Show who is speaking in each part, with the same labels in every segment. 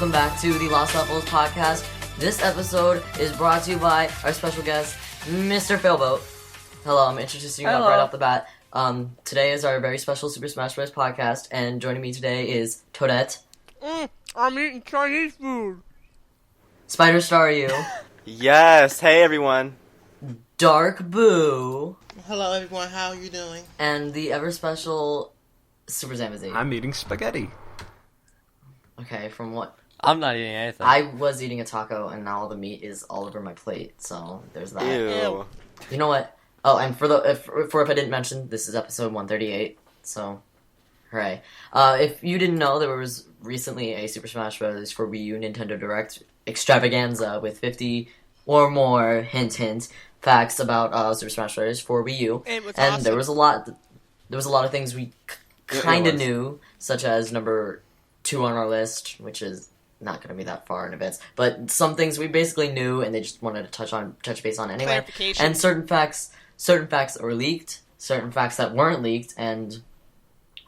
Speaker 1: welcome back to the Lost Levels podcast. This episode is brought to you by our special guest, Mr. Failboat. Hello, I'm introducing you right off the bat. Today is our very special Super Smash Bros. Podcast, and joining me today is Toadette.
Speaker 2: I'm eating Chinese food.
Speaker 1: Spider Star You.
Speaker 3: Yes, hey everyone.
Speaker 1: Dark Boo.
Speaker 4: Hello everyone, how are you doing?
Speaker 1: And the ever special Super Zamazi.
Speaker 5: I'm eating spaghetti.
Speaker 1: Okay, from what?
Speaker 6: I'm not eating anything.
Speaker 1: I was eating a taco, and now all the meat is all over my plate, so there's that.
Speaker 3: Ew.
Speaker 1: You know what? Oh, and if I didn't mention, this is episode 138, so hooray. If you didn't know, there was recently a Super Smash Bros. For Wii U Nintendo Direct Extravaganza with 50 or more, hint hint, facts about Super Smash Bros. For Wii U.
Speaker 2: It was
Speaker 1: and
Speaker 2: awesome.
Speaker 1: there was a lot of things we kind of knew, such as number 2 on our list, which is not going to be that far in advance, but some things we basically knew and they just wanted to touch base on anyway.
Speaker 2: Clarification.
Speaker 1: And certain facts that were leaked, certain facts that weren't leaked, and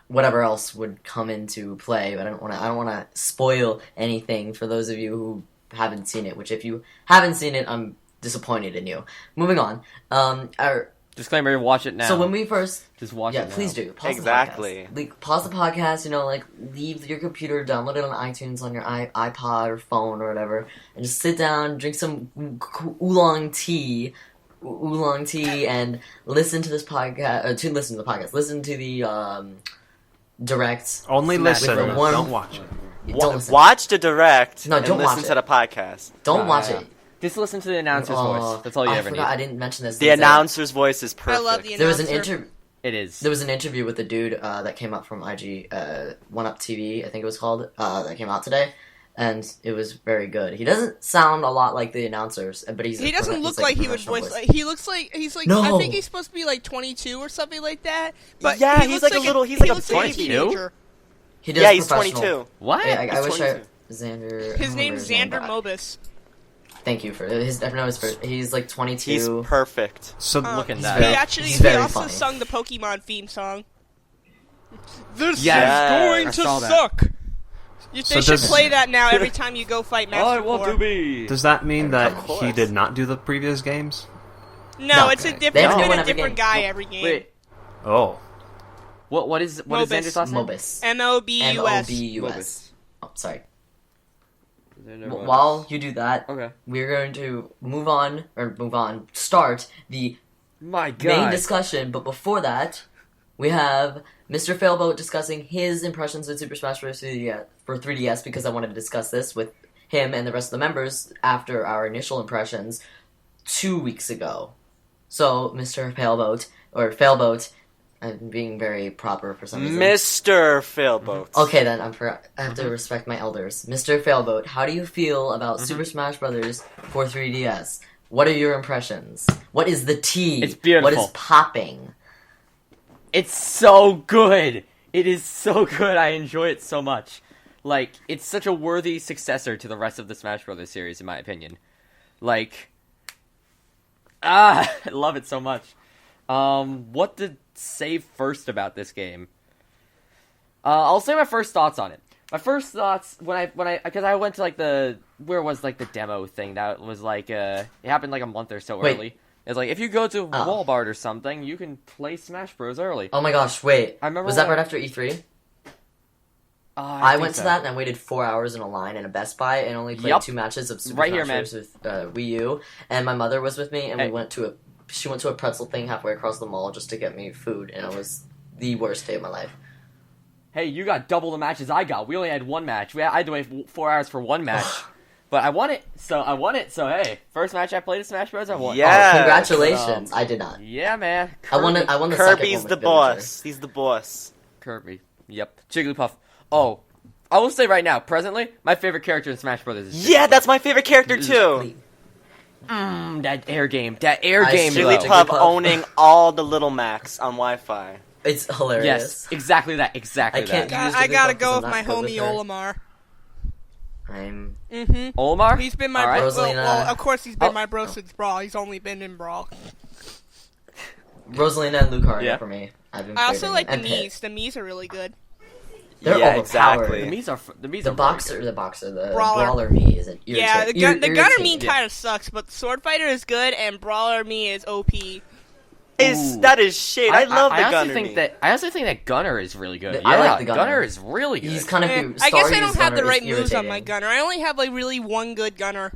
Speaker 1: whatever else would come into play. But I don't want to spoil anything for those of you who haven't seen it. Which, if you haven't seen it, I'm disappointed in you. Moving on.
Speaker 6: Disclaimer: watch it now.
Speaker 1: So when we first
Speaker 6: just watch it.
Speaker 1: Yeah,
Speaker 6: now.
Speaker 1: please do. Pause
Speaker 3: Exactly.
Speaker 1: The podcast. Pause the podcast. Leave your computer, download it on iTunes on your iPod or phone or whatever, and just sit down, drink some oolong tea, and listen to this podcast. Listen to the direct.
Speaker 5: Only listen,
Speaker 1: with one-
Speaker 5: don't watch it.
Speaker 1: Don't listen.
Speaker 3: Watch the direct
Speaker 1: No,
Speaker 3: and
Speaker 1: don't
Speaker 3: listen
Speaker 1: watch
Speaker 3: to
Speaker 1: it.
Speaker 3: the podcast.
Speaker 1: Don't watch
Speaker 6: yeah.
Speaker 1: it.
Speaker 6: Just listen to the announcer's voice. That's all you
Speaker 1: I
Speaker 6: ever
Speaker 1: forgot, I
Speaker 6: need.
Speaker 1: didn't mention this.
Speaker 3: The announcer's voice is perfect.
Speaker 2: I love the
Speaker 1: There was an
Speaker 2: announcer.
Speaker 6: It is.
Speaker 1: There was an interview with the dude that came up from IG, One Up TV, I think it was called, that came out today, and it was very good. He doesn't sound a lot like the announcers, but
Speaker 2: He doesn't look like he would voice. He looks like he's like.
Speaker 1: No.
Speaker 2: I think he's supposed to be like 22 or something like that. But
Speaker 3: Yeah,
Speaker 2: he
Speaker 3: he's
Speaker 2: looks
Speaker 3: like a little- he's
Speaker 2: he
Speaker 3: like a
Speaker 2: looks
Speaker 3: baby.
Speaker 2: teenager.
Speaker 1: He does
Speaker 3: Yeah, he's
Speaker 1: professional.
Speaker 3: 22.
Speaker 6: What?
Speaker 1: Yeah, I
Speaker 3: He's
Speaker 1: wish
Speaker 3: 22.
Speaker 1: Xander.
Speaker 2: His name's Xander
Speaker 1: Mobus.
Speaker 2: Mobus.
Speaker 1: Thank you for his. I know his first. He's like 22.
Speaker 3: He's perfect.
Speaker 5: So
Speaker 6: Look at
Speaker 1: he's
Speaker 6: that.
Speaker 1: very-
Speaker 2: He
Speaker 1: he's very
Speaker 2: also
Speaker 1: funny.
Speaker 2: sung the Pokemon theme song. This
Speaker 6: Yes.
Speaker 2: is going
Speaker 6: I
Speaker 2: to
Speaker 6: saw that.
Speaker 2: suck. They
Speaker 5: So
Speaker 2: should
Speaker 5: does-
Speaker 2: play that now every time you go fight Master Core.
Speaker 6: be.
Speaker 5: does that mean that
Speaker 3: Of course.
Speaker 5: he did not do the previous games?
Speaker 2: No,
Speaker 1: No.
Speaker 2: it's a
Speaker 1: They
Speaker 2: different.
Speaker 1: have
Speaker 2: It's
Speaker 1: to
Speaker 2: been
Speaker 1: win
Speaker 2: a
Speaker 1: every
Speaker 2: different
Speaker 1: game.
Speaker 2: guy every game.
Speaker 6: Wait.
Speaker 5: Oh.
Speaker 6: What is
Speaker 2: Mobus.
Speaker 6: Xander's last name?
Speaker 1: Mobus.
Speaker 2: Mobus.
Speaker 1: Mobus. Oh, sorry.
Speaker 6: Xander Mobus.
Speaker 1: While you do that,
Speaker 6: Okay.
Speaker 1: we're going to start the
Speaker 6: My
Speaker 1: main
Speaker 6: God.
Speaker 1: discussion, but before that, we have Mr. Failboat discussing his impressions of Super Smash Bros. For 3DS, because I wanted to discuss this with him and the rest of the members after our initial impressions 2 weeks ago. So, Mr. Failboat, I'm being very proper for some reason.
Speaker 3: Mr. Failboat.
Speaker 1: Okay, then, I have to respect my elders. Mr. Failboat, how do you feel about Super Smash Bros. For 3DS? What are your impressions? What is the tea?
Speaker 6: It's beautiful.
Speaker 1: What is popping?
Speaker 6: It's so good. It is so good. I enjoy it so much. Like, it's such a worthy successor to the rest of the Smash Brothers series, in my opinion. Like, I love it so much. What to say first about this game? I'll say my first thoughts on it. My first thoughts because I went to like the demo thing that was like it happened like a month or so
Speaker 1: Wait.
Speaker 6: early. It's like if you go to Walmart or something, you can play Smash Bros. Early.
Speaker 1: Oh my gosh, wait.
Speaker 6: I remember
Speaker 1: was that
Speaker 6: when-
Speaker 1: right after E3?
Speaker 6: I
Speaker 1: I
Speaker 6: think
Speaker 1: went to
Speaker 6: so.
Speaker 1: that and I waited 4 hours in a line in a Best Buy and only played
Speaker 6: Yup.
Speaker 1: 2 matches of Super
Speaker 6: Right
Speaker 1: Smash
Speaker 6: here, man.
Speaker 1: Bros. With Wii U. And my mother was with me and
Speaker 6: Hey.
Speaker 1: she went to a pretzel thing halfway across the mall just to get me food, and it was the worst day of my life.
Speaker 6: Hey, you got double the matches I got. We only had one match. I had to wait 4 hours for one match. But I won it, so hey, first match I played at Smash Bros. I won.
Speaker 3: Yeah.
Speaker 1: Oh, congratulations. I did not.
Speaker 6: Yeah, man.
Speaker 1: I won the second one
Speaker 3: Kirby's
Speaker 1: with
Speaker 3: the
Speaker 1: good
Speaker 3: boss. He's the boss.
Speaker 6: Kirby. Yep. Jigglypuff. Oh, I will say right now, presently, my favorite character in Smash Bros. is
Speaker 3: Yeah, that's my favorite character too.
Speaker 6: that air game. That air
Speaker 1: I
Speaker 6: game,
Speaker 1: see
Speaker 6: though.
Speaker 3: Jigglypuff
Speaker 1: Jigglypuff.
Speaker 3: owning all the little Macs on Wi-Fi.
Speaker 1: It's hilarious.
Speaker 6: Yes, exactly that. Exactly
Speaker 1: I can't-
Speaker 6: that.
Speaker 2: I gotta
Speaker 1: Jigglypuff
Speaker 2: go
Speaker 1: is
Speaker 2: with
Speaker 1: not
Speaker 2: my
Speaker 1: good with
Speaker 2: homie
Speaker 1: her.
Speaker 2: Olimar.
Speaker 1: I'm
Speaker 6: Olimar?
Speaker 2: He's been my
Speaker 6: All right.
Speaker 2: bro.
Speaker 1: Rosalina.
Speaker 2: Well, of course he's been
Speaker 6: Oh.
Speaker 2: my bro since Brawl. He's only been in Brawl.
Speaker 1: Rosalina and Lucario
Speaker 6: Yeah.
Speaker 1: for me. I've been
Speaker 2: I also
Speaker 1: favoring
Speaker 2: like the
Speaker 1: them. And Pit.
Speaker 2: Mii's. The Mii's are really good.
Speaker 1: They're
Speaker 3: Yeah,
Speaker 1: overpowered.
Speaker 3: exactly.
Speaker 6: The Mii's
Speaker 1: The
Speaker 6: are
Speaker 1: boxer, the
Speaker 2: Brawler.
Speaker 1: brawler me is an
Speaker 2: Yeah, the
Speaker 1: irritating.
Speaker 2: gunner me
Speaker 1: Yeah.
Speaker 2: kind of sucks, but sword fighter is good, and brawler me is OP.
Speaker 6: Ooh.
Speaker 3: That is shade. I love the
Speaker 6: I also
Speaker 3: gunner.
Speaker 6: think that I also think that Gunner is really good.
Speaker 1: I
Speaker 6: Yeah,
Speaker 1: like the Gunner.
Speaker 6: is really good.
Speaker 1: He's kind of.
Speaker 2: I
Speaker 1: Star
Speaker 2: guess I
Speaker 1: U's
Speaker 2: don't have the
Speaker 1: gunner
Speaker 2: right
Speaker 1: is
Speaker 2: moves on my
Speaker 1: irritating.
Speaker 2: gunner. I only have like really one good gunner.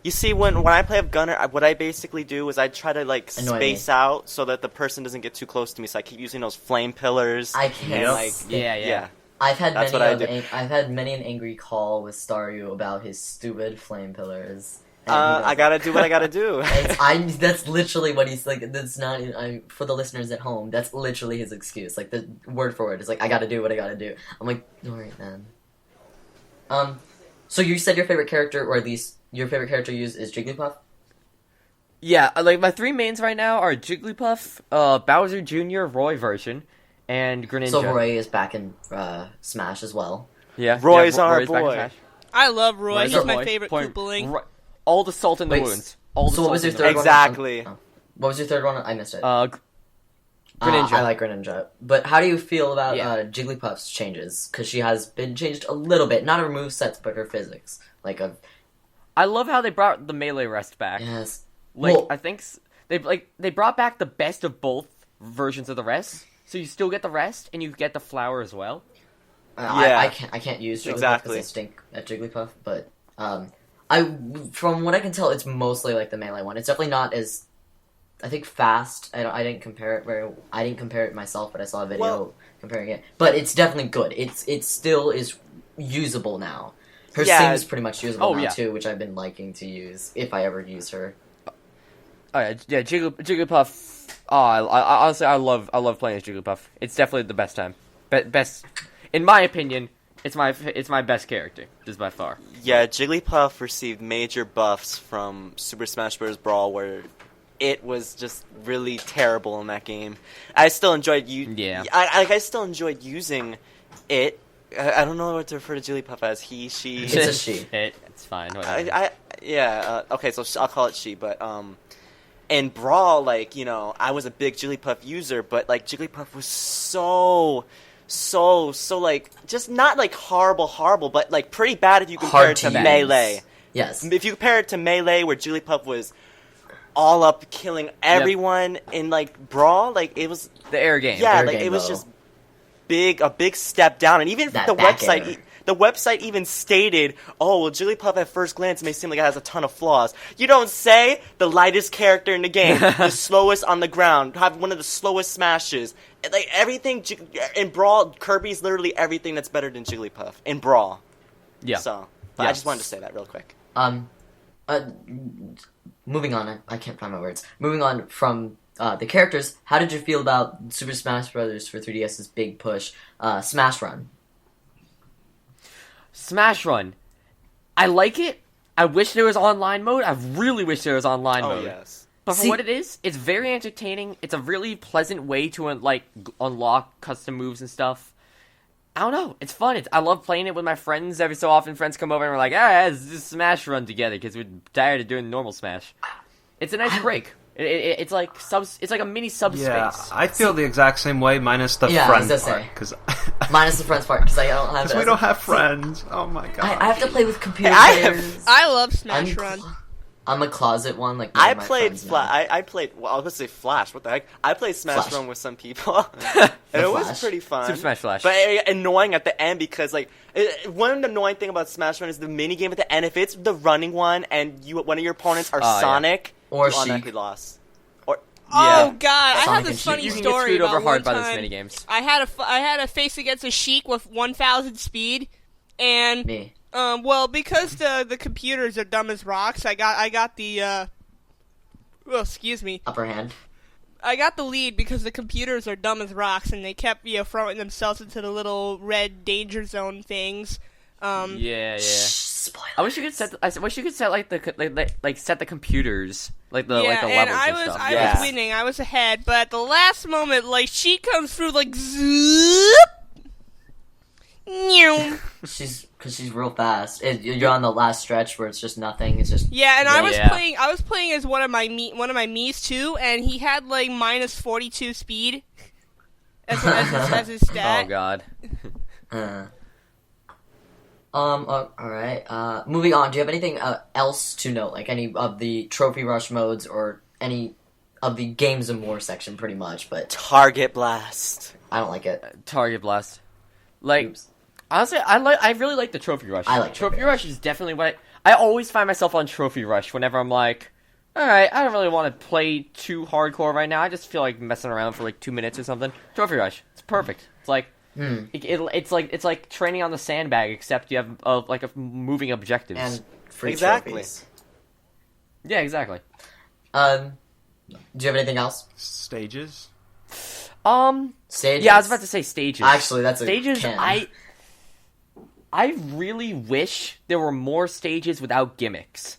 Speaker 3: You see, when I play a gunner, what I basically do is I try to like
Speaker 1: Annoy
Speaker 3: space out so that the person doesn't get too close to me. So I keep using those flame pillars.
Speaker 1: I can't.
Speaker 3: and, like,
Speaker 6: Yeah.
Speaker 1: I've had
Speaker 3: That's
Speaker 1: many.
Speaker 3: what I do.
Speaker 1: I've had many an angry call with Staryu about his stupid flame pillars. And he
Speaker 3: I gotta do what I gotta do.
Speaker 1: That's literally what he's like. That's not. For the listeners at home, that's literally his excuse. Like the word for word is like, I gotta do what I gotta do. I'm like, alright then. So you said your favorite character, or at least your favorite character used, is Jigglypuff?
Speaker 6: Yeah, like my three mains right now are Jigglypuff, Bowser Jr. Roy version, and Greninja.
Speaker 1: So Roy is back in Smash as well.
Speaker 6: Yeah,
Speaker 3: Roy's
Speaker 6: yeah,
Speaker 3: our
Speaker 6: Roy's back in
Speaker 3: boy.
Speaker 6: Smash.
Speaker 2: I love Roy.
Speaker 6: Roy's
Speaker 2: He's
Speaker 6: our
Speaker 2: my
Speaker 6: boy.
Speaker 2: favorite
Speaker 6: Point-
Speaker 2: Koopaling.
Speaker 6: All the salt in the
Speaker 1: Wait,
Speaker 6: wounds. All the
Speaker 1: So what
Speaker 6: salt
Speaker 1: was your
Speaker 6: in the
Speaker 1: third
Speaker 6: wounds.
Speaker 3: Exactly.
Speaker 1: one? What was your third one? I missed it.
Speaker 6: Greninja.
Speaker 1: I like Greninja. But how do you feel about
Speaker 6: Yeah.
Speaker 1: Jigglypuff's changes? Because she has been changed a little bit. Not her movesets, but her physics.
Speaker 6: I love how they brought the melee rest back.
Speaker 1: Yes.
Speaker 6: Like
Speaker 1: Well-
Speaker 6: I think they brought back the best of both versions of the rest. So you still get the rest and you get the flower as well.
Speaker 3: Yeah.
Speaker 1: I can't use Jigglypuff
Speaker 3: Exactly.
Speaker 1: because I stink at Jigglypuff, but from what I can tell, it's mostly like the melee one. It's definitely not as, I think, fast. I didn't compare it myself, but I saw a video
Speaker 3: Well-
Speaker 1: comparing it. But it's definitely good. It still is usable now. Her
Speaker 3: Yeah.
Speaker 1: Sing is pretty much usable
Speaker 6: Oh,
Speaker 1: now
Speaker 6: yeah.
Speaker 1: too, which I've been liking to use if I ever use her.
Speaker 6: Oh yeah, Jigglypuff. Oh, I honestly I love playing as Jigglypuff. It's definitely the best time. Best, in my opinion, it's my best character, just by far.
Speaker 3: Yeah, Jigglypuff received major buffs from Super Smash Bros. Brawl, where it was just really terrible in that game. I still enjoyed
Speaker 6: Yeah.
Speaker 3: I still enjoyed using it. I don't know what to refer to Jigglypuff as. He, she.
Speaker 1: It's a she.
Speaker 6: It's fine. Whatever.
Speaker 3: Okay, so I'll call it she. But in Brawl, like, you know, I was a big Jigglypuff user, but like Jigglypuff was so like, just not like horrible, but like pretty bad if you compare
Speaker 1: Hard
Speaker 3: it to
Speaker 1: to use.
Speaker 3: Melee.
Speaker 1: Yes.
Speaker 3: If you compare it to Melee, where Jigglypuff was all up killing everyone in like Brawl, like it was,
Speaker 6: The air game.
Speaker 3: yeah,
Speaker 1: Air
Speaker 3: like
Speaker 1: game,
Speaker 3: it was
Speaker 1: though.
Speaker 3: just a big step down. And even
Speaker 1: That
Speaker 3: the
Speaker 1: back
Speaker 3: website,
Speaker 1: air.
Speaker 3: the website even stated, "Oh, well, Jigglypuff at first glance may seem like it has a ton of flaws." You don't say. The lightest character in the game, the slowest on the ground, have one of the slowest smashes. Like everything in Brawl, Kirby's literally everything that's better than Jigglypuff in Brawl.
Speaker 6: Yeah.
Speaker 3: So, but
Speaker 6: Yeah.
Speaker 3: I just wanted to say that real quick.
Speaker 1: Moving on, I can't find my words. Moving on from the characters, how did you feel about Super Smash Bros. For 3DS's big push, Smash Run?
Speaker 6: Smash Run. I like it. I wish there was online mode. I really wish there was online
Speaker 3: Oh
Speaker 6: mode.
Speaker 3: yes.
Speaker 6: But for
Speaker 1: See-
Speaker 6: what it is, it's very entertaining. It's a really pleasant way to unlock custom moves and stuff. I don't know. It's fun. I love playing it with my friends. Every so often, friends come over and we're like, let's just Smash Run together because we're tired of doing normal Smash. It's a nice break. It's like it's like a mini subspace.
Speaker 5: Yeah, I feel the exact same way, minus the
Speaker 1: Yeah, I
Speaker 5: friend
Speaker 1: was gonna
Speaker 5: part.
Speaker 1: say.
Speaker 5: Because
Speaker 1: Minus the friends part, because I don't have.
Speaker 5: we don't have friends. Oh my god.
Speaker 1: I have to play with computer
Speaker 3: I have-
Speaker 1: players.
Speaker 2: I love Smash
Speaker 1: I'm
Speaker 2: Run.
Speaker 1: I'm a closet one. Like none
Speaker 3: I
Speaker 1: of my
Speaker 3: played
Speaker 1: friends know.
Speaker 3: I played. Well, I was gonna say Flash. What the heck? I played Smash
Speaker 1: Flash.
Speaker 3: Run with some people, and it was
Speaker 1: Flash.
Speaker 3: pretty fun.
Speaker 6: Super Smash Flash.
Speaker 3: But annoying at the end because like one annoying thing about Smash Run is the mini game at the end. If it's the running one and one of your opponents are
Speaker 6: Oh, yeah.
Speaker 3: Sonic,
Speaker 1: Or
Speaker 3: you
Speaker 1: Sheik.
Speaker 3: automatically lost. Or
Speaker 2: Oh God! I
Speaker 1: Sonic
Speaker 2: have this
Speaker 1: and Sheik.
Speaker 2: funny
Speaker 6: You can get
Speaker 2: story
Speaker 6: screwed
Speaker 2: about
Speaker 6: over hard
Speaker 2: one
Speaker 6: by those
Speaker 2: time.
Speaker 6: minigames.
Speaker 2: I had a face against a Sheik with 1,000 speed, and
Speaker 1: Me.
Speaker 2: well, because the computers are dumb as rocks, I got the well, excuse me,
Speaker 1: Upper hand.
Speaker 2: I got the lead because the computers are dumb as rocks, and they kept throwing themselves into the little red danger zone things.
Speaker 6: Yeah.
Speaker 1: Spoiler.
Speaker 6: I wish you could set. I wish you could set like set the computers like the
Speaker 2: Yeah,
Speaker 6: levels
Speaker 2: and
Speaker 6: and stuff.
Speaker 2: I
Speaker 3: Yeah.
Speaker 2: was winning. I was ahead, but at the last moment, like she comes through like zoop. Meow.
Speaker 1: Because she's real fast. You're on the last stretch where it's just nothing. It's just
Speaker 2: Yeah, and I was
Speaker 6: Yeah.
Speaker 2: playing as one of my Miis too, and he had like minus 42 speed. as his stat.
Speaker 6: Oh god.
Speaker 1: Alright. Moving on, do you have anything else to note? Like any of the trophy rush modes or any of the games and more section, pretty much, but
Speaker 3: Target Blast.
Speaker 1: I don't like it.
Speaker 6: Target Blast. Like,
Speaker 1: Oops.
Speaker 6: honestly, I really like the Trophy Rush.
Speaker 1: I like
Speaker 6: Trophy
Speaker 1: Trophy
Speaker 6: Rush is definitely what I always find myself on Trophy Rush whenever I'm like, alright, I don't really want to play too hardcore right now. I just feel like messing around for like 2 minutes or something. Trophy Rush. It's perfect. It's like, it's like training on the sandbag, except you have like a moving objectives.
Speaker 1: And free
Speaker 3: Exactly.
Speaker 1: trophies.
Speaker 6: Yeah, exactly.
Speaker 1: Do you have anything else?
Speaker 5: Stages.
Speaker 1: Stages?
Speaker 6: Yeah, I was about to say stages.
Speaker 1: Actually, that's a
Speaker 6: stages.
Speaker 1: can.
Speaker 6: I really wish there were more stages without gimmicks.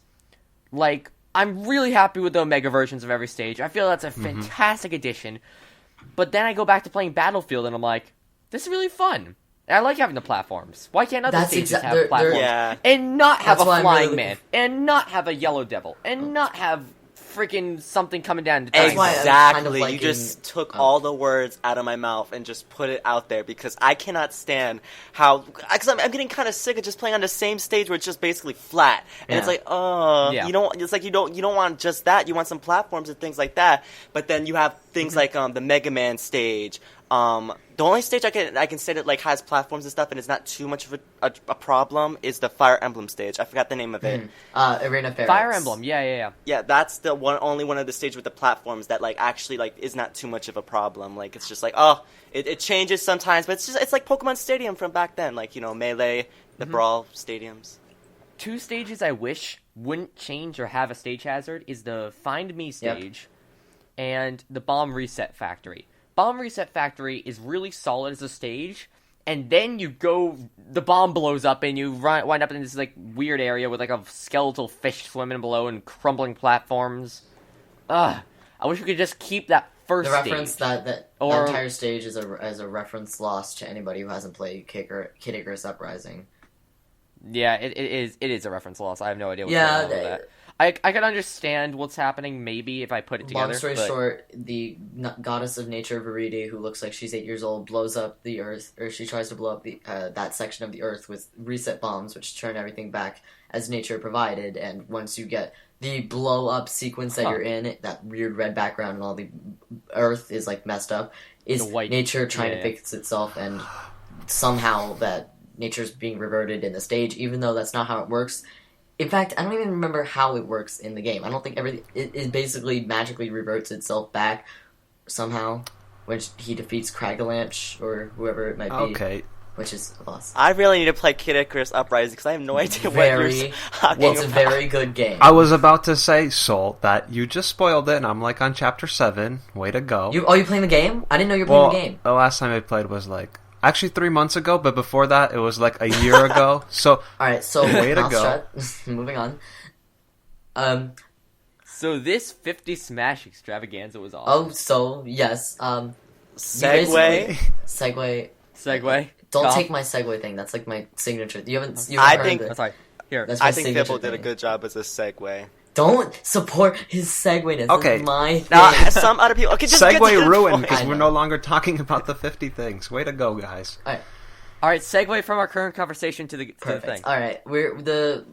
Speaker 6: Like, I'm really happy with the Omega versions of every stage. I feel that's a fantastic addition. But then I go back to playing Battlefield and I'm like, this is really fun. And I like having the platforms. Why can't other stages have platforms?
Speaker 3: Yeah.
Speaker 6: And not have
Speaker 1: That's why
Speaker 6: a
Speaker 1: I'm
Speaker 6: flying
Speaker 1: really-
Speaker 6: man. And not have a yellow devil. And not have freaking something coming down to
Speaker 1: That's why I'm
Speaker 3: Exactly.
Speaker 1: kind of liking-
Speaker 3: You just took all the words out of my mouth and just put it out there because I cannot stand how. Because I'm getting kind of sick of just playing on the same stage where it's just basically flat, and it's
Speaker 1: Yeah.
Speaker 3: like,
Speaker 6: Yeah.
Speaker 3: you don't. It's like you don't want just that. You want some platforms and things like that. But then you have things like the Mega Man stage. The only stage I can say that like has platforms and stuff and it's not too much of a problem is the Fire Emblem stage. I forgot the name of it.
Speaker 1: Arena of Pharaohs.
Speaker 6: Fire Emblem. Yeah.
Speaker 3: Yeah, that's the only one of the stages with the platforms that like actually like is not too much of a problem. Like it's just like it changes sometimes, but it's like Pokemon Stadium from back then, like Melee, the Brawl stadiums.
Speaker 6: 2 stages I wish wouldn't change or have a stage hazard is the Find Me stage and the Bomb Reset Factory. Bomb Reset Factory is really solid as a stage, and then the bomb blows up and you wind up in this like weird area with like a skeletal fish swimming below and crumbling platforms. I wish we could just keep that first
Speaker 1: The
Speaker 6: stage.
Speaker 1: reference that
Speaker 6: Or-
Speaker 1: entire stage is a reference lost to anybody who hasn't played Kid Icarus Uprising.
Speaker 6: Yeah, it is a reference loss. I have no idea what's
Speaker 1: Yeah,
Speaker 6: going on with that. I can understand what's happening maybe if I put it together.
Speaker 1: Long story
Speaker 6: but
Speaker 1: short, the goddess of nature, Viridi, who looks like she's 8 years old, blows up the Earth, or she tries to blow up the that section of the Earth with reset bombs, which turn everything back as nature provided. And once you get the blow up sequence that you're in, that weird red background and all the Earth is like messed up, is
Speaker 6: The white-
Speaker 1: nature trying
Speaker 6: yeah.
Speaker 1: to fix itself, and somehow that nature's being reverted in the stage, even though that's not how it works. In fact, I don't even remember how it works in the game. I don't think it basically magically reverts itself back somehow when he defeats Kragalanch or whoever it might be.
Speaker 5: Okay.
Speaker 1: Which is a boss.
Speaker 3: I really need to play Kid Icarus Uprising because I have no idea what you're talking
Speaker 1: Well, it's a
Speaker 3: about.
Speaker 1: very good game.
Speaker 5: I was about to say, Sol, that you just spoiled it, and I'm like on chapter 7. Way to go.
Speaker 1: You playing the game? I didn't know you were
Speaker 5: well,
Speaker 1: playing the game.
Speaker 5: the last time I played was like actually 3 months ago, but before that it was like a year ago. So
Speaker 1: Alright, so
Speaker 5: Way to
Speaker 1: mouth
Speaker 5: go.
Speaker 1: shut. Moving on.
Speaker 6: So this 50 Smash Extravaganza was awesome.
Speaker 1: Oh, so yes.
Speaker 3: Segway.
Speaker 1: Segue.
Speaker 6: Segue.
Speaker 1: Don't
Speaker 6: Golf.
Speaker 1: take my segue thing. That's like my signature. You haven't
Speaker 3: I
Speaker 1: heard
Speaker 3: think-
Speaker 1: it.
Speaker 6: That's right. Here.
Speaker 1: That's my
Speaker 3: I think
Speaker 1: signature
Speaker 3: Fibble did a
Speaker 1: thing.
Speaker 3: good job as a segue.
Speaker 1: Don't support his segwayness.
Speaker 5: Okay.
Speaker 1: It's my thing.
Speaker 3: Now, some other people. Okay, just get to
Speaker 5: Segue
Speaker 3: the
Speaker 5: ruined
Speaker 3: point.
Speaker 5: because
Speaker 1: I
Speaker 5: we're
Speaker 1: know.
Speaker 5: no longer talking about the 50 things. Way to go, guys.
Speaker 6: All right, segue from our current conversation to the
Speaker 1: Perfect.
Speaker 6: thing.
Speaker 1: All right, the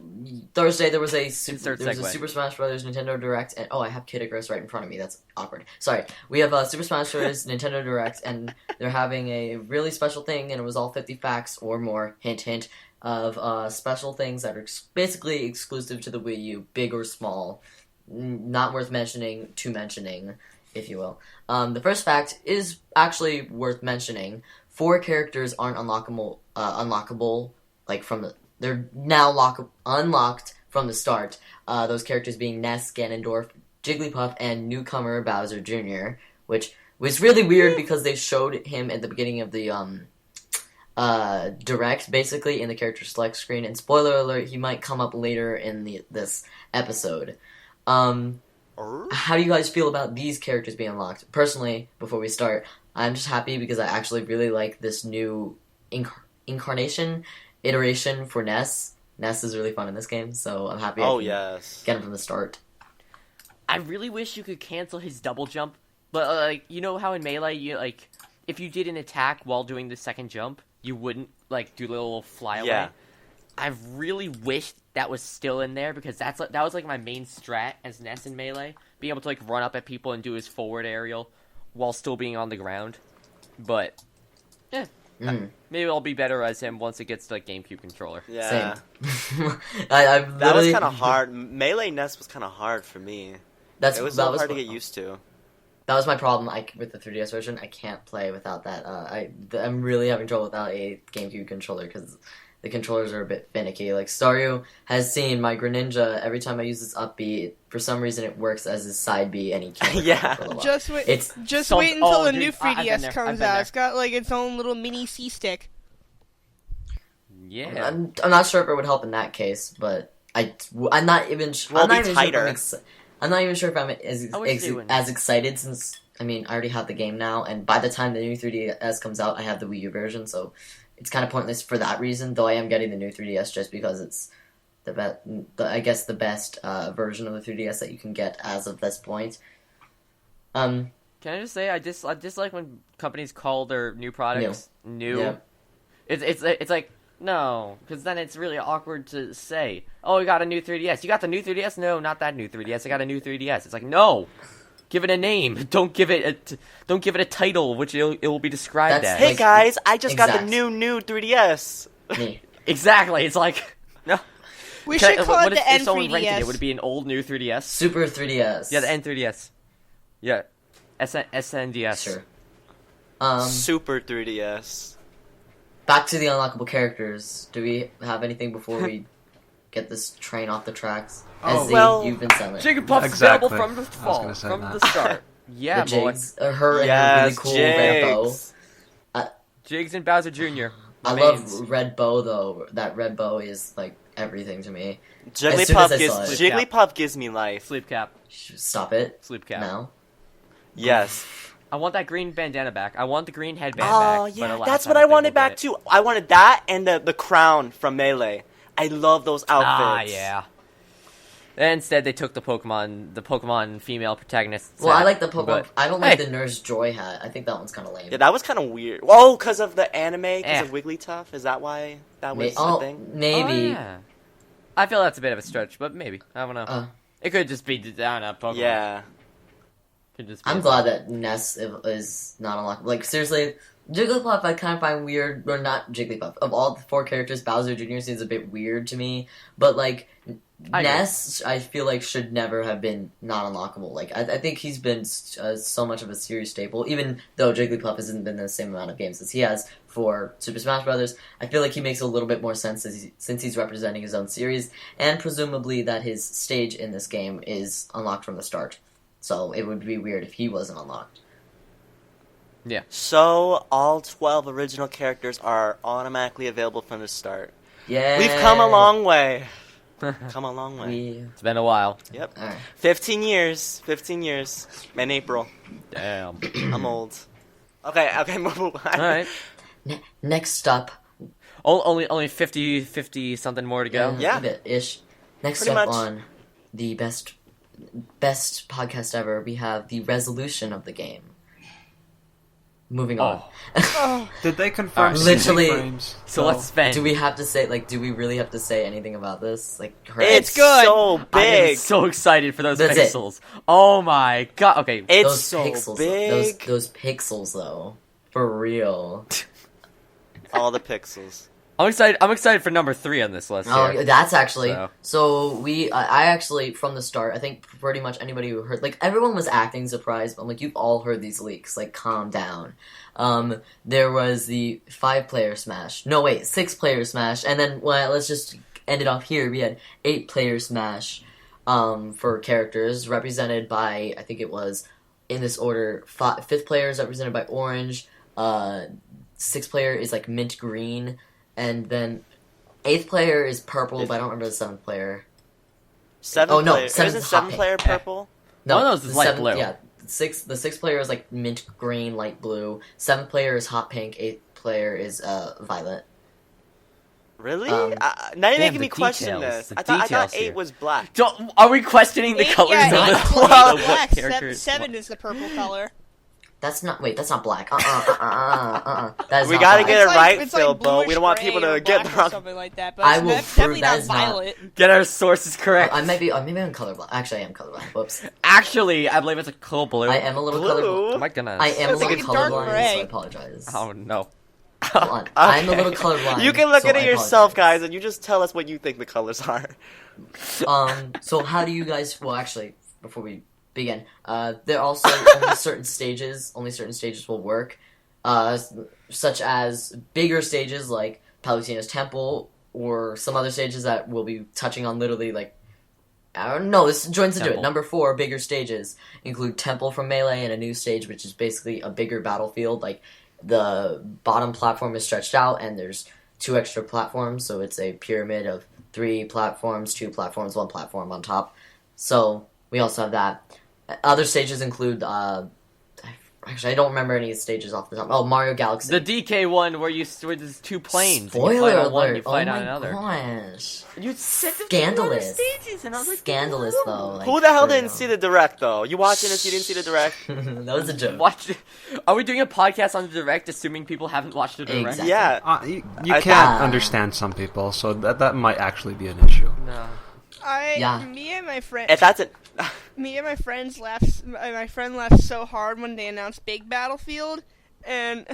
Speaker 1: Thursday there was a
Speaker 6: Insert
Speaker 1: there was a
Speaker 6: segue.
Speaker 1: Super Smash Brothers Nintendo Direct, and I have Kid Icarus right in front of me. That's awkward. Sorry, we have a Super Smash Bros. Nintendo Direct, and they're having a really special thing, and it was all 50 facts or more. Hint, hint of special things that are basically exclusive to the Wii U, big or small, not worth mentioning to mentioning, if you will. The first fact is actually worth mentioning. 4 characters aren't unlockable, like from the. They're now unlocked from the start. Those characters being Ness, Ganondorf, Jigglypuff, and newcomer Bowser Jr., which was really weird because they showed him at the beginning of the direct, basically in the character select screen. And spoiler alert, he might come up later in this episode. How do you guys feel about these characters being unlocked? Personally, before we start, I'm just happy because I actually really like this new iteration for Ness. Ness is really fun in this game, so I'm happy I
Speaker 3: Oh
Speaker 1: can
Speaker 3: yes.
Speaker 1: get him from the start.
Speaker 6: I really wish you could cancel his double jump, but like you know how in Melee, if you did an attack while doing the second jump, you wouldn't like do the little flyaway.
Speaker 3: Yeah.
Speaker 6: I really wished that was still in there because that was like my main strat as Ness in Melee, being able to like run up at people and do his forward aerial while still being on the ground. But yeah, maybe I'll be better as him once it gets to like GameCube controller.
Speaker 3: Yeah.
Speaker 1: Same.
Speaker 3: That was kind of hard. Melee Ness was kind of hard for me. It was hard to get used to.
Speaker 1: That was my problem. With the 3DS version, I can't play without that. I'm really having trouble without a GameCube controller because the controllers are a bit finicky. Like Staryu has seen my Greninja. Every time I use his up B, for some reason it works as his side B, and he can't.
Speaker 3: Yeah.
Speaker 1: For a while.
Speaker 2: Just wait until the new 3DS comes out. It's got like its own little mini C stick.
Speaker 6: Yeah.
Speaker 1: I'm not sure if it would help in that case, but I'm not even.
Speaker 3: Well,
Speaker 1: I'm not
Speaker 3: be
Speaker 1: even
Speaker 3: tighter.
Speaker 1: sure. I'm not even sure if I'm as excited since. I mean, I already have the game now, and by the time the new 3DS comes out, I have the Wii U version, so it's kind of pointless for that reason. Though I am getting the new 3DS just because it's the best version of the 3DS that you can get as of this point.
Speaker 6: Can I just say I dislike when companies call their new products new.
Speaker 1: Yeah.
Speaker 6: It's like no, because then it's really awkward to say. Oh, we got a new 3DS. You got the new 3DS? No, not that new 3DS. I got a new 3DS. It's like no. Give it a name. Don't give it a title, which it will be described as.
Speaker 3: Hey guys, I just got the new 3DS.
Speaker 1: Me.
Speaker 6: Exactly. It's like no.
Speaker 2: We should call it the
Speaker 6: if someone rented
Speaker 2: N3DS.
Speaker 6: it, would it be an old new 3DS?
Speaker 1: Super 3DS.
Speaker 6: Yeah, the N3DS. Yeah, SNDS.
Speaker 1: Sure.
Speaker 3: Super 3DS.
Speaker 1: Back to the unlockable characters. Do we have anything before we get this train off the tracks? You've been selling.
Speaker 6: Jigglypuff's
Speaker 5: Exactly.
Speaker 6: available from the
Speaker 5: I was
Speaker 6: fall,
Speaker 5: gonna say
Speaker 6: from
Speaker 5: that.
Speaker 6: the start. Yeah,
Speaker 1: the
Speaker 6: boy.
Speaker 1: Jigs, her and her really cool red bow.
Speaker 3: Jigs.
Speaker 6: Jigs and Bowser Jr.
Speaker 1: I
Speaker 6: Remains.
Speaker 1: love red bow though. That red bow is like everything to me. As soon as I saw it.
Speaker 3: Jigglypuff gives me life.
Speaker 6: Sleep cap.
Speaker 1: Stop it.
Speaker 6: Sleep cap.
Speaker 1: Now.
Speaker 3: Yes.
Speaker 6: I want that green bandana back. I want the green headband
Speaker 3: Oh
Speaker 6: back.
Speaker 3: yeah,
Speaker 6: but alas,
Speaker 3: that's
Speaker 6: I
Speaker 3: what
Speaker 6: don't
Speaker 3: I
Speaker 6: think
Speaker 3: wanted
Speaker 6: we'll
Speaker 3: back
Speaker 6: get it.
Speaker 3: too. I wanted that and the crown from Melee. I love those outfits.
Speaker 6: Ah, yeah. Instead, they took the Pokemon female protagonist.
Speaker 1: Well, I like the Pokemon.
Speaker 6: but-
Speaker 1: I don't like
Speaker 6: Hey.
Speaker 1: the Nurse Joy hat. I think that one's kind of lame.
Speaker 3: Yeah, that was kind of weird. Oh, because of the anime, because
Speaker 6: Eh.
Speaker 3: of Wigglytuff. Is that why that was
Speaker 1: oh,
Speaker 3: a thing?
Speaker 1: maybe.
Speaker 6: Oh, yeah. I feel that's a bit of a stretch, but maybe. I don't know. It could just be, I don't know, Pokemon.
Speaker 3: Yeah.
Speaker 6: Could just be
Speaker 1: I'm glad that Ness is not unlocked. Like, seriously, Jigglypuff I kind of find weird. Or not Jigglypuff. Of all the four characters, Bowser Jr. seems a bit weird to me. But, like, Ness, I feel like, should never have been not unlockable. Like, I think he's been so much of a series staple. Even though Jigglypuff hasn't been in the same amount of games as he has for Super Smash Bros., I feel like he makes a little bit more sense since he's representing his own series. And presumably that his stage in this game is unlocked from the start. So it would be weird if he wasn't unlocked.
Speaker 6: Yeah.
Speaker 3: So, all 12 original characters are automatically available from the start.
Speaker 1: Yeah.
Speaker 3: We've come a long way. Come a long way.
Speaker 6: It's been a while.
Speaker 3: Yep.
Speaker 1: Alright.
Speaker 3: 15 years. 15 years. In April.
Speaker 6: Damn.
Speaker 3: I'm old. Okay, move on.
Speaker 6: Alright.
Speaker 1: Next up.
Speaker 6: Only 50 something more to go.
Speaker 3: Yeah.
Speaker 1: A bit-ish. Next
Speaker 3: Pretty
Speaker 1: up
Speaker 3: much.
Speaker 1: on the best podcast ever, we have the resolution of the game. Moving on.
Speaker 5: Did they confirm
Speaker 1: Literally-
Speaker 5: 60 frames?
Speaker 6: So let's spend.
Speaker 1: Do we have to say, like, do we really have to say anything about this? Like,
Speaker 3: It's
Speaker 2: good.
Speaker 3: so
Speaker 6: I am
Speaker 3: big.
Speaker 6: so excited for those
Speaker 1: That's it.
Speaker 6: pixels. Oh my god. Okay.
Speaker 3: It's
Speaker 1: those
Speaker 3: so
Speaker 1: pixels,
Speaker 3: big.
Speaker 1: Those pixels, though. For real.
Speaker 3: All the pixels.
Speaker 6: I'm excited for number 3 on this list.
Speaker 1: Oh,
Speaker 6: here.
Speaker 1: that's actually
Speaker 6: So.
Speaker 1: I actually from the start, I think pretty much anybody who heard, like, everyone was acting surprised, but I'm like, you've all heard these leaks, like, calm down. There was the 5-player Smash. No, wait, 6-player Smash, and then let's just end it off here. We had 8-player Smash for characters represented by, I think it was in this order. 5th player is represented by orange. 6th player is like mint green. And then 8th player is purple, but I don't remember the 7th player.
Speaker 3: 7th player.
Speaker 1: seventh
Speaker 3: Isn't
Speaker 1: hot
Speaker 3: 7th
Speaker 1: pink.
Speaker 3: player purple?
Speaker 1: No,
Speaker 6: One of those is
Speaker 1: the
Speaker 6: light
Speaker 1: 7th
Speaker 6: blue.
Speaker 1: Yeah, the 6th player is like mint green, light blue. 7th player is hot pink. 8th player is violet.
Speaker 3: Really?
Speaker 1: Um,
Speaker 3: now you're
Speaker 6: Damn,
Speaker 3: making
Speaker 6: the
Speaker 3: me question
Speaker 6: details,
Speaker 3: this.
Speaker 6: the
Speaker 3: I thought
Speaker 6: details
Speaker 3: 8
Speaker 6: here.
Speaker 3: was black.
Speaker 6: Are we questioning the colors of
Speaker 2: yeah,
Speaker 6: the
Speaker 2: eight's
Speaker 6: of what
Speaker 2: black.
Speaker 6: characters?
Speaker 2: 7 is the purple color.
Speaker 1: That's not black. That is
Speaker 3: We
Speaker 1: not
Speaker 3: gotta
Speaker 1: black.
Speaker 3: get it right,
Speaker 2: it's
Speaker 3: Failboat. We don't want
Speaker 2: bluish
Speaker 3: people to
Speaker 2: gray or
Speaker 3: get
Speaker 2: black
Speaker 3: the wrong.
Speaker 2: or something like that. But
Speaker 1: I
Speaker 2: it's
Speaker 1: will
Speaker 2: definitely
Speaker 1: prove that
Speaker 2: not
Speaker 1: is not-
Speaker 2: violet.
Speaker 6: Get our sources correct.
Speaker 1: Maybe I'm colorblind. Actually, I am colorblind. Whoops.
Speaker 6: Actually, I believe it's a cool blue.
Speaker 1: I am a little
Speaker 3: Blue?
Speaker 1: colorblind.
Speaker 6: Oh my goodness.
Speaker 1: I am a
Speaker 2: It's
Speaker 1: little
Speaker 2: like a dark
Speaker 1: colorblind,
Speaker 2: gray.
Speaker 1: so I apologize.
Speaker 6: Oh no.
Speaker 1: Hold on. I'm a little colorblind.
Speaker 3: You can look
Speaker 1: so
Speaker 3: at it
Speaker 1: I
Speaker 3: yourself,
Speaker 1: apologize.
Speaker 3: guys, and you just tell us what you think the colors are.
Speaker 1: So how do you guys? Well, actually, before we begin, there are also only certain stages. Only certain stages will work, such as bigger stages like Palutena's Temple, or some other stages that we'll be touching on. Literally, like I don't know. This joins into it.
Speaker 6: Temple.
Speaker 1: Number 4, bigger stages include Temple from Melee and a new stage, which is basically a bigger battlefield. Like the bottom platform is stretched out, and there's 2 extra platforms, so it's a pyramid of 3 platforms, 2 platforms, 1 platform on top. So we also have that. Other stages include, actually I don't remember any stages off the top. Oh, Mario Galaxy.
Speaker 6: The DK one where there's 2 planes.
Speaker 1: Spoiler
Speaker 6: and you fight on
Speaker 1: alert!
Speaker 6: one, you
Speaker 1: Oh
Speaker 6: fight
Speaker 1: my
Speaker 6: on another.
Speaker 1: gosh.
Speaker 6: You said
Speaker 1: Scandalous.
Speaker 6: stages, and I was like,
Speaker 1: Scandalous though. Like,
Speaker 3: Who the hell
Speaker 1: for
Speaker 3: didn't
Speaker 1: real.
Speaker 3: see the direct, though? You watching this, you didn't see the direct?
Speaker 1: That was a joke.
Speaker 6: Watch. Are we doing a podcast on the direct, assuming people haven't watched the direct?
Speaker 1: Exactly.
Speaker 3: Yeah.
Speaker 5: You
Speaker 3: I-
Speaker 5: can't understand some people, so that might actually be an issue.
Speaker 6: No.
Speaker 1: Yeah.
Speaker 2: Me and my friend,
Speaker 3: If that's it.
Speaker 2: me and my friends laughed. My friend laughed so hard when they announced Big Battlefield, and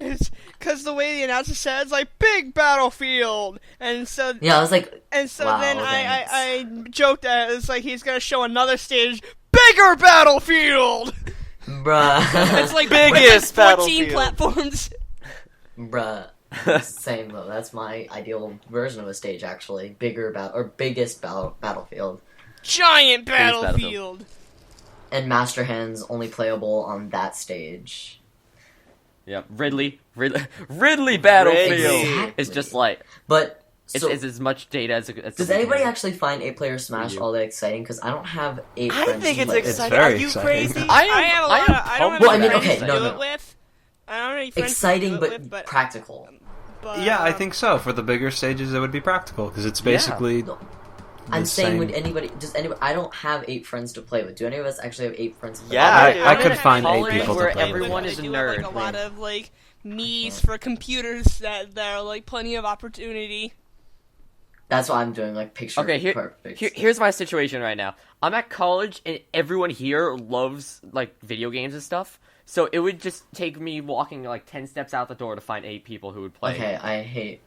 Speaker 2: it's because the way the announcer said it's like Big Battlefield, and so
Speaker 1: Yeah, I was like, wow,
Speaker 2: then
Speaker 1: thanks.
Speaker 2: I joked that it's like he's gonna show another stage, bigger Battlefield.
Speaker 1: bruh.
Speaker 2: It's like
Speaker 3: Biggest
Speaker 2: 14
Speaker 3: Battlefield.
Speaker 2: platforms.
Speaker 1: Bruh. Same though. That's my ideal version of a stage, actually. Biggest battlefield.
Speaker 2: Giant
Speaker 6: Biggest
Speaker 2: Battlefield.
Speaker 1: And Master Hand's only playable on that stage.
Speaker 6: Yep. Ridley Battlefield
Speaker 1: Exactly.
Speaker 6: is just like
Speaker 1: But
Speaker 6: it's as much data as.
Speaker 1: does anybody actually find 8-player Smash
Speaker 6: Wii U.
Speaker 1: all that exciting? Because I don't have 8
Speaker 3: I
Speaker 1: friends.
Speaker 3: think
Speaker 1: who
Speaker 3: it's
Speaker 1: play-
Speaker 3: exciting.
Speaker 5: very
Speaker 3: Are you
Speaker 5: exciting.
Speaker 3: crazy?
Speaker 2: I have a lot. I don't have
Speaker 1: Well, I
Speaker 2: any
Speaker 1: mean,
Speaker 2: friends
Speaker 1: okay,
Speaker 2: to
Speaker 1: no,
Speaker 2: do
Speaker 1: no.
Speaker 2: it with. I don't have any friends
Speaker 1: exciting,
Speaker 2: to do
Speaker 1: but,
Speaker 2: it with,
Speaker 1: practical.
Speaker 2: but
Speaker 5: Yeah, I think so. For the bigger stages, it would be practical because it's basically.
Speaker 1: No.
Speaker 5: the
Speaker 1: I'm saying,
Speaker 5: same-
Speaker 1: would anybody? Does anybody? I don't have 8 friends to play with. Do any of us actually have 8 friends to play
Speaker 3: Yeah,
Speaker 1: with?
Speaker 3: dude.
Speaker 5: I could
Speaker 2: don't
Speaker 5: find
Speaker 2: have
Speaker 5: 8
Speaker 2: friends
Speaker 5: people to
Speaker 6: where
Speaker 5: play with.
Speaker 6: everyone is a
Speaker 2: They do have,
Speaker 6: nerd.
Speaker 2: like a lot of like needs for computers that are like plenty of opportunity.
Speaker 1: That's why I'm doing like picture
Speaker 6: Okay,
Speaker 1: perfect.
Speaker 6: here's my situation right now. I'm at college, and everyone here loves like video games and stuff. So it would just take me walking like 10 steps out the door to find 8 people who would play.
Speaker 1: Okay, I hate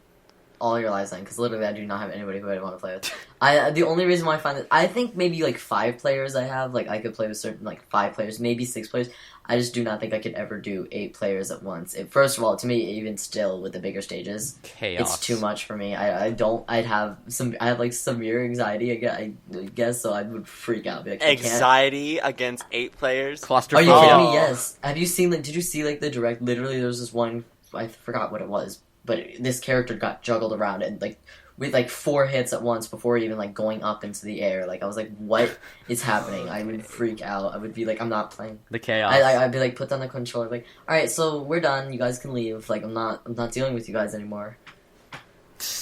Speaker 1: all your lies then, because literally I do not have anybody who I want to play with. The only reason why I find that, I think maybe like 5 players I have, like I could play with certain, like 5 players, maybe 6 players. I just do not think I could ever do 8 players at once. First of all, to me, even still with the bigger stages,
Speaker 6: Chaos.
Speaker 1: it's too much for me. I have like severe anxiety, I guess, so I would freak out. Be like, I can't.
Speaker 3: Anxiety against 8 players.
Speaker 1: Are you
Speaker 6: Claustrophobia.
Speaker 1: kidding
Speaker 3: Oh.
Speaker 1: me? Yes. Have you seen did you see like the direct? Literally, there was this one. I forgot what it was, but this character got juggled around and like with like 4 hits at once before even like going up into the air. Like I was like, what is happening? I would freak out. I would be like, I'm not playing.
Speaker 6: The chaos.
Speaker 1: I'd be like, put down the controller. Like, all right, so we're done. You guys can leave. Like I'm not dealing with you guys anymore.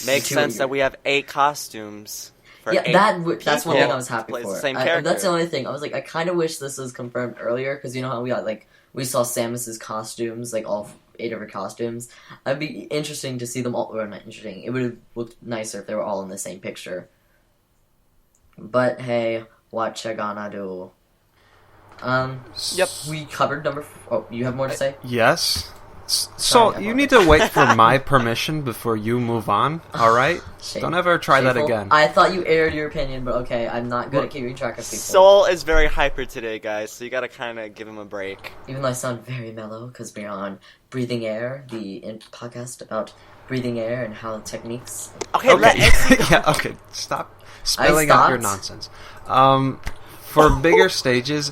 Speaker 3: Makes
Speaker 1: Too
Speaker 3: sense
Speaker 1: weird.
Speaker 3: that we have 8 costumes. For
Speaker 1: Yeah,
Speaker 3: 8
Speaker 1: that's one
Speaker 3: people
Speaker 1: thing I was happy
Speaker 3: plays
Speaker 1: for.
Speaker 3: the same
Speaker 1: That's
Speaker 3: character.
Speaker 1: the only thing. I was like, I kind of wish this was confirmed earlier because you know how we saw Samus's costumes, like all 8 of her costumes. It'd be interesting to see them all. Or not interesting. It would have looked nicer if they were all in the same picture. But hey, what you gonna do?
Speaker 6: Yep.
Speaker 1: We covered number. Oh, you have more to say?
Speaker 5: Yes. So
Speaker 1: Sorry,
Speaker 5: you
Speaker 1: I'm
Speaker 5: need to wait for my permission before you move on. All right?
Speaker 1: Shame.
Speaker 5: Don't ever try that
Speaker 1: Shameful.
Speaker 5: again.
Speaker 1: I thought you aired your opinion, but okay, I'm not good at keeping track of people.
Speaker 3: Soul is very hyper today, guys, so you gotta kind of give him a break.
Speaker 1: Even though I sound very mellow, because we're on Breathing Air, the podcast about breathing air and how techniques.
Speaker 3: Okay, let
Speaker 5: Okay. Yeah, okay. Stop spelling out your
Speaker 1: stopped.
Speaker 5: nonsense. For bigger stages,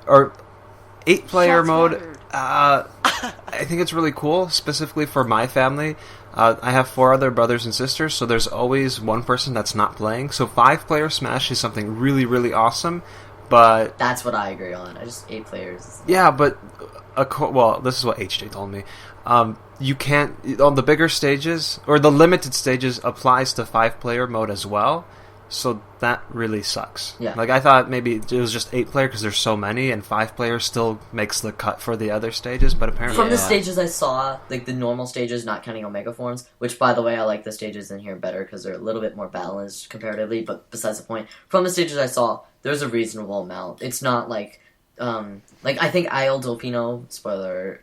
Speaker 5: or 8-player
Speaker 6: Shots
Speaker 5: mode,
Speaker 6: fired.
Speaker 5: I think it's really cool, specifically for my family. I have 4 other brothers and sisters, so there's always one person that's not playing. So 5-player Smash is something really, really awesome, but
Speaker 1: That's what I agree on. I just 8 players.
Speaker 5: yeah, but well, this is what HJ told me. You can't on the bigger stages or the limited stages applies to 5-player mode as well. So that really sucks.
Speaker 1: Yeah.
Speaker 5: Like, I thought maybe it was just 8-player because there's so many, and 5-player still makes the cut for the other stages, but apparently
Speaker 1: From the
Speaker 5: not.
Speaker 1: stages I saw, like the normal stages, not counting Omega forms, which, by the way, I like the stages in here better because they're a little bit more balanced comparatively, but besides the point, from the stages I saw, there's a reasonable amount. It's not like I think Isle Delfino, spoiler,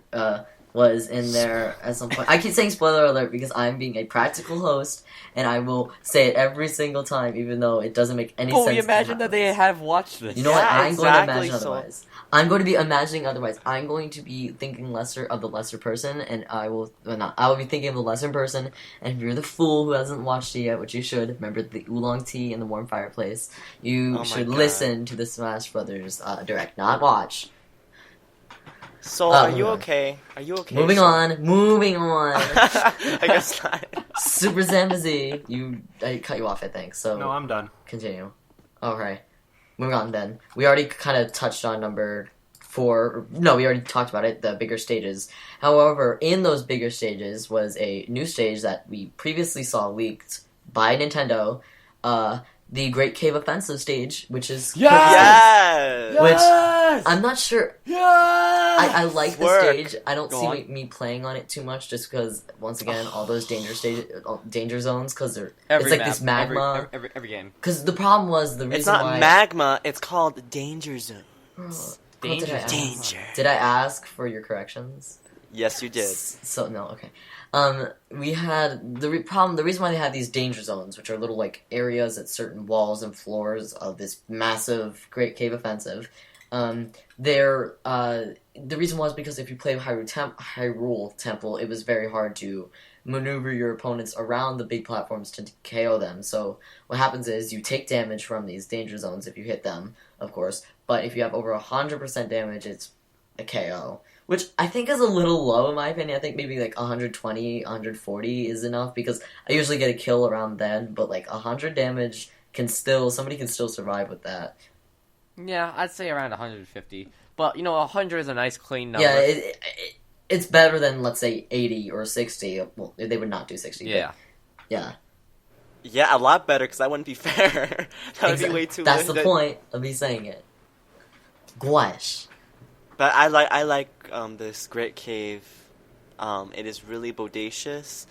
Speaker 1: was in there at some point. I keep saying spoiler alert because I'm being a practical host, and I will say it every single time, even though it doesn't make any sense.
Speaker 6: Oh, imagine that they have watched this.
Speaker 1: You know what?
Speaker 3: Yeah,
Speaker 1: I'm going to
Speaker 3: exactly,
Speaker 1: imagine
Speaker 3: so-
Speaker 1: otherwise. I'm going to be imagining otherwise. I'm going to be thinking lesser of the lesser person, and I will be thinking of the lesser person, and if you're the fool who hasn't watched it yet, which you should, remember the oolong tea and the warm fireplace, you
Speaker 3: Oh my
Speaker 1: should
Speaker 3: God.
Speaker 1: listen to the Smash Brothers direct, not watch.
Speaker 3: So, are you okay? Are you okay?
Speaker 1: Moving on.
Speaker 3: I guess not.
Speaker 1: Super Zambazee. I cut you off, I think, so
Speaker 5: No, I'm done.
Speaker 1: continue. Alright. Moving on then. We already kind of touched on number 4. No, we already talked about it, the bigger stages. However, in those bigger stages was a new stage that we previously saw leaked by Nintendo. The Great Cave Offensive stage, which is...
Speaker 3: Yes!
Speaker 1: Which, I'm not sure...
Speaker 6: Yes!
Speaker 1: I like the
Speaker 3: Work.
Speaker 1: stage. I don't
Speaker 6: Go
Speaker 1: see
Speaker 6: on.
Speaker 1: me playing on it too much, just because once again all those danger zones, because they're
Speaker 6: Every
Speaker 1: it's like
Speaker 6: map,
Speaker 1: this magma.
Speaker 6: every game.
Speaker 1: Because the problem was the reason
Speaker 3: It's not
Speaker 1: why
Speaker 3: magma, it's called Danger Zone.
Speaker 1: What
Speaker 6: Danger
Speaker 1: did I ask?
Speaker 3: Danger.
Speaker 1: Did I ask for your corrections?
Speaker 3: Yes, you did.
Speaker 1: So no, okay. We had the reason why they had these danger zones, which are little like areas at certain walls and floors of this massive Great Cave Offensive. The reason was because if you play Hyrule Temple, it was very hard to maneuver your opponents around the big platforms to KO them. So what happens is you take damage from these danger zones if you hit them, of course. But if you have over 100% damage, it's a KO. Which I think is a little low in my opinion. I think maybe like 120, 140 is enough because I usually get a kill around then. But like 100 damage somebody can still survive with that.
Speaker 6: Yeah, I'd say around 150. But, 100 is a nice clean number.
Speaker 1: Yeah, it's better than, let's say, 80 or 60. Well, they would not do 60.
Speaker 6: Yeah.
Speaker 1: But yeah.
Speaker 3: Yeah, a lot better, because that wouldn't be fair. That would be way too
Speaker 1: That's the
Speaker 3: limited.
Speaker 1: point of me saying it. Gouache.
Speaker 3: But I like this Great Cave. It is really bodacious.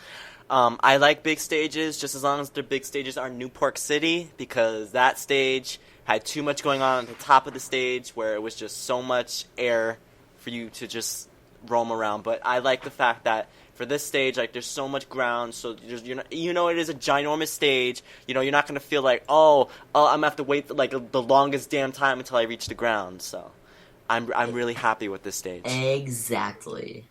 Speaker 3: I like big stages, just as long as the big stages are Newport City, because that stage had too much going on at the top of the stage where it was just so much air for you to just roam around. But I like the fact that for this stage, like, there's so much ground, so it is a ginormous stage. You're not going to feel like, I'm going to have to wait, like, the longest damn time until I reach the ground, so I'm really happy with this stage.
Speaker 1: Exactly.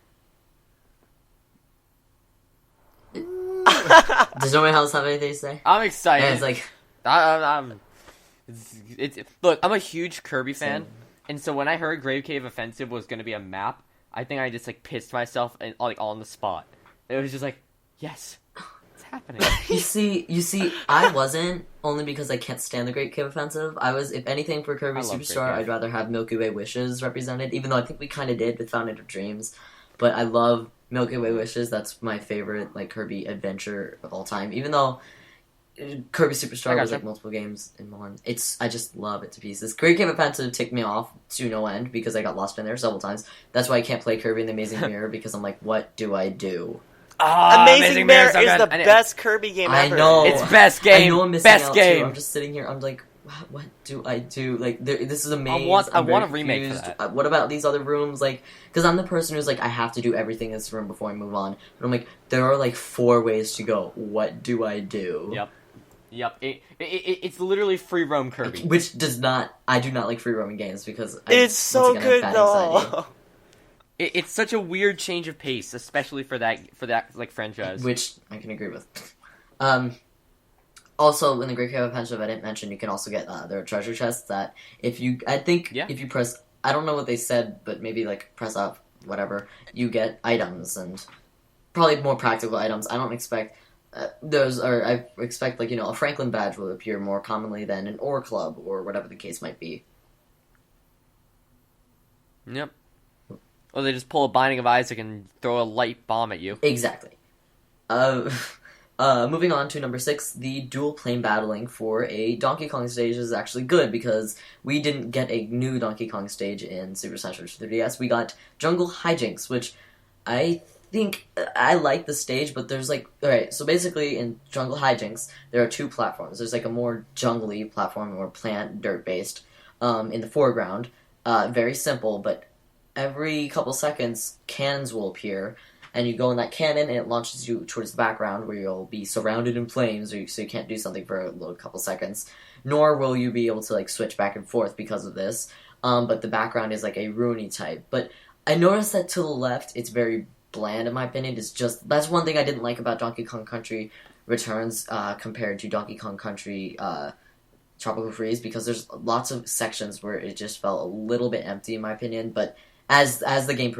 Speaker 1: Does nobody else have anything to say?
Speaker 6: I'm excited.
Speaker 1: And it's like...
Speaker 6: Look, I'm a huge Kirby fan,
Speaker 1: Same.
Speaker 6: and so when I heard Grave Cave Offensive was going to be a map, I think I just, pissed myself and, on the spot. It was just like, yes, it's happening.
Speaker 1: You see, I wasn't, only because I can't stand the Great Cave Offensive. I was, if anything, for Kirby
Speaker 6: I love
Speaker 1: Superstar,
Speaker 6: Great Cave.
Speaker 1: I'd rather have Milky Way Wishes represented, even though I think we kind of did with Fountain of Dreams. But I love Milky Way Wishes. That's my favorite, Kirby adventure of all time. Even though Kirby Superstar was, multiple games in one. I just love it to pieces. Great Cave Offensive ticked me off to no end, because I got lost in there several times. That's why I can't play Kirby and the Amazing Mirror, because I'm like, what do I do?
Speaker 3: Amazing Mirror
Speaker 6: so
Speaker 3: is
Speaker 6: good.
Speaker 3: the best Kirby game
Speaker 1: I
Speaker 3: ever.
Speaker 1: know.
Speaker 6: It's best game.
Speaker 1: I know I'm missing
Speaker 6: best
Speaker 1: out
Speaker 6: game.
Speaker 1: Too. I'm just sitting here. I'm like, what do I do? This is a maze.
Speaker 6: I
Speaker 1: I'm
Speaker 6: want
Speaker 1: very
Speaker 6: a remake for
Speaker 1: confused.
Speaker 6: that.
Speaker 1: What about these other rooms? Because I'm the person who's like, I have to do everything in this room before I move on. But I'm like, there are 4 ways to go. What do I do?
Speaker 6: Yep. It's literally free roam Kirby.
Speaker 1: Which I do not like free roaming games because
Speaker 3: It's so good though.
Speaker 6: It's such a weird change of pace, especially for that franchise.
Speaker 1: Which I can agree with. Also, in the Great Cave Offensive, I didn't mention, you can also get there are treasure chests that if you press, I don't know what they said, but maybe press up, whatever, you get items and probably more practical items. I don't expect I expect a Franklin badge will appear more commonly than an ore club or whatever the case might be.
Speaker 6: Yep. Or they just pull a Binding of Isaac and throw a light bomb at you.
Speaker 1: Exactly. Moving on to number 6, the dual plane battling for a Donkey Kong stage is actually good because we didn't get a new Donkey Kong stage in Super Smash Bros. 3DS. We got Jungle Hijinks, which I think I like the stage, but there's alright, so basically in Jungle Hijinks, there are 2 platforms. There's a more jungly platform, more plant, dirt-based, in the foreground. Very simple, but every couple seconds, cannons will appear, and you go in that cannon, and it launches you towards the background, where you'll be surrounded in flames, so you can't do something for a little couple seconds. Nor will you be able to switch back and forth because of this. But the background is a ruiny type. But I noticed that to the left, it's very bland in my opinion. That's one thing I didn't like about Donkey Kong Country Returns compared to Donkey Kong Country Tropical Freeze, because there's lots of sections where it just felt a little bit empty in my opinion. But as the game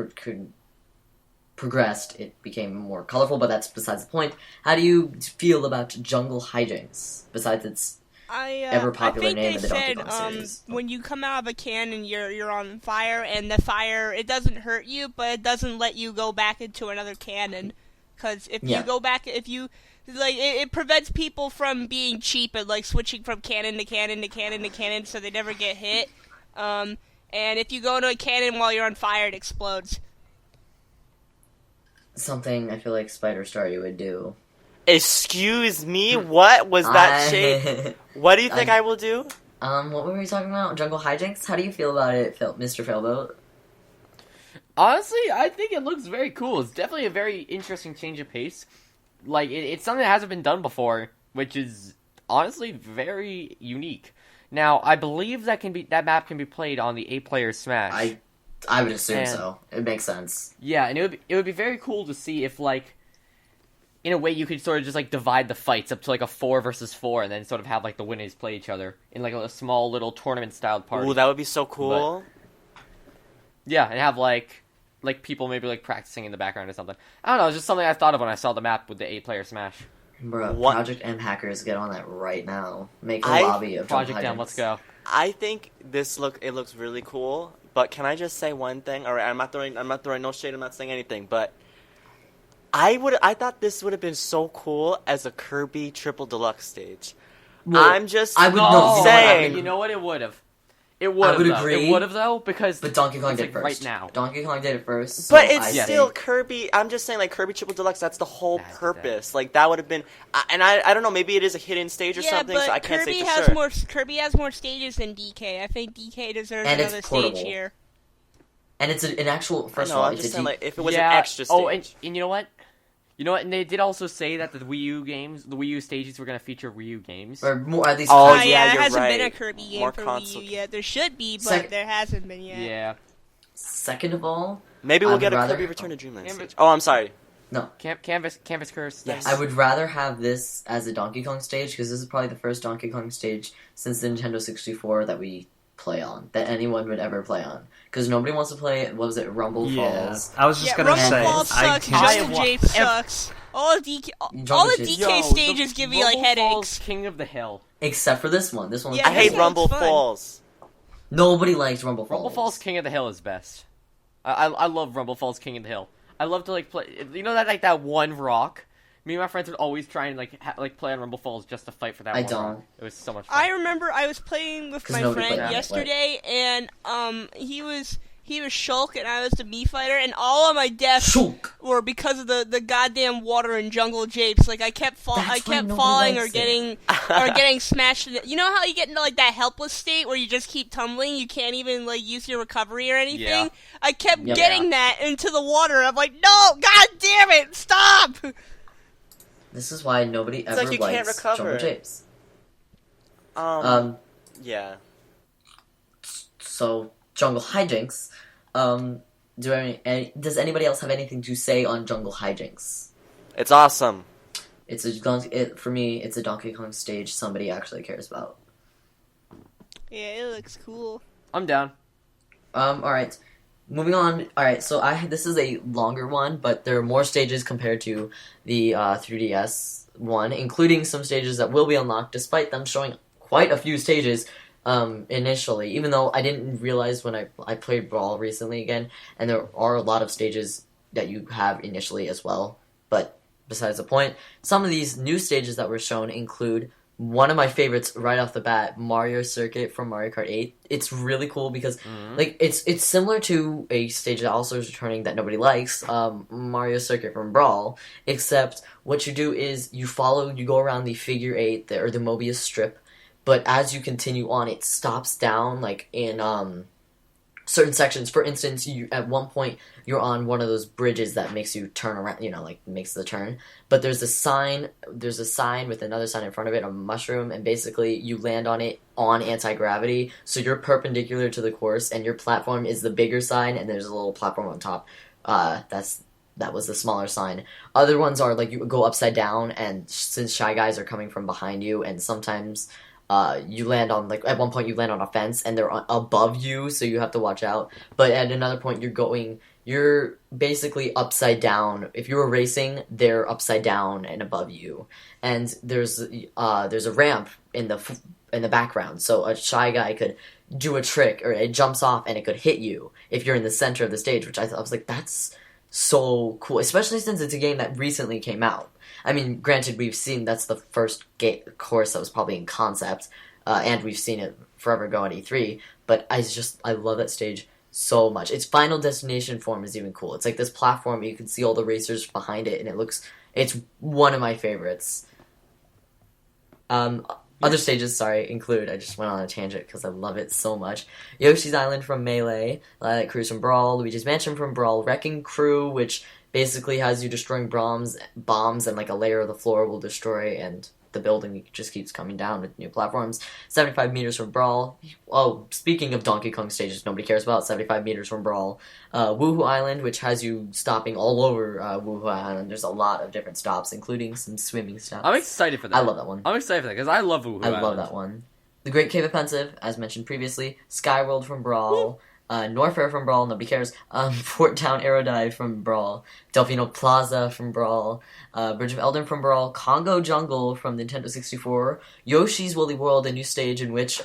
Speaker 1: progressed, it became more colorful, but that's besides the point. How do you feel about Jungle Hijinks, besides its ever popular name in the Donkey Kong series?
Speaker 2: When you come out of a cannon, you're on fire, and the fire, it doesn't hurt you, but it doesn't let you go back into another cannon. Because if you go back, it prevents people from being cheap and switching from cannon to cannon to cannon to cannon, so they never get hit. And if you go into a cannon while you're on fire, it explodes.
Speaker 1: Something I feel like Spider Star you would do.
Speaker 3: Excuse me? What was that shade? What do you think I will do?
Speaker 1: What were we talking about? Jungle Hijinks? How do you feel about it, Mr. Failboat?
Speaker 6: Honestly, I think it looks very cool. It's definitely a very interesting change of pace. It's something that hasn't been done before, which is honestly very unique. Now, I believe that map can be played on the 8-player Smash.
Speaker 1: I would assume so. It makes sense.
Speaker 6: Yeah, and it would be very cool to see if, in a way you could sort of just, divide the fights up to, a 4 versus 4, and then sort of have, the winners play each other in, a small little tournament-styled party.
Speaker 3: Ooh, that would be so cool.
Speaker 6: But, yeah, and have, people maybe, practicing in the background or something. I don't know, it's just something I thought of when I saw the map with the 8-player Smash.
Speaker 1: Bro, Project M hackers, get on that right now. Make a lobby of
Speaker 6: Project M, let's go.
Speaker 3: I think it looks really cool. But can I just say one thing? All right, I'm not throwing no shade. I'm not saying anything. But I thought this would have been so cool as a Kirby Triple Deluxe stage.
Speaker 1: Well,
Speaker 3: I'm just
Speaker 6: saying. You know what? It would have. It would have.
Speaker 1: I would agree.
Speaker 6: It would have though, because
Speaker 1: but Donkey Kong did it first.
Speaker 6: Right now,
Speaker 1: Donkey Kong did it first. So
Speaker 3: but it's still Kirby. I'm just saying, Kirby Triple Deluxe. That's the whole purpose. That would have been. And I don't know. Maybe it is a hidden stage or something. So I can't say for sure.
Speaker 2: Kirby has more stages than DK. I think DK deserves another stage here.
Speaker 1: And it's an actual. First of all,
Speaker 3: I'm just saying, if it was an extra stage.
Speaker 6: Oh, and you know what? And they did also say that the Wii U stages were going to feature Wii U games.
Speaker 1: Or more, at least.
Speaker 3: Oh,
Speaker 2: yeah,
Speaker 3: you're
Speaker 2: there hasn't
Speaker 3: right.
Speaker 2: been a Kirby game for Wii U yet. There should be, but there hasn't been yet.
Speaker 6: Yeah.
Speaker 1: Second of all,
Speaker 3: maybe we'll get a Kirby Return to Dreamland stage. Oh, I'm sorry.
Speaker 1: No.
Speaker 6: Canvas Curse.
Speaker 3: Yes.
Speaker 1: I would rather have this as a Donkey Kong stage, because this is probably the first Donkey Kong stage since the Nintendo 64 that we play on, that anyone would ever play on. Because nobody wants to play, what was it, Rumble Falls?
Speaker 5: I was just gonna say,
Speaker 2: Rumble Falls sucks, Jungle Jape sucks. All the DK stages give me
Speaker 6: Rumble
Speaker 2: headaches.
Speaker 6: Falls, King of the Hill.
Speaker 1: Except for this one. This one.
Speaker 3: I hate Rumble Falls.
Speaker 1: Nobody likes Rumble Falls.
Speaker 6: Rumble Falls King of the Hill is best. I love Rumble Falls King of the Hill. I love to play. You know that one rock. Me and my friends would always try and play on Rumble Falls just to fight for that.
Speaker 1: I
Speaker 6: one
Speaker 1: don't.
Speaker 6: rock. It was so much fun.
Speaker 2: I remember I was playing with my friend yesterday, and he was Shulk and I was the Mii fighter, and all of my deaths were because of the goddamn water and jungle japes. I kept falling or getting smashed. You know how you get into that helpless state where you just keep tumbling, you can't even use your recovery or anything.
Speaker 6: Yeah.
Speaker 2: I kept getting that into the water. I'm like, no, god damn it, stop!
Speaker 1: This is why nobody ever
Speaker 3: you can't
Speaker 1: likes
Speaker 3: recover.
Speaker 1: Jungle Japes.
Speaker 3: Yeah.
Speaker 1: So Jungle Hijinks. Does anybody else have anything to say on Jungle Hijinks?
Speaker 3: It's awesome.
Speaker 1: For me, it's a Donkey Kong stage somebody actually cares about.
Speaker 2: Yeah, it looks cool.
Speaker 6: I'm down.
Speaker 1: Alright. Moving on. Alright, so this is a longer one, but there are more stages compared to the 3DS one, including some stages that will be unlocked, despite them showing quite a few stages initially, even though I didn't realize when I played Brawl recently again, and there are a lot of stages that you have initially as well, but besides the point. Some of these new stages that were shown include one of my favorites right off the bat, Mario Circuit from Mario Kart 8. It's really cool because like it's similar to a stage that also is returning that nobody likes, Mario Circuit from Brawl, except what you do is you go around the figure 8 or the Mobius strip, but as you continue on it stops down like in certain sections. For instance, at one point you're on one of those bridges that makes you turn around, like makes the turn. But there's a sign with another sign in front of it, a mushroom, and basically you land on it on anti-gravity, so you're perpendicular to the course, and your platform is the bigger sign, and there's a little platform on top. That was the smaller sign. Other ones are like you go upside down, and since Shy Guys are coming from behind you, and sometimes you land on, like, at one point you land on a fence and they're above you, so you have to watch out. But at another point you're basically upside down. If you were racing, they're upside down and above you. And there's a ramp in the background, so a Shy Guy could do a trick, or it jumps off and it could hit you if you're in the center of the stage, which I was like, that's so cool, especially since it's a game that recently came out. I mean, granted, we've seen that's the first course that was probably in concept, and we've seen it forever ago at E3, but I love that stage so much. Its Final Destination form is even cool. It's like this platform, you can see all the racers behind it, and it's one of my favorites. Other stages, include, I just went on a tangent because I love it so much, Yoshi's Island from Melee, Cruise from Brawl, Luigi's Mansion from Brawl, Wrecking Crew, which basically has you destroying bombs, and like a layer of the floor will destroy, and the building just keeps coming down with new platforms. 75 meters from Brawl. Oh, speaking of Donkey Kong stages nobody cares about, 75 meters from Brawl. Woohoo Island, which has you stopping all over Woohoo Island. There's a lot of different stops, including some swimming stops.
Speaker 6: I'm excited for that.
Speaker 1: I love that one.
Speaker 6: I'm excited for that, because I love Woohoo Island.
Speaker 1: I love that one. The Great Cave Offensive, as mentioned previously. Skyworld from Brawl. Norfair from Brawl, nobody cares. Fort Town Aerodrive from Brawl. Delfino Plaza from Brawl. Bridge of Eldin from Brawl. Congo Jungle from Nintendo 64. Yoshi's Woolly World, a new stage in which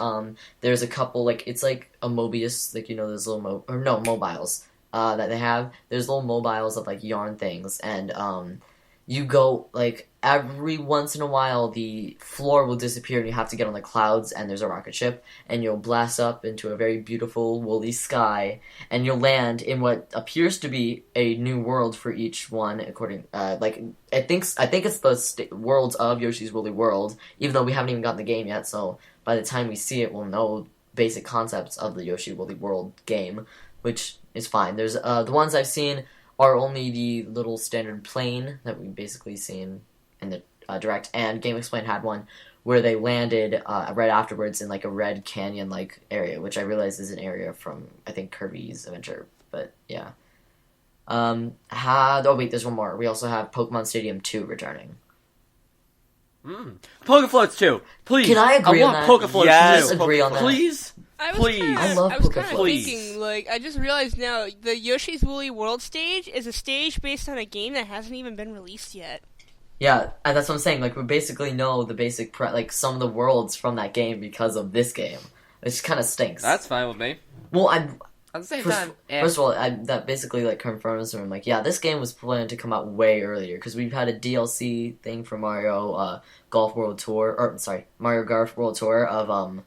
Speaker 1: there's a couple, like, it's like a Mobius, like, those little mobiles that they have. There's little mobiles of, like, yarn things, and you go, like, every once in a while the floor will disappear and you have to get on the clouds, and there's a rocket ship, and you'll blast up into a very beautiful woolly sky, and you'll land in what appears to be a new world for each one, according, I think it's the worlds of Yoshi's Woolly World, even though we haven't even gotten the game yet, so by the time we see it, we'll know basic concepts of the Yoshi Woolly World game, which is fine. There's, the ones I've seen are only the little standard plane that we've basically seen in the Direct, and Game Explain had one where they landed right afterwards in like a red canyon-like area, which I realize is an area from, I think, Kirby's Adventure, but yeah. Oh wait, there's one more. We also have Pokemon Stadium 2 returning.
Speaker 6: Pokefloats 2, please.
Speaker 1: Can I agree on that?
Speaker 6: I want Pokefloats 2.
Speaker 1: Yes, agree on that.
Speaker 6: Please.
Speaker 1: I love
Speaker 2: I was kind
Speaker 1: Pokefloats.
Speaker 2: of thinking, like, I just realized now, the Yoshi's Woolly World stage is a stage based on a game that hasn't even been released yet.
Speaker 1: Yeah, and that's what I'm saying. Like, we basically know the basic some of the worlds from that game because of this game, which kind of stinks.
Speaker 6: That's fine with me.
Speaker 1: Well,
Speaker 6: at the same time,
Speaker 1: first of all, that basically like confirms to me, like, yeah, this game was planned to come out way earlier because we've had a DLC thing for Mario Golf World Tour, Mario Golf World Tour of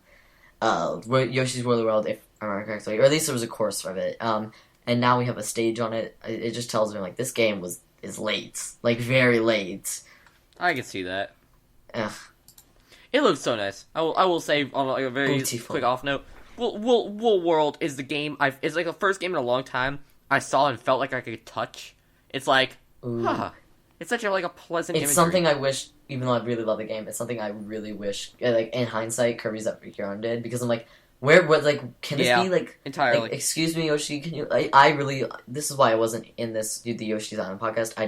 Speaker 1: Yoshi's Woolly World, if I remember correctly, or at least there was a course of it. And now we have a stage on it. It just tells me, like, this game is late, like very late.
Speaker 6: I can see that.
Speaker 1: Ugh.
Speaker 6: It looks so nice. I will say on like a very quick off note. Wool World is the game it's like the first game in a long time I saw and felt like I could touch. It's like, it's such a pleasant.
Speaker 1: It's something I wish, even though I really love the game, it's something I really wish, like in hindsight, Kirby's Epic Yarn did, because I'm like, can this be, like...
Speaker 6: entirely.
Speaker 1: Like, excuse me, Yoshi, can you... I really... This is why I wasn't in the Yoshi's Island podcast. I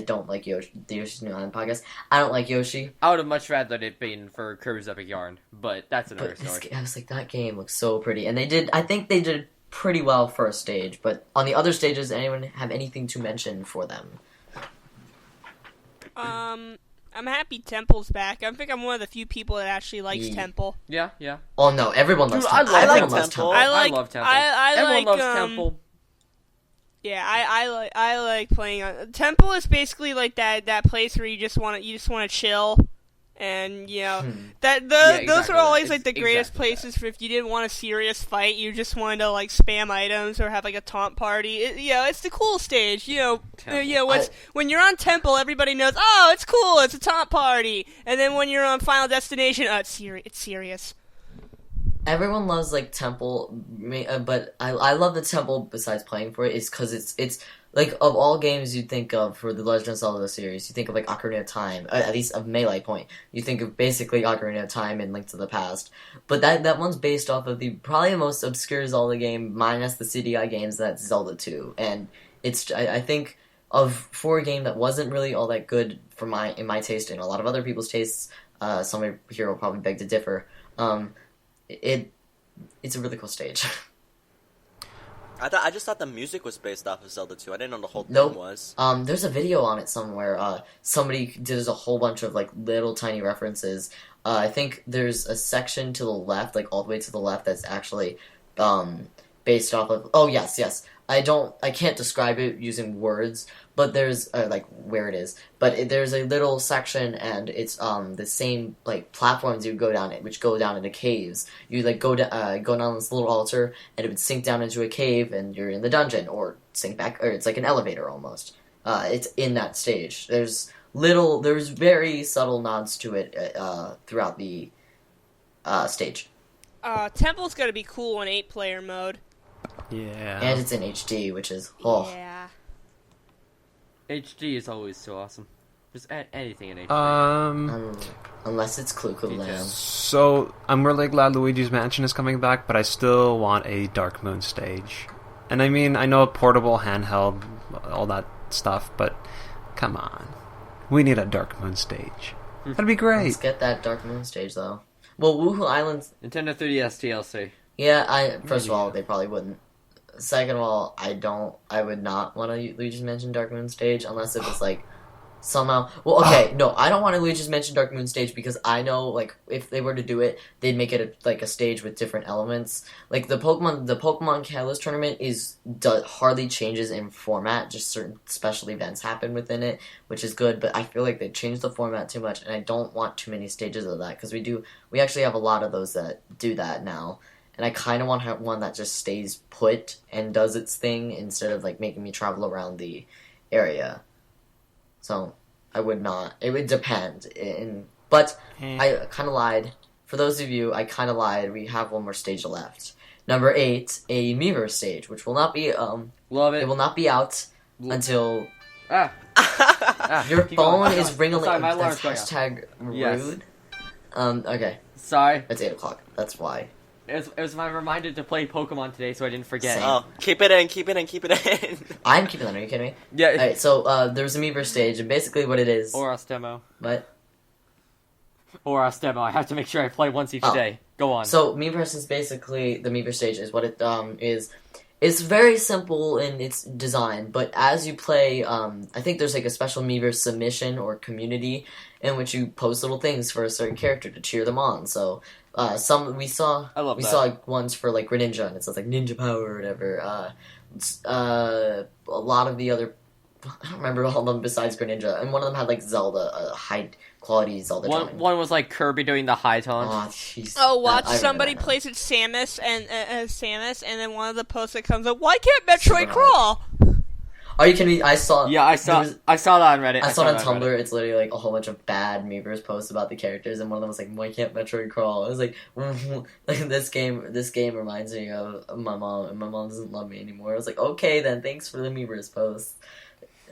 Speaker 1: don't like Yoshi, the Yoshi's New Island podcast. I don't like Yoshi.
Speaker 6: I would have much rather it been for Kirby's Epic Yarn, but that's another story.
Speaker 1: I was like, that game looks so pretty. And I think they did pretty well for a stage, but on the other stages, anyone have anything to mention for them?
Speaker 2: I'm happy Temple's back. I think I'm one of the few people that actually likes Temple.
Speaker 6: Yeah.
Speaker 1: Oh no, everyone loves Temple.
Speaker 3: I like Temple.
Speaker 2: I
Speaker 6: love Temple.
Speaker 2: Everyone
Speaker 6: loves Temple.
Speaker 2: Yeah, I like playing on Temple is basically like that place where you just want to chill, and those are always like the greatest places for if you didn't want a serious fight, you just wanted to like spam items or have like a taunt party. It's the cool stage. When you're on Temple, everybody knows. Oh, it's cool. It's a taunt party. And then when you're on Final Destination, it's serious.
Speaker 1: Everyone loves like Temple, but I love the Temple. Besides playing for it, is because it's like of all games you think of for the Legend of Zelda series, you think of like Ocarina of Time, at least of Melee Point. You think of basically Ocarina of Time and Link to the Past, but that one's based off of the probably the most obscure Zelda game minus the CDI games. That's Zelda 2, and I think for a game that wasn't really all that good in my taste and a lot of other people's tastes. Somebody here will probably beg to differ. It's a really cool stage.
Speaker 3: I just thought the music was based off of Zelda 2. I didn't know the whole thing was.
Speaker 1: There's a video on it somewhere. Somebody did a whole bunch of like little tiny references. I think there's a section to the left, like all the way to the left, that's actually based off of. Oh yes. I can't describe it using words, but there's like where it is. But there's a little section, and it's the same like platforms you go down it, which go down into caves. You like go down this little altar, and it would sink down into a cave, and you're in the dungeon, or sink back, or it's like an elevator almost. It's in that stage. There's very subtle nods to it throughout the stage.
Speaker 2: Temple's gotta be cool in 8-player mode.
Speaker 5: Yeah.
Speaker 1: And it's in HD, which is
Speaker 2: Yeah.
Speaker 6: HD is always so awesome. Just anything in HD.
Speaker 1: Unless it's Clue Land.
Speaker 5: So I'm really glad Luigi's Mansion is coming back, but I still want a Dark Moon stage. And I mean, I know a portable, handheld, all that stuff, but come on, we need a Dark Moon stage. That'd be great.
Speaker 1: Let's get that Dark Moon stage though. Well, Woohoo Island's
Speaker 6: Nintendo 3DS DLC.
Speaker 1: Yeah, first of all, they probably wouldn't. Second of all, I would not want a Luigi's Mansion Dark Moon stage unless it was like somehow. Well, okay, no, I don't want a Luigi's Mansion Dark Moon stage because I know like if they were to do it, they'd make it like a stage with different elements. Like the Pokemon Catalyst tournament hardly changes in format. Just certain special events happen within it, which is good. But I feel like they changed the format too much, and I don't want too many stages of that because we actually have a lot of those that do that now. And I kind of want to have one that just stays put and does its thing instead of like making me travel around the area. So I would not. It would depend. But I kind of lied. For those of you, I kind of lied. We have one more stage left. Number 8, a Miiverse stage, which will not be
Speaker 6: Love it.
Speaker 1: It will not be out until your
Speaker 6: keep
Speaker 1: phone
Speaker 6: going.
Speaker 1: is ringing.
Speaker 6: Sorry, my
Speaker 1: That's
Speaker 6: alarm's going
Speaker 1: hashtag rude.
Speaker 6: Yes.
Speaker 1: Okay.
Speaker 6: Sorry.
Speaker 1: It's 8 o'clock. That's why.
Speaker 6: It was my reminder to play Pokemon today, so I didn't forget.
Speaker 1: Same.
Speaker 3: Oh, keep it in.
Speaker 1: I'm keeping that. Are you kidding me?
Speaker 6: Yeah.
Speaker 1: Alright, so there's a Miiverse stage, and basically what it is.
Speaker 6: Oras demo.
Speaker 1: What?
Speaker 6: Oras demo. I have to make sure I play once each day. Go on.
Speaker 1: So Miiverse is basically the Miiverse stage is what it is. It's very simple in its design, but as you play, I think there's like a special Miiverse submission or community in which you post little things for a certain character to cheer them on. So we saw ones for like Greninja, and it says like Ninja Power or whatever. A lot of the other, I don't remember all of them besides Greninja, and one of them had like Zelda, high quality Zelda.
Speaker 6: One was like Kirby doing the high taunt.
Speaker 1: Oh, jeez.
Speaker 2: Watch somebody plays it Samus and then one of the posts that comes up, why can't Metroid crawl?
Speaker 1: Are you kidding me? I saw that on
Speaker 6: Reddit.
Speaker 1: I saw it on Tumblr. It's literally like a whole bunch of bad Miiverse posts about the characters, and one of them was like, "Why can't Metroid crawl?" I was like, like this game reminds me of my mom, and my mom doesn't love me anymore. I was like, okay, then thanks for the Miiverse post.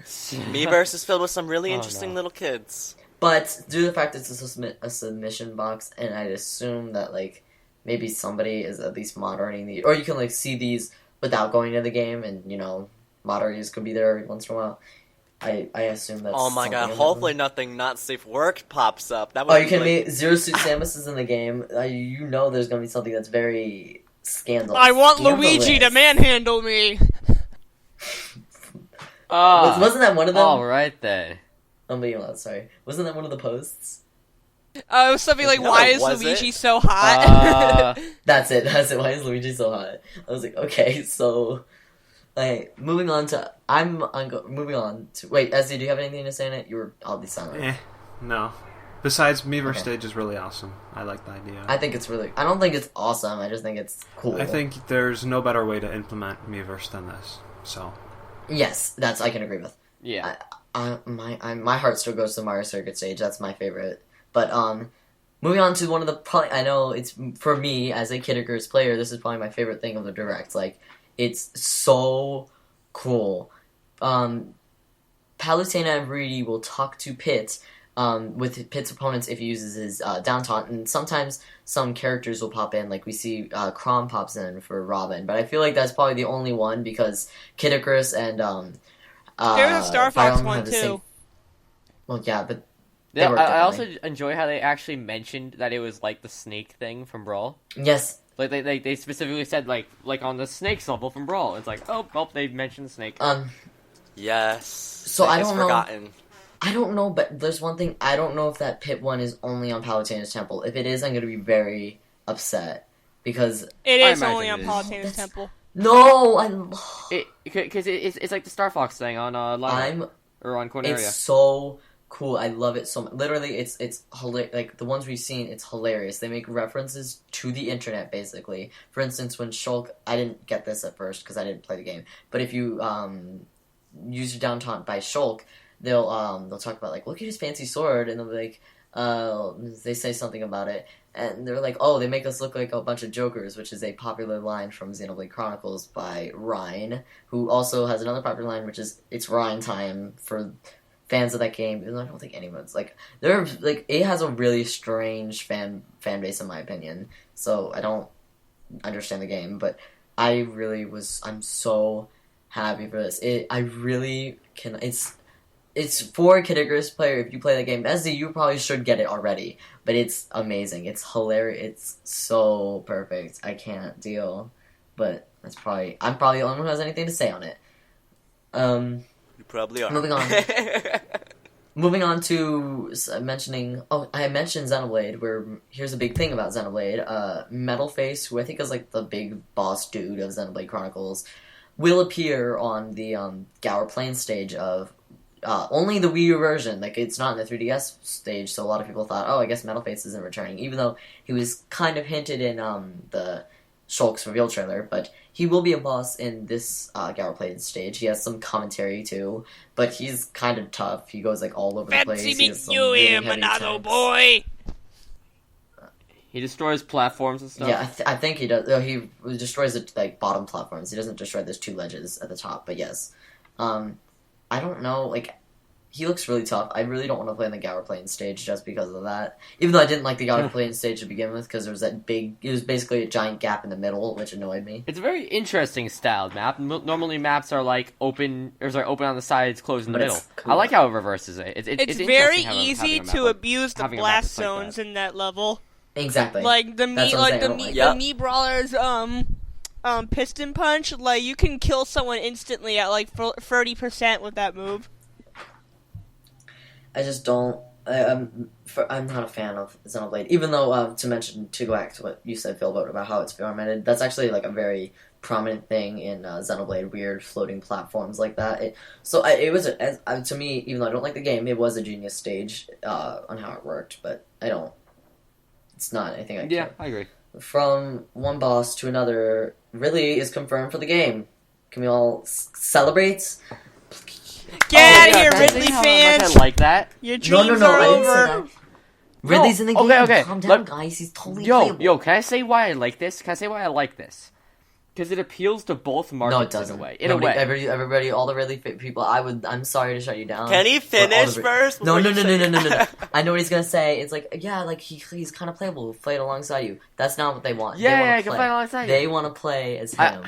Speaker 3: Miiverse is filled with some really interesting little kids.
Speaker 1: But due to the fact it's a submission box, and I'd assume that like maybe somebody is at least moderating the, or you can like see these without going to the game, and you know. Moderators could be there every once in a while. I assume that's.
Speaker 3: Oh my god! Hopefully, nothing not safe work pops up. That
Speaker 1: you kidding me? Zero Suit Samus is in the game. You know, there's gonna be something that's very scandalous.
Speaker 2: I want Luigi to manhandle me.
Speaker 1: Wasn't that one of them?
Speaker 6: All right then.
Speaker 1: I'm being loud. Sorry. Wasn't that one of the posts?
Speaker 2: It was something like, "Why is Luigi so hot?"
Speaker 1: That's it. Why is Luigi so hot? I was like, okay, so. moving on to wait, Ezzy, do you have anything to say in it? I'll be silent.
Speaker 5: No. Besides, Miiverse stage is really awesome. I like the idea.
Speaker 1: I don't think it's awesome. I just think it's cool.
Speaker 5: I think there's no better way to implement Miiverse than this. So.
Speaker 1: Yes, I can agree with.
Speaker 6: Yeah.
Speaker 1: My heart still goes to the Mario Circuit stage. That's my favorite. But moving on to one of the I know it's for me as a Kid Icarus player. This is probably my favorite thing of the Direct. Like, it's so cool. Palutena and Rudy will talk to Pit. With Pit's opponents if he uses his down taunt, and sometimes some characters will pop in, like we see Chrom pops in for Robin, but I feel like that's probably the only one because Kid Icarus and
Speaker 2: there's a Star Fox one too.
Speaker 1: Well, yeah, but
Speaker 6: yeah, I also enjoy how they actually mentioned that it was like the snake thing from Brawl.
Speaker 1: Yes,
Speaker 6: like they specifically said like on the snakes level from Brawl. It's like oh they mentioned the snake.
Speaker 3: Yes.
Speaker 1: So I don't know.
Speaker 3: Forgotten.
Speaker 1: I don't know, but there's one thing. I don't know if that Pit one is only on Palutena's Temple. If it is, I'm going to be very upset. Because...
Speaker 2: It is only on Palutena's Temple.
Speaker 1: No!
Speaker 6: Because it's like the Star Fox thing on or on Corneria.
Speaker 1: It's so cool. I love it so much. Literally, it's hilarious. Like, the ones we've seen, it's hilarious. They make references to the internet, basically. For instance, when Shulk... I didn't get this at first, because I didn't play the game. But if you use your down taunt by Shulk... They'll talk about, like, look at his fancy sword, and they'll be like, they say something about it, and they're like, oh, they make us look like a bunch of jokers, which is a popular line from Xenoblade Chronicles by Ryan, who also has another popular line, which is, it's Ryan time for fans of that game, even though I don't think anyone's, it has a really strange fan base, in my opinion, so I don't understand the game, but I'm so happy for this. It's for a Kid Icarus player. If you play the game, Ezzy, you probably should get it already. But it's amazing. It's hilarious. It's so perfect. I can't deal. But I'm probably the only one who has anything to say on it.
Speaker 3: You probably are.
Speaker 1: Moving on to mentioning... Oh, I mentioned Xenoblade, where here's a big thing about Xenoblade. Metalface, who I think is like the big boss dude of Xenoblade Chronicles, will appear on the Gower Plains stage of... only the Wii U version, like, it's not in the 3DS stage, so a lot of people thought, oh, I guess Metalface isn't returning, even though he was kind of hinted in, the Shulk's reveal trailer, but he will be a boss in this, Gower Plains stage. He has some commentary, too, but he's kind of tough. He goes, like, all over the place.
Speaker 2: Fancy meeting you here, Monado boy!
Speaker 6: He destroys platforms and stuff?
Speaker 1: Yeah, I think he does. He destroys the, like, bottom platforms. He doesn't destroy those two ledges at the top, but yes. I don't know, like, he looks really tough. I really don't want to play in the Gower Plains stage just because of that. Even though I didn't like the Gower Plains stage to begin with, because there was it was basically a giant gap in the middle, which annoyed me.
Speaker 6: It's a very interesting styled map. Normally maps are, like, open on the sides, closed in the middle. Cool. I like how it reverses it.
Speaker 2: It's very easy to abuse the blast zones in that level.
Speaker 1: Exactly.
Speaker 2: Like, the Mii Brawler's, Piston Punch, like, you can kill someone instantly at, like, 30% with that move.
Speaker 1: I just don't... I'm not a fan of Xenoblade. Even though, to go back to what you said, Failboat, about how it's formatted, that's actually, like, a very prominent thing in Xenoblade, weird floating platforms like that. It was, to me, even though I don't like the game, it was a genius stage on how it worked, but it's not anything I care.
Speaker 6: Yeah, I agree.
Speaker 1: From one boss to another, Ridley is confirmed for the game. Can we all celebrate?
Speaker 2: Get out of here, Ridley fans!
Speaker 6: I like that.
Speaker 2: Your dreams are over.
Speaker 1: Ridley's in the game.
Speaker 6: Okay.
Speaker 1: Calm down, guys. He's totally playable.
Speaker 6: Can I say why I like this? Because it appeals to both markets.
Speaker 1: No, it doesn't.
Speaker 6: In a way.
Speaker 1: Everybody, all the Ridley people. I'm sorry to shut you down.
Speaker 3: Can he finish first?
Speaker 1: No. I know what he's gonna say. It's like, yeah, like he's kind of playable. Play it alongside you. That's not what they want.
Speaker 6: Yeah, can play alongside you.
Speaker 1: They want to play as him.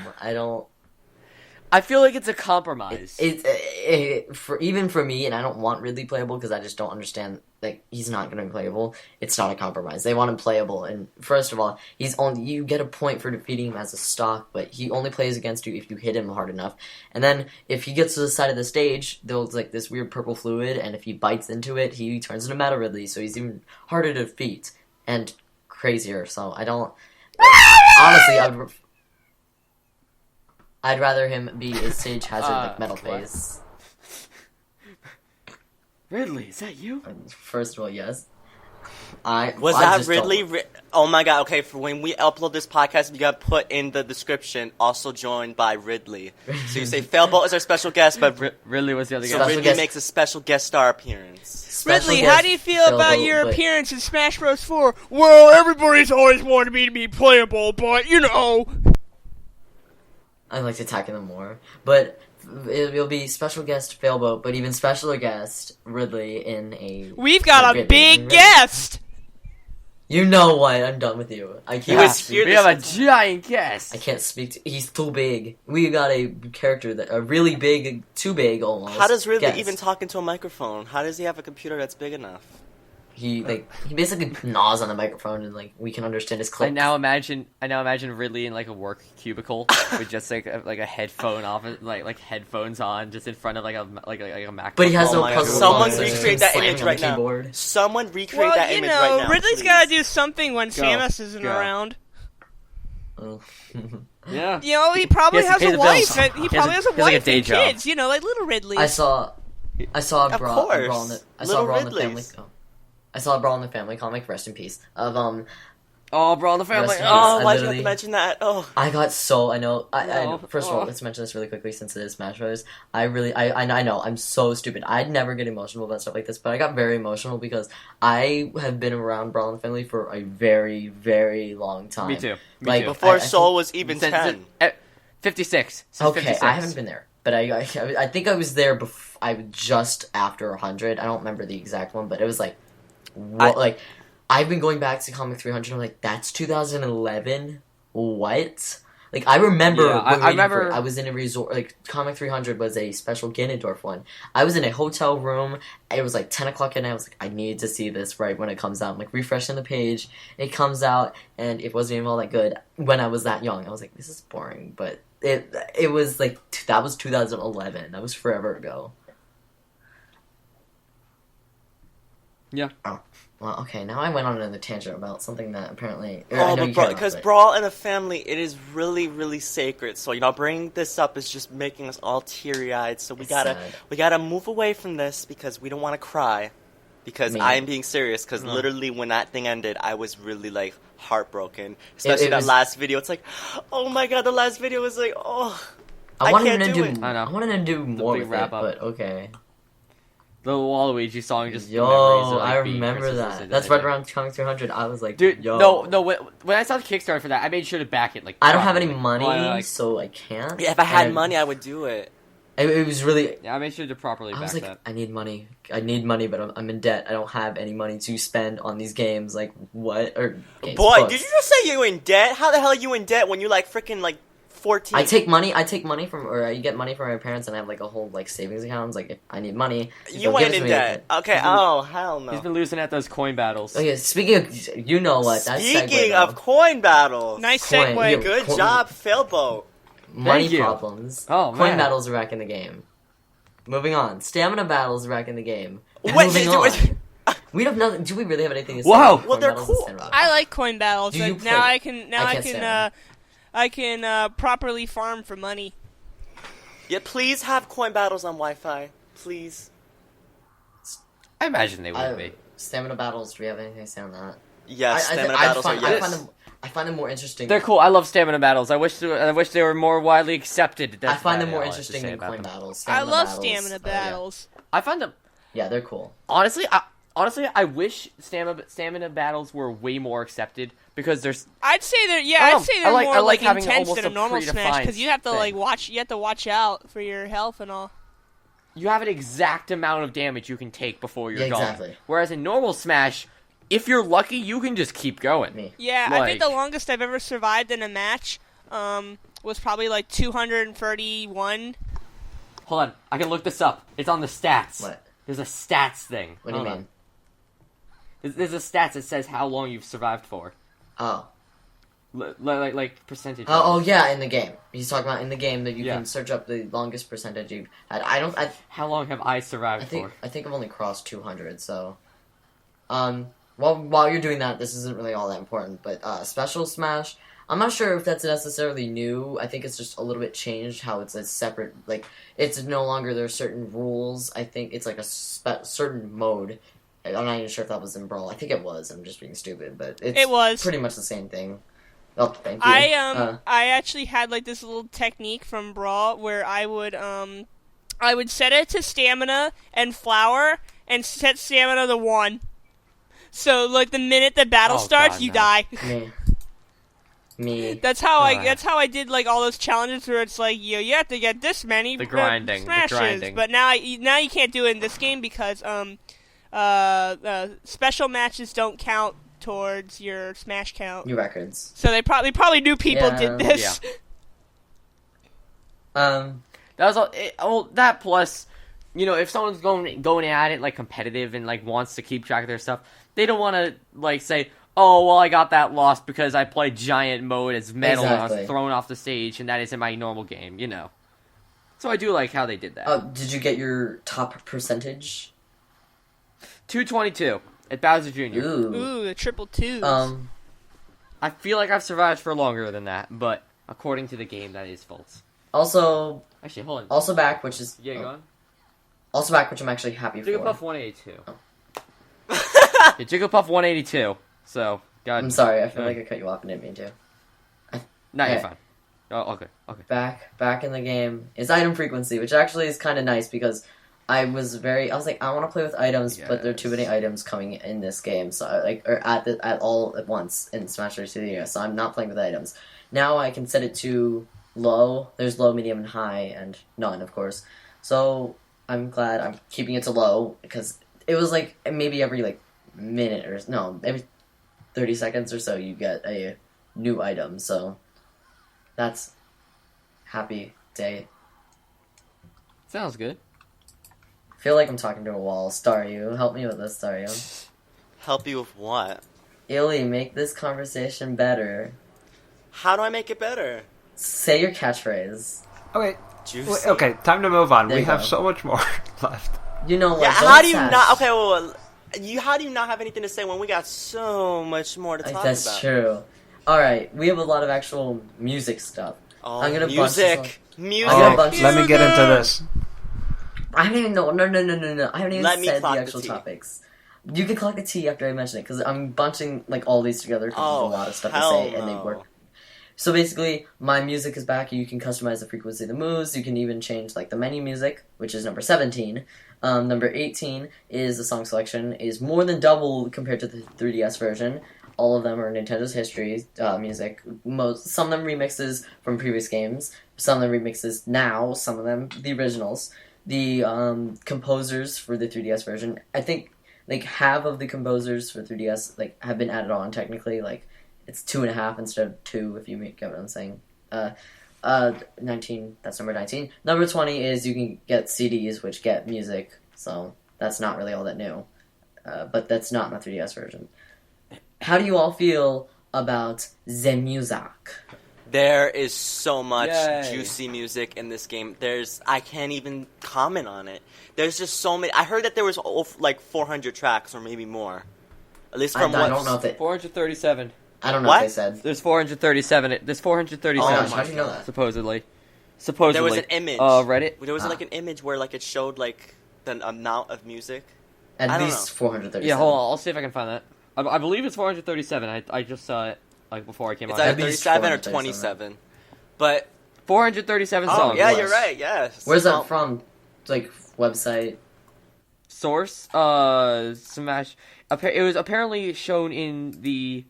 Speaker 6: I feel like it's a compromise.
Speaker 1: Even for me, and I don't want Ridley playable because I just don't understand. Like, he's not going to be playable. It's not a compromise. They want him playable, and first of all, you get a point for defeating him as a stock, but he only plays against you if you hit him hard enough. And then if he gets to the side of the stage, there's like this weird purple fluid, and if he bites into it, he turns into Meta Ridley, so he's even harder to defeat and crazier. So I don't. Honestly, I'd rather him be a Sage Hazard like Metal
Speaker 6: what?
Speaker 1: Face.
Speaker 6: Ridley, is that you?
Speaker 1: First of all, yes.
Speaker 3: Was
Speaker 1: I
Speaker 3: that
Speaker 1: just
Speaker 3: Ridley?
Speaker 1: don't-
Speaker 3: Oh my god, okay, for when we upload this podcast, you gotta put in the description, also joined by Ridley. So you say, Failboat is our special guest, but
Speaker 6: Ridley was the other
Speaker 1: So
Speaker 6: guy.
Speaker 1: Special
Speaker 3: Ridley
Speaker 1: guest-
Speaker 3: makes a special guest star appearance.
Speaker 1: Special
Speaker 2: Ridley,
Speaker 1: guest
Speaker 2: how do you feel about
Speaker 1: Failboat,
Speaker 2: your
Speaker 1: but-
Speaker 2: appearance in Smash Bros. 4? Well, everybody's always wanted me to be playable, but, you know.
Speaker 1: I liked attacking them more. But it'll be special guest Failboat, but even special guest Ridley in a...
Speaker 2: We've got a
Speaker 1: Ridley
Speaker 2: big
Speaker 1: in Ridley.
Speaker 2: guest!
Speaker 1: You know what? I'm done with you. I
Speaker 3: He
Speaker 1: can't.
Speaker 3: was here
Speaker 6: We
Speaker 3: this
Speaker 6: have a giant guest.
Speaker 1: I can't speak to... He's too big. We got a character that... A really big... Too big, almost.
Speaker 3: How does Ridley
Speaker 1: guest.
Speaker 3: even talk into a microphone? How does he have a computer that's big enough?
Speaker 1: He basically gnaws on the microphone and, like, we can understand his clips.
Speaker 6: I now imagine Ridley in like a work cubicle with just like a headphone off, like headphones on, just in front of like a MacBook.
Speaker 1: But he has
Speaker 3: Oh
Speaker 1: no
Speaker 3: my God.
Speaker 1: puzzle.
Speaker 3: Someone
Speaker 1: buttons,
Speaker 3: recreate
Speaker 1: just
Speaker 3: that
Speaker 1: slamming
Speaker 3: image
Speaker 1: on the
Speaker 3: right now.
Speaker 1: keyboard.
Speaker 3: Someone recreate
Speaker 2: Well,
Speaker 3: that
Speaker 2: you
Speaker 3: image
Speaker 2: know,
Speaker 3: right now.
Speaker 2: Ridley's
Speaker 3: please.
Speaker 2: gotta do something when
Speaker 6: Go.
Speaker 2: Samus isn't
Speaker 6: Go.
Speaker 2: around.
Speaker 1: Oh.
Speaker 6: Yeah.
Speaker 2: You know, he probably
Speaker 6: He has to
Speaker 2: has
Speaker 6: pay
Speaker 2: a
Speaker 6: the bills.
Speaker 2: wife, and he probably has a
Speaker 6: he has like a
Speaker 2: wife
Speaker 6: day
Speaker 2: and
Speaker 6: job.
Speaker 2: kids, you know, like little Ridley.
Speaker 1: I saw a
Speaker 3: Of
Speaker 1: brawl in
Speaker 3: course.
Speaker 1: the family.
Speaker 3: Ridleys.
Speaker 1: Oh. I saw a brawl in the family comic. Rest in peace. Of
Speaker 6: Oh, bro, the family.
Speaker 1: Rest in
Speaker 3: Oh,
Speaker 1: peace. I
Speaker 3: why'd you have
Speaker 1: literally-
Speaker 3: to mention that? Oh.
Speaker 1: I got so I know.
Speaker 6: No.
Speaker 1: First of all,
Speaker 6: Oh.
Speaker 1: let's mention this really quickly since it is Smash Bros. I know I'm so stupid. I'd never get emotional about stuff like this, but I got very emotional because I have been around Brawl in the Family for a very, very long time.
Speaker 6: Me too. Me
Speaker 1: Like,
Speaker 6: too.
Speaker 3: Before
Speaker 1: I
Speaker 3: Soul
Speaker 1: think-
Speaker 3: was even
Speaker 6: Since-
Speaker 3: 10.
Speaker 6: 56. Since
Speaker 1: Okay,
Speaker 6: 56.
Speaker 1: I haven't been there, but I think I was there I was just after 100. I don't remember the exact one, but it was like, like I've been going back to Comic 300. I'm like, that's 2011. What? Like I remember.
Speaker 6: Yeah, I remember.
Speaker 1: I was in a resort. Like Comic 300 was a special Ganondorf one. I was in a hotel room. It was like 10 o'clock at night. I was like, I need to see this right when it comes out. I'm like refreshing the page. It comes out, and it wasn't even all that good when I was that young. I was like, this is boring, but. It was like that was 2011. That was forever ago.
Speaker 6: Yeah.
Speaker 1: Oh, well, okay. Now I went on another tangent about something that apparently.
Speaker 3: Oh, because Brawl in the Family, it is really, really sacred. So bringing this up is just making us all teary-eyed. So we gotta move away from this because we don't want to cry. Because
Speaker 1: Me.
Speaker 3: I am being serious. Because
Speaker 1: No.
Speaker 3: literally, when that thing ended, I was really like heartbroken. Especially
Speaker 1: it
Speaker 3: that
Speaker 1: was-
Speaker 3: last video. It's like, oh my god, the last video was like, oh.
Speaker 1: I wanted
Speaker 3: can't
Speaker 1: to
Speaker 3: do
Speaker 1: do.
Speaker 3: it.
Speaker 6: I know.
Speaker 1: I wanted to do more
Speaker 6: big
Speaker 1: with
Speaker 6: wrap
Speaker 1: it,
Speaker 6: up.
Speaker 1: but okay.
Speaker 6: The Waluigi song just.
Speaker 1: Yo,
Speaker 6: memories of, like,
Speaker 1: I
Speaker 6: being
Speaker 1: remember
Speaker 6: Christmas
Speaker 1: that. That's right around Comic 300. I was like,
Speaker 6: Dude,
Speaker 1: yo,
Speaker 6: no. When I saw the Kickstarter for that, I made sure to back it. Like
Speaker 1: I don't have any
Speaker 6: properly.
Speaker 1: money,
Speaker 6: Well, like,
Speaker 1: so I can't.
Speaker 3: Yeah, if I had
Speaker 1: And
Speaker 3: money, I would do it.
Speaker 1: it was really.
Speaker 6: yeah, I made sure to properly
Speaker 1: I
Speaker 6: back
Speaker 1: was like,
Speaker 6: that.
Speaker 1: I need money. I need money, but I'm in debt. I don't have any money to spend on these games. Like what? Or games,
Speaker 3: Boy,
Speaker 1: books.
Speaker 3: did you just say you in debt? How the hell are you in debt when you like freaking like 14?
Speaker 1: I take money from, or I get money from my parents, and I have like a whole like savings account. Like if I need money,
Speaker 3: You
Speaker 1: they'll give
Speaker 3: ain't
Speaker 1: it
Speaker 3: in
Speaker 1: to me.
Speaker 3: debt. Okay,
Speaker 6: He's been-
Speaker 3: oh, hell no.
Speaker 6: He's been losing at those coin battles.
Speaker 1: Okay, speaking of, you know what? That's
Speaker 3: Speaking of coin battles.
Speaker 2: Nice
Speaker 1: Coin.
Speaker 2: segue.
Speaker 1: Yo,
Speaker 3: Good
Speaker 1: coin-
Speaker 3: job, Failboat.
Speaker 1: money
Speaker 6: Thank you.
Speaker 1: problems.
Speaker 6: Oh,
Speaker 1: coin
Speaker 6: man.
Speaker 1: battles are back in the game. Moving on, stamina battles are back in the game. And
Speaker 3: Wait,
Speaker 1: moving
Speaker 3: wait,
Speaker 1: on. We have nothing. Do we really have anything to say?
Speaker 6: Whoa!
Speaker 1: about
Speaker 3: Well,
Speaker 1: coin
Speaker 3: they're
Speaker 1: battles and
Speaker 3: cool.
Speaker 1: stamina battles?
Speaker 2: I like coin battles.
Speaker 1: Do you
Speaker 2: and now
Speaker 1: play-
Speaker 2: I can
Speaker 1: I can't stand
Speaker 2: I can properly farm for money.
Speaker 3: Yeah, please have coin battles on Wi-Fi. Please.
Speaker 6: I imagine they would be.
Speaker 1: Stamina battles. Do we have anything to say on that?
Speaker 3: Yes,
Speaker 1: I
Speaker 3: stamina battles are yes.
Speaker 1: I find them more interesting.
Speaker 6: They're cool. I love stamina battles. I wish they were more widely accepted.
Speaker 1: I
Speaker 6: That's
Speaker 1: find
Speaker 6: about
Speaker 1: them more
Speaker 6: all I have to
Speaker 1: interesting
Speaker 6: say
Speaker 1: than
Speaker 6: about
Speaker 1: coin
Speaker 6: them.
Speaker 1: battles.
Speaker 2: I
Speaker 1: Stamina
Speaker 2: love
Speaker 1: battles,
Speaker 2: stamina battles.
Speaker 6: I find them
Speaker 1: Yeah, they're cool.
Speaker 6: honestly. I wish stamina battles were way more accepted because there's.
Speaker 2: I'd say they're
Speaker 6: I
Speaker 2: I'd say
Speaker 6: I
Speaker 2: they're
Speaker 6: like-
Speaker 2: more
Speaker 6: I like having
Speaker 2: intense
Speaker 6: almost
Speaker 2: than a
Speaker 6: a
Speaker 2: normal Smash
Speaker 6: predefined
Speaker 2: because you have to
Speaker 6: thing.
Speaker 2: watch out for your health and all.
Speaker 6: You have an exact amount of damage you can take before you're
Speaker 1: Yeah,
Speaker 6: gone.
Speaker 1: exactly.
Speaker 6: Whereas in normal Smash, if you're lucky, you can just keep going.
Speaker 1: Me.
Speaker 2: Yeah, I think
Speaker 6: Like-
Speaker 2: the longest I've ever survived in a match was probably like 231.
Speaker 6: Hold on, I can look this up. It's on the stats.
Speaker 1: What?
Speaker 6: There's a stats thing.
Speaker 1: What do you
Speaker 6: Hold
Speaker 1: mean?
Speaker 6: on. There's a stats that says how long you've survived for.
Speaker 1: Oh.
Speaker 6: Like percentage.
Speaker 1: Oh, yeah, in the game. He's talking about in the game that you
Speaker 6: Yeah.
Speaker 1: can search up the longest percentage you've had.
Speaker 6: How long have I survived for?
Speaker 1: I think I've only crossed 200, so... while you're doing that, this isn't really all that important, but Special Smash, I'm not sure if that's necessarily new. I think it's just a little bit changed how it's a separate, like, it's no longer there are certain rules. I think it's like a certain mode. I'm not even sure if that was in Brawl. I think it was. I'm just being stupid, but
Speaker 2: it was
Speaker 1: pretty much the same thing. Oh, thank you.
Speaker 2: I actually had like this little technique from Brawl where I would set it to stamina and flower and set stamina to 1. So like the minute the battle starts, you die.
Speaker 1: Me.
Speaker 2: That's how I did like all those challenges where it's like you have to get this many smashes. But now you can't do it in this game because special matches don't count towards your smash count.
Speaker 1: Your records.
Speaker 2: So they probably knew people did this.
Speaker 6: Yeah. That was all. That plus, if someone's going at it like competitive and like wants to keep track of their stuff, they don't want to like say, "Oh, well, I got that lost because I played giant mode as metal and I was thrown off the stage, and that isn't my normal game." So I do like how they did that.
Speaker 1: Oh, did you get your top percentage?
Speaker 6: 222 at Bowser Jr.
Speaker 2: Ooh, the triple twos.
Speaker 6: I feel like I've survived for longer than that, but according to the game, that is false.
Speaker 1: Also,
Speaker 6: actually, hold on.
Speaker 1: Also back, which is
Speaker 6: go on.
Speaker 1: Also back, which I'm actually happy for.
Speaker 6: Jigglypuff 182. Yeah, Jigglypuff 182. So, God.
Speaker 1: I'm sorry. I feel like I cut you off and didn't mean to.
Speaker 6: You're fine. Oh, okay.
Speaker 1: Back in the game is item frequency, which actually is kind of nice because I was like, I want to play with items, but there are too many items coming in this game, so at once in Smash Bros. 3DS, so I'm not playing with items. Now I can set it to low. There's low, medium, and high, and none, of course. So I'm glad I'm keeping it to low because it was like maybe every minute every 30 seconds or so you get a new item. So that's happy day.
Speaker 6: Sounds good.
Speaker 1: I feel like I'm talking to a wall. Staryu, help me with this, Staryu.
Speaker 3: Help you with what?
Speaker 1: Illy, make this conversation better.
Speaker 3: How do I make it better?
Speaker 1: Say your catchphrase.
Speaker 5: Okay.
Speaker 3: Juicy.
Speaker 5: Okay, time to move on.
Speaker 1: There
Speaker 5: we
Speaker 1: you
Speaker 5: have
Speaker 1: go.
Speaker 5: so much more left.
Speaker 3: How do you not? Okay, well, how do you not have anything to say when we got so much more to talk about?
Speaker 1: That's true. All right, we have a lot of actual music stuff.
Speaker 3: Oh,
Speaker 1: I'm gonna
Speaker 3: music.
Speaker 5: Let me get into this.
Speaker 1: I haven't even no. I haven't even
Speaker 3: Let me
Speaker 1: said the
Speaker 3: clock
Speaker 1: actual
Speaker 3: the T.
Speaker 1: topics. You can clock the T after I mention it because I'm bunching all these together because there's a lot of stuff to say and they work. So basically, my music is back. You can customize the frequency of the moves. You can even change the menu music, which is number 17. Number 18 is the song selection is more than double compared to the 3DS version. All of them are Nintendo's history music. Some of them remixes from previous games. Some of them remixes now. Some of them the originals. The composers for the 3DS version, I think half of the composers for 3DS have been added on technically. It's 2.5 instead of 2 if you get what I'm saying. 19, that's number 19. Number 20 is you can get CDs which get music, so that's not really all that new. But that's not in the 3DS version. How do you all feel about the music?
Speaker 3: There is so much juicy music in this game. I can't even comment on it. There's just so many. I heard that there was 400 tracks or maybe more. At least from
Speaker 1: I don't know if it.
Speaker 6: 437.
Speaker 1: I don't know what they said.
Speaker 6: There's 437. There's 437.
Speaker 1: Oh my gosh, how do you know that?
Speaker 6: Supposedly.
Speaker 3: There was an image.
Speaker 6: Reddit.
Speaker 3: There was an image where it showed the amount of music.
Speaker 1: At least 437.
Speaker 6: Yeah, hold on. I'll see if I can find that. I believe it's 437. I just saw it before I came on.
Speaker 3: It's either 37 or 27. But
Speaker 6: 437 songs.
Speaker 3: Yeah, you're right. Yeah.
Speaker 1: Where's that from? Website.
Speaker 6: Source. Smash. It was apparently shown in the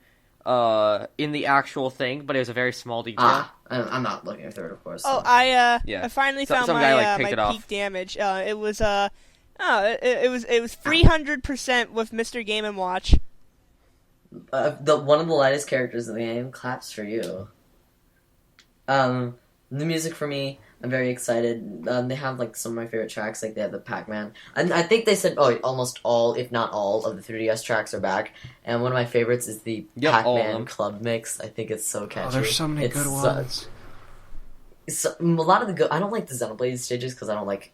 Speaker 6: actual thing, but it was a very small detail.
Speaker 1: I'm not looking through it, of course.
Speaker 2: So. I finally found my peak damage. It was 300% with Mr. Game & Watch.
Speaker 1: One of the lightest characters in the game claps for you. The music for me, I'm very excited. They have some of my favorite tracks, they have the Pac-Man. And I think they said almost all, if not all, of the 3DS tracks are back. And one of my favorites is the Pac-Man Club Mix. I think it's so catchy.
Speaker 5: Oh, there's so many good ones.
Speaker 1: A lot of the good. I don't like the Xenoblade stages because I don't like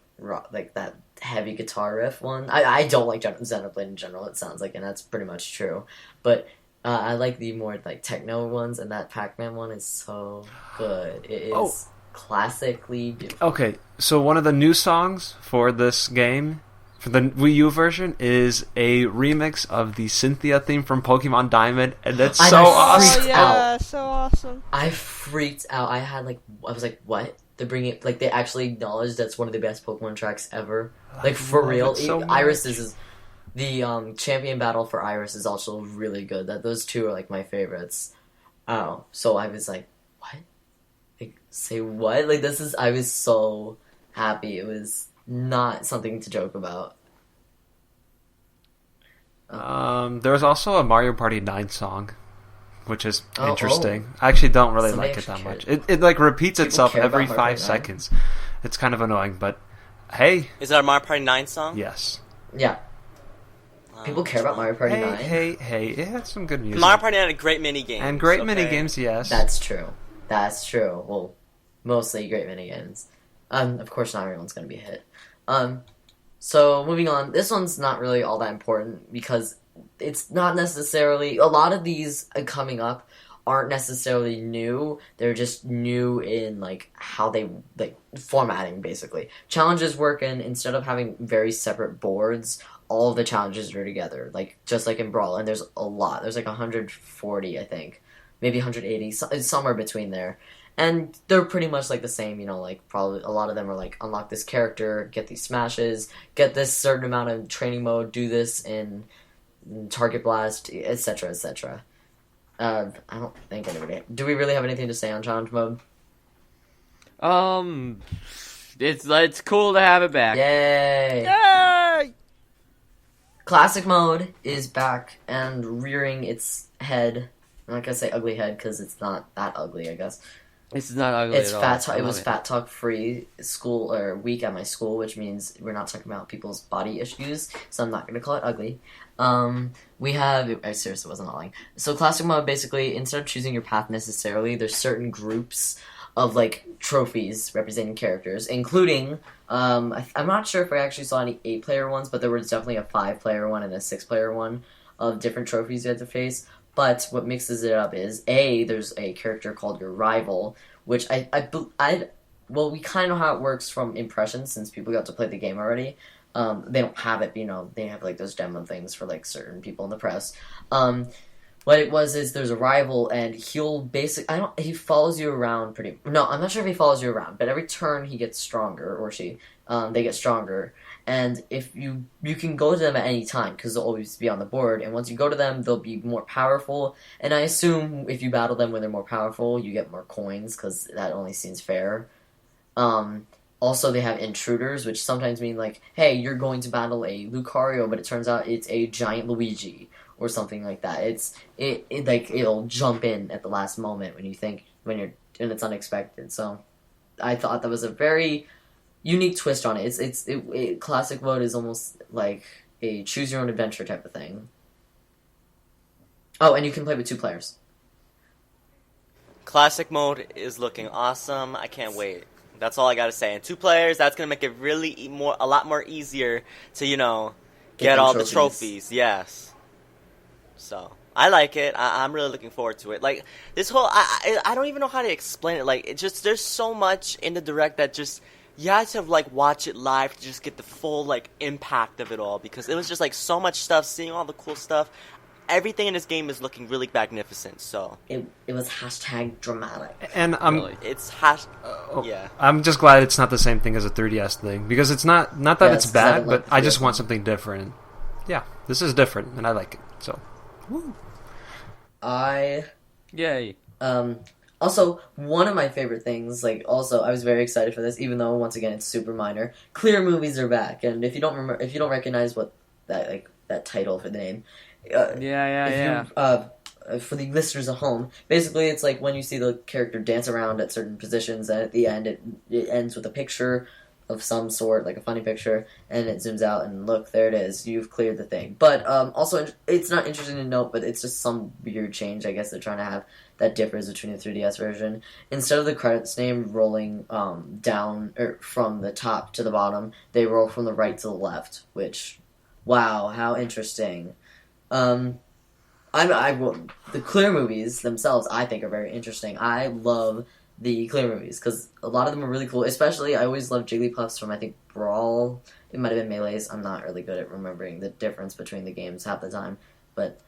Speaker 1: that heavy guitar riff one. I don't like Xenoblade in general. It sounds like, and that's pretty much true. But I like the more like techno ones, and that Pac-Man one is so good. It is classically beautiful.
Speaker 5: Okay, so one of the new songs for this game, for the Wii U version, is a remix of the Cynthia theme from Pokemon Diamond, and that's so awesome.
Speaker 2: Oh yeah, so awesome.
Speaker 1: I freaked out. I was like, what? They're bringing it, like, they actually acknowledged that's one of the best Pokemon tracks ever. Like, for real. Iris is the champion battle for Iris is also really good. Those two are like my favorites. Oh, so I was like, what? Like, say what? Like, I was so happy. It was not something to joke about.
Speaker 5: There was also a Mario Party 9 song, which is interesting. I actually don't really like it that much. It like repeats itself every 5 seconds. It's kind of annoying, but hey.
Speaker 3: Is that a Mario Party 9 song?
Speaker 5: Yes.
Speaker 1: Yeah. People care about Mario Party 9.
Speaker 5: Hey, it had some good music.
Speaker 3: Mario Party 9 had great mini games.
Speaker 5: And great mini games, yes.
Speaker 1: That's true. Well, mostly great mini games. Of course, not everyone's going to be a hit. So, moving on. This one's not really all that important because it's not necessarily... A lot of these coming up aren't necessarily new. They're just new in, like, how they... like, formatting, basically. Challenges work instead of having very separate boards, all of the challenges are together. Like, just like in Brawl. And there's a lot. There's, like, 140, I think. Maybe 180. Somewhere between there. And they're pretty much like the same, you know, like probably a lot of them are like unlock this character, get these smashes, get this certain amount of training mode, do this in target blast, etc., etc. I don't think anybody... Do we really have anything to say on challenge mode?
Speaker 6: It's cool to have it back.
Speaker 1: Yay!
Speaker 2: Yay!
Speaker 1: Classic mode is back and rearing its head. I'm not gonna say ugly head because it's not that ugly, I guess.
Speaker 6: It's not ugly at all.
Speaker 1: It was fat talk free school or week at my school, which means we're not talking about people's body issues, so I'm not going to call it ugly. I seriously wasn't lying. So classic mode, basically, instead of choosing your path necessarily, there's certain groups of like trophies representing characters, including I'm not sure if I actually saw any 8-player ones, but there was definitely a 5-player one and a 6-player one of different trophies you had to face. But what mixes it up is, there's a character called your rival, which we kind of know how it works from impressions since people got to play the game already. They don't have it, you know, they have like those demo things for like certain people in the press. What it was is there's a rival and he follows you around I'm not sure if he follows you around, but every turn he gets stronger, or she, they get stronger. And if you can go to them at any time, because they'll always be on the board, and once you go to them, they'll be more powerful, and I assume if you battle them when they're more powerful, you get more coins, because that only seems fair. Also, they have intruders, which sometimes mean, like, hey, you're going to battle a Lucario, but it turns out it's a giant Luigi, or something like that. It'll jump in at the last moment when it's unexpected, so I thought that was a very unique twist on it. Classic mode is almost like a choose your own adventure type of thing. Oh, and you can play with 2 players.
Speaker 3: Classic mode is looking awesome. I can't wait. That's all I gotta say. And 2 players, that's gonna make it really a lot more easier to, you know, get all the trophies. Yes. So I like it. I'm really looking forward to it. Like this whole, I don't even know how to explain it. Like there's so much in the direct that just. You had to like watch it live to just get the full like impact of it all, because it was just like so much stuff, seeing all the cool stuff. Everything in this game is looking really magnificent. So
Speaker 1: it was #dramatic,
Speaker 5: and
Speaker 3: it's yeah.
Speaker 5: I'm just glad it's not the same thing as a 3DS thing, because it's not that it's bad, but I just want something different. Yeah, this is different, and I like it. So, woo.
Speaker 6: Yay.
Speaker 1: Also, one of my favorite things, I was very excited for this, even though once again it's super minor. Clear movies are back, and if you don't recognize what that title for the name, for the listeners at home, basically it's like when you see the character dance around at certain positions, and at the end it ends with a picture of some sort, like a funny picture, and it zooms out, and look, there it is, you've cleared the thing. But also, it's not interesting to note, but it's just some weird change, I guess they're trying to have, that differs between the 3DS version. Instead of the credits name rolling down, or from the top to the bottom, they roll from the right to the left, which, wow, how interesting. the Clear movies themselves, I think, are very interesting. I love the Clear movies because a lot of them are really cool. Especially, I always love Jigglypuffs from I think Brawl. It might have been Melee's. I'm not really good at remembering the difference between the games half the time, but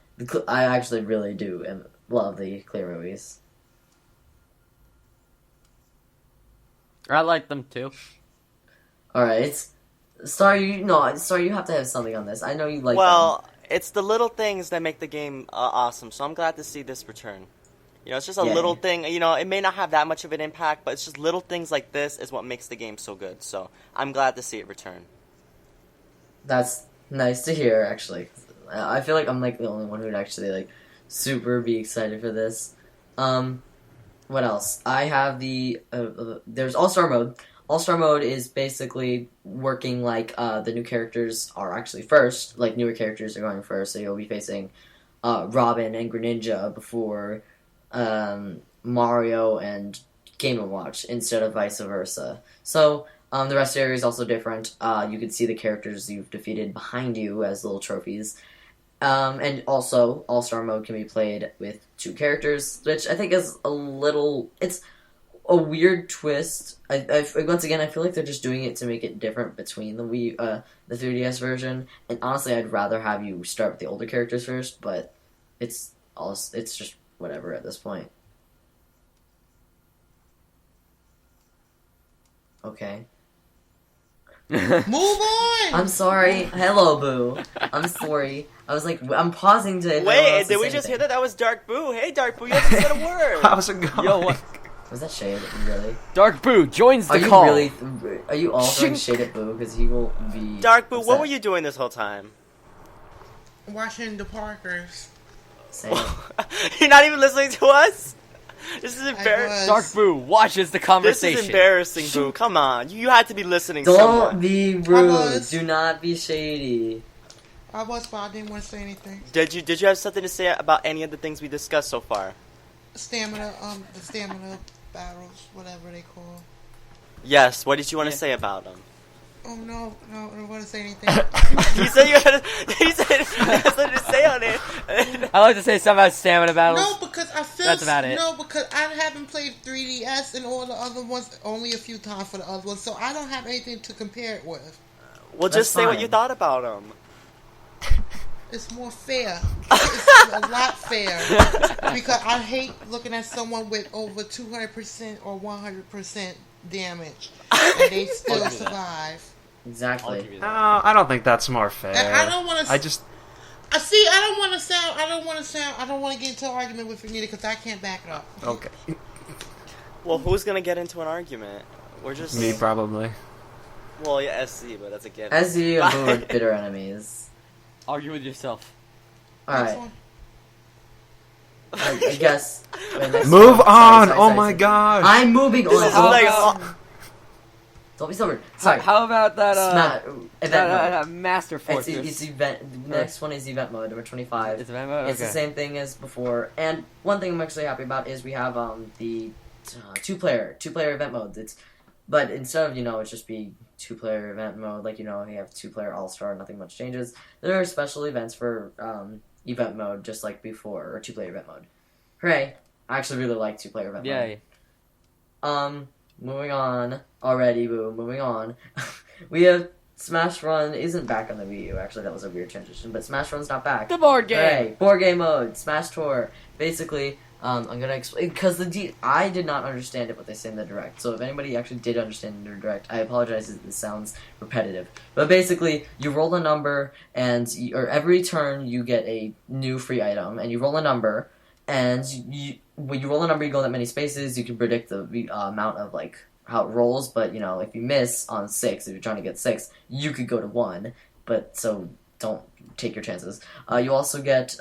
Speaker 1: I actually really do love the Clear movies.
Speaker 6: I like them too.
Speaker 1: All right, Star, you have to have something on this. I know you like.
Speaker 3: Well,
Speaker 1: them.
Speaker 3: It's the little things that make the game awesome. So I'm glad to see this return. It's just a little thing. It may not have that much of an impact, but it's just little things like this is what makes the game so good. So I'm glad to see it return.
Speaker 1: That's nice to hear, actually. I feel like I'm like the only one who'd actually like super be excited for this. What else? I have there's All-Star Mode. All-Star Mode is basically working like the new characters are actually first. Like newer characters are going first, so you'll be facing Robin and Greninja before Mario and Game & Watch instead of vice versa. So the rest of the area is also different. You can see the characters you've defeated behind you as little trophies. And also, All-Star Mode can be played with 2 characters, which I think is it's a weird twist. Once again, I feel like they're just doing it to make it different between the 3DS version. And honestly, I'd rather have you start with the older characters first, but it's just whatever at this point. Okay.
Speaker 4: Move on!
Speaker 1: I'm sorry. Hello, Boo. I'm sorry. I was like, I'm pausing to...
Speaker 3: Wait, did we just hear that? That was Dark Boo. Hey, Dark Boo, you haven't said a word.
Speaker 5: How's it going?
Speaker 6: Yo, what?
Speaker 1: Was that Shade? Really?
Speaker 6: Dark Boo joins the call.
Speaker 1: Are you all throwing Shade at Boo? Because he will be...
Speaker 3: Dark Boo,
Speaker 1: upset.
Speaker 3: what were you doing this whole time?
Speaker 4: Watching the Parkers.
Speaker 1: Same.
Speaker 3: You're not even listening to us? This is embarrassing.
Speaker 6: Dark Boo watches the conversation.
Speaker 3: This is embarrassing, Boo. Come on. You had to be listening to
Speaker 1: Don't
Speaker 3: someone.
Speaker 1: be rude. Do not be shady.
Speaker 4: I was, but I didn't want to say anything.
Speaker 3: Did you have something to say about any of the things we discussed so far?
Speaker 4: The stamina battles, whatever they call.
Speaker 3: Yes, what did you want to say about them?
Speaker 4: Oh no, I don't want to say anything.
Speaker 3: You said you had something to say on it.
Speaker 6: I like to say something about stamina battles.
Speaker 4: No, because I feel
Speaker 6: That's about it.
Speaker 4: No, because I haven't played 3DS and all the other ones, only a few times for the other ones, so I don't have anything to compare it with.
Speaker 3: Well, just say what you thought about them.
Speaker 4: It's more fair. It's a lot fair. Because I hate looking at someone with over 200% or 100% damage and they still survive.
Speaker 1: Exactly.
Speaker 5: I don't think that's more fair.
Speaker 4: And I don't want to.
Speaker 5: I just.
Speaker 4: See. I don't want to get into an argument with you neither because I can't back it up.
Speaker 5: Okay.
Speaker 3: Well, who's gonna get into an argument? We're just
Speaker 5: Me, probably.
Speaker 3: Well, yeah, SC, but that's a given.
Speaker 1: SC and Boo are bitter enemies.
Speaker 6: Argue with yourself.
Speaker 1: Alright. I guess.
Speaker 5: Move on! Oh my god!
Speaker 1: I'm moving
Speaker 3: This
Speaker 1: on.
Speaker 3: is like,
Speaker 1: Don't be stubborn. Sorry.
Speaker 6: How about that,
Speaker 1: event mode.
Speaker 6: Master Fortress?
Speaker 1: It's event. The next one is event mode, number 25.
Speaker 6: It's event mode?
Speaker 1: It's the same thing as before. And one thing I'm actually happy about is we have the two-player event mode. But instead of, it's just be two-player event mode, like, you have two-player all-star, nothing much changes. There are special events for event mode, just like before, or two-player event mode. Hooray. I actually really like two-player event mode. Yay. Moving on. Already, Boo. Moving on. We have Smash Run isn't back on the Wii U. Actually, that was a weird transition, but Smash Run's not back.
Speaker 6: The board game!
Speaker 1: Hooray. Board game mode. Smash Tour. Basically, I'm gonna explain, because I did not understand it, what they say in the Direct. So if anybody actually did understand in the Direct, I apologize if this sounds repetitive. But basically, you roll a number, or every turn you get a new free item, and you roll a number, and when you roll a number, you go that many spaces, you can predict the amount of, like, how it rolls, but, if you miss on 6, if you're trying to get 6, you could go to 1, but, so, don't take your chances. You also get,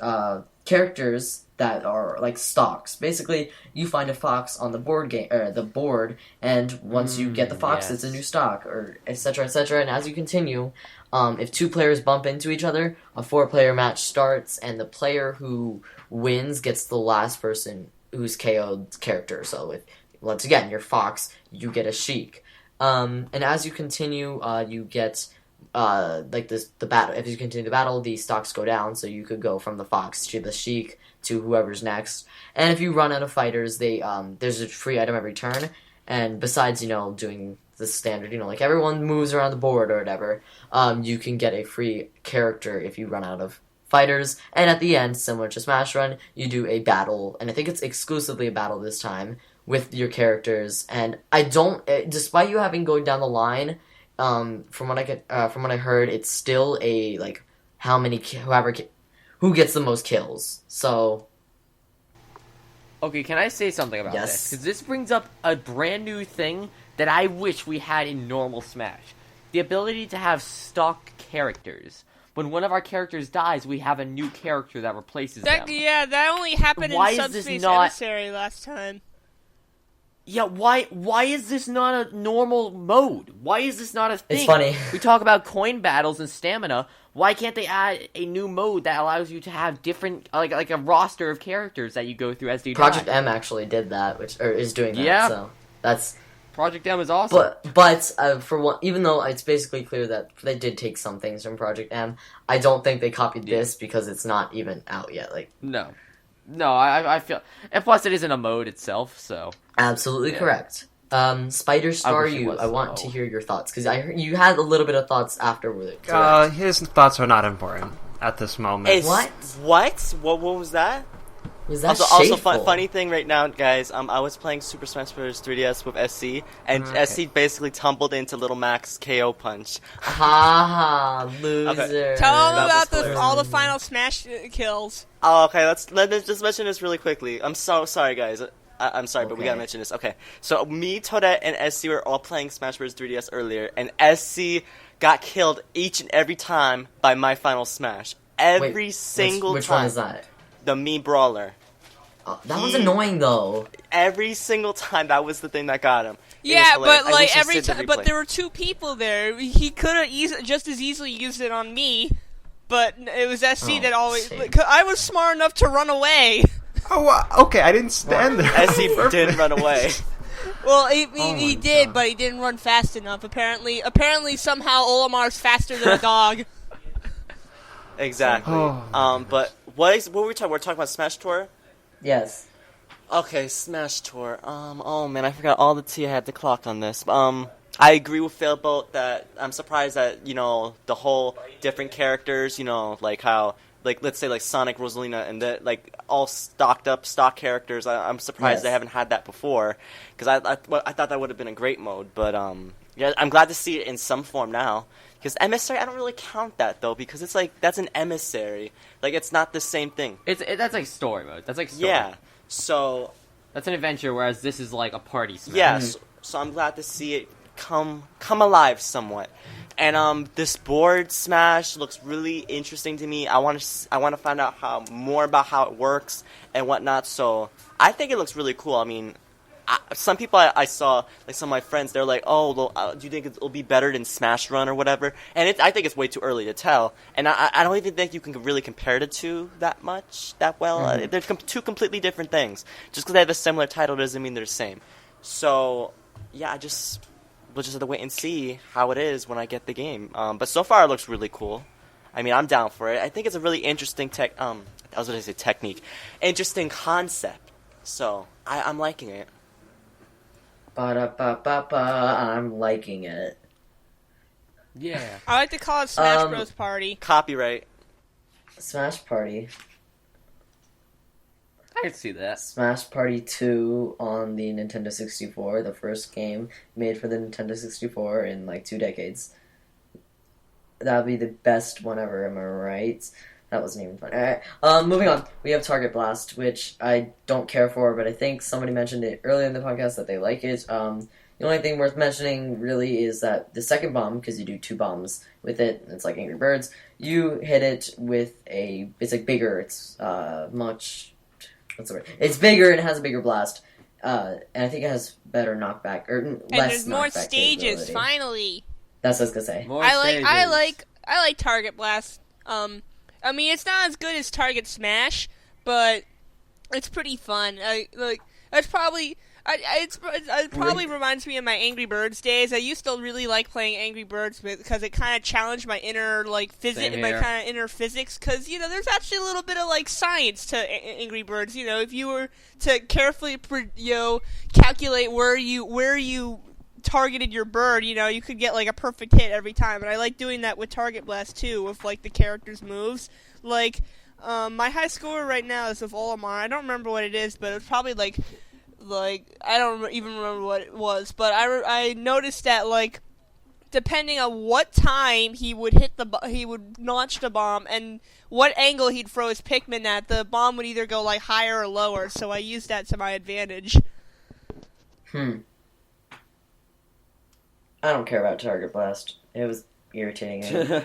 Speaker 1: characters that are, like, stocks. Basically, you find a fox on the board, and once you get the fox, it's a new stock, or etc., etc., and as you continue, if 2 players bump into each other, a 4-player match starts, and the player who wins gets the last person who's KO'd character. So if, once again, you're Fox, you get a Sheik. And as you continue, you get like the battle. If you continue the battle, the stocks go down, so you could go from the fox to the sheik to whoever's next. And if you run out of fighters, there's a free item every turn. And besides, doing the standard, like everyone moves around the board or whatever, you can get a free character if you run out of fighters. And at the end, similar to Smash Run, you do a battle, and I think it's exclusively a battle this time with your characters. And despite you having going down the line, from what I heard, it's still a who gets the most kills. So.
Speaker 6: Okay, can I say something about
Speaker 1: Yes.
Speaker 6: this? Because this brings up a brand new thing that I wish we had in normal Smash. The ability to have stock characters. When one of our characters dies, we have a new character that replaces them.
Speaker 2: Yeah, that only happened in Subspace Emissary last time.
Speaker 6: Yeah, why is this not a normal mode? Why is this not a thing?
Speaker 1: It's funny.
Speaker 6: We talk about coin battles and stamina. Why can't they add a new mode that allows you to have different, like a roster of characters that you go through as you
Speaker 1: Project
Speaker 6: die?
Speaker 1: M actually did that, is doing that.
Speaker 6: Yeah.
Speaker 1: So that's.
Speaker 6: Project M is awesome.
Speaker 1: But for one, even though it's basically clear that they did take some things from Project M, I don't think they copied this because it's not even out yet.
Speaker 6: No, I feel, and plus it isn't a mode itself, so.
Speaker 1: Absolutely
Speaker 6: Yeah.
Speaker 1: correct. Spider Star, I want to hear your thoughts because I heard you had a little bit of thoughts afterward.
Speaker 5: His thoughts are not important at this moment.
Speaker 1: What?
Speaker 3: What was that?
Speaker 1: Was that
Speaker 3: Also,
Speaker 1: shameful?
Speaker 3: funny thing right now, guys. I was playing Super Smash Bros. 3DS with SC, and SC basically tumbled into Little Mac's KO punch.
Speaker 1: Ha loser.
Speaker 3: Okay.
Speaker 2: Tell them
Speaker 3: That was
Speaker 2: about all the final Smash kills.
Speaker 3: Oh, okay. Let's just mention this really quickly. I'm so sorry, guys. I'm sorry, but we gotta mention this. Okay, so me, Toadette, and SC were all playing Smash Bros. 3DS earlier, and SC got killed each and every time by my final Smash. Every single
Speaker 1: which
Speaker 3: time.
Speaker 1: one is that?
Speaker 3: The Mii Brawler.
Speaker 1: Oh, that was annoying though.
Speaker 3: Every single time, that was the thing that got him.
Speaker 2: Yeah,
Speaker 3: hilarious.
Speaker 2: but
Speaker 3: I wish I
Speaker 2: every
Speaker 3: saved the
Speaker 2: time, but
Speaker 3: replay.
Speaker 2: there were two people there. He could have just as easily used it on me, but it was SC that always.
Speaker 1: shame.
Speaker 2: I was smart enough to run away.
Speaker 5: Oh, okay, I didn't stand there.
Speaker 3: SC didn't run away.
Speaker 2: Well, he did,
Speaker 5: God.
Speaker 2: but he didn't run fast enough. Apparently, somehow Olimar's faster than a dog.
Speaker 3: Exactly.
Speaker 5: Oh.
Speaker 3: But what were we talking? We're talking about Smash Tour.
Speaker 1: Yes.
Speaker 3: Okay, Smash Tour. Oh man, I forgot all the tea I had to clock on this. I agree with Failboat that I'm surprised that the whole different characters. Like how. Let's say Sonic, Rosalina, and all stock characters. I'm surprised they haven't had that before, because I thought that would have been a great mode. But yeah, I'm glad to see it in some form now. Because emissary, I don't really count that though, because it's that's an emissary. It's not the same thing.
Speaker 6: That's like story mode. That's like story.
Speaker 3: Yeah. So
Speaker 6: That's an adventure, whereas this is like a party Smash.
Speaker 3: yeah. So I'm glad to see it come alive somewhat. And this board Smash looks really interesting to me. I want to find out more about how it works and whatnot. So I think it looks really cool. I mean, some people I saw, some of my friends, they're like, "Oh, do you think it'll be better than Smash Run or whatever?" And I think it's way too early to tell. And I don't even think you can really compare the two that well. They're two completely different things. Just because they have a similar title doesn't mean they're the same. So yeah, we'll just have to wait and see how it is when I get the game. But so far, it looks really cool. I mean, I'm down for it. I think it's a really interesting technique. Interesting concept. So, I'm liking it.
Speaker 1: Ba-da-ba-ba-ba, I'm liking it.
Speaker 6: Yeah.
Speaker 2: I like to call it Smash Bros. Party.
Speaker 3: Copyright.
Speaker 1: Smash Party.
Speaker 6: I can see that.
Speaker 1: Smash Party 2 on the Nintendo 64, the first game made for the Nintendo 64 in 2 decades. That would be the best one ever, am I right? That wasn't even fun. Alright, moving on. We have Target Blast, which I don't care for, but I think somebody mentioned it earlier in the podcast that they like it. The only thing worth mentioning, really, is that the second bomb, because you do 2 bombs with it, it's like Angry Birds, you hit it with it's bigger, it's much... What's the word? It's bigger and it has a bigger blast. And I think it has better knockback, or
Speaker 2: And
Speaker 1: less
Speaker 2: there's more
Speaker 1: knockback
Speaker 2: stages,
Speaker 1: capability.
Speaker 2: finally.
Speaker 1: That's what I was gonna say.
Speaker 6: More
Speaker 2: I
Speaker 6: stages.
Speaker 2: like Target Blast. I mean, it's not as good as Target Smash, but it's pretty fun. That's probably It probably reminds me of my Angry Birds days. I used to really like playing Angry Birds because it kind of challenged my inner inner physics. Because there's actually a little bit of science to Angry Birds. If you were to carefully calculate where you targeted your bird, you could get a perfect hit every time. And I like doing that with Target Blast too, with the character's moves. My high score right now is of Olimar. I don't remember what it is, but it's probably I don't even remember what it was. But I noticed that depending on what time he would he would launch the bomb and what angle he'd throw his Pikmin at, the bomb would either go higher or lower. So I used that to my advantage.
Speaker 1: I don't care about Target Blast. It was irritating.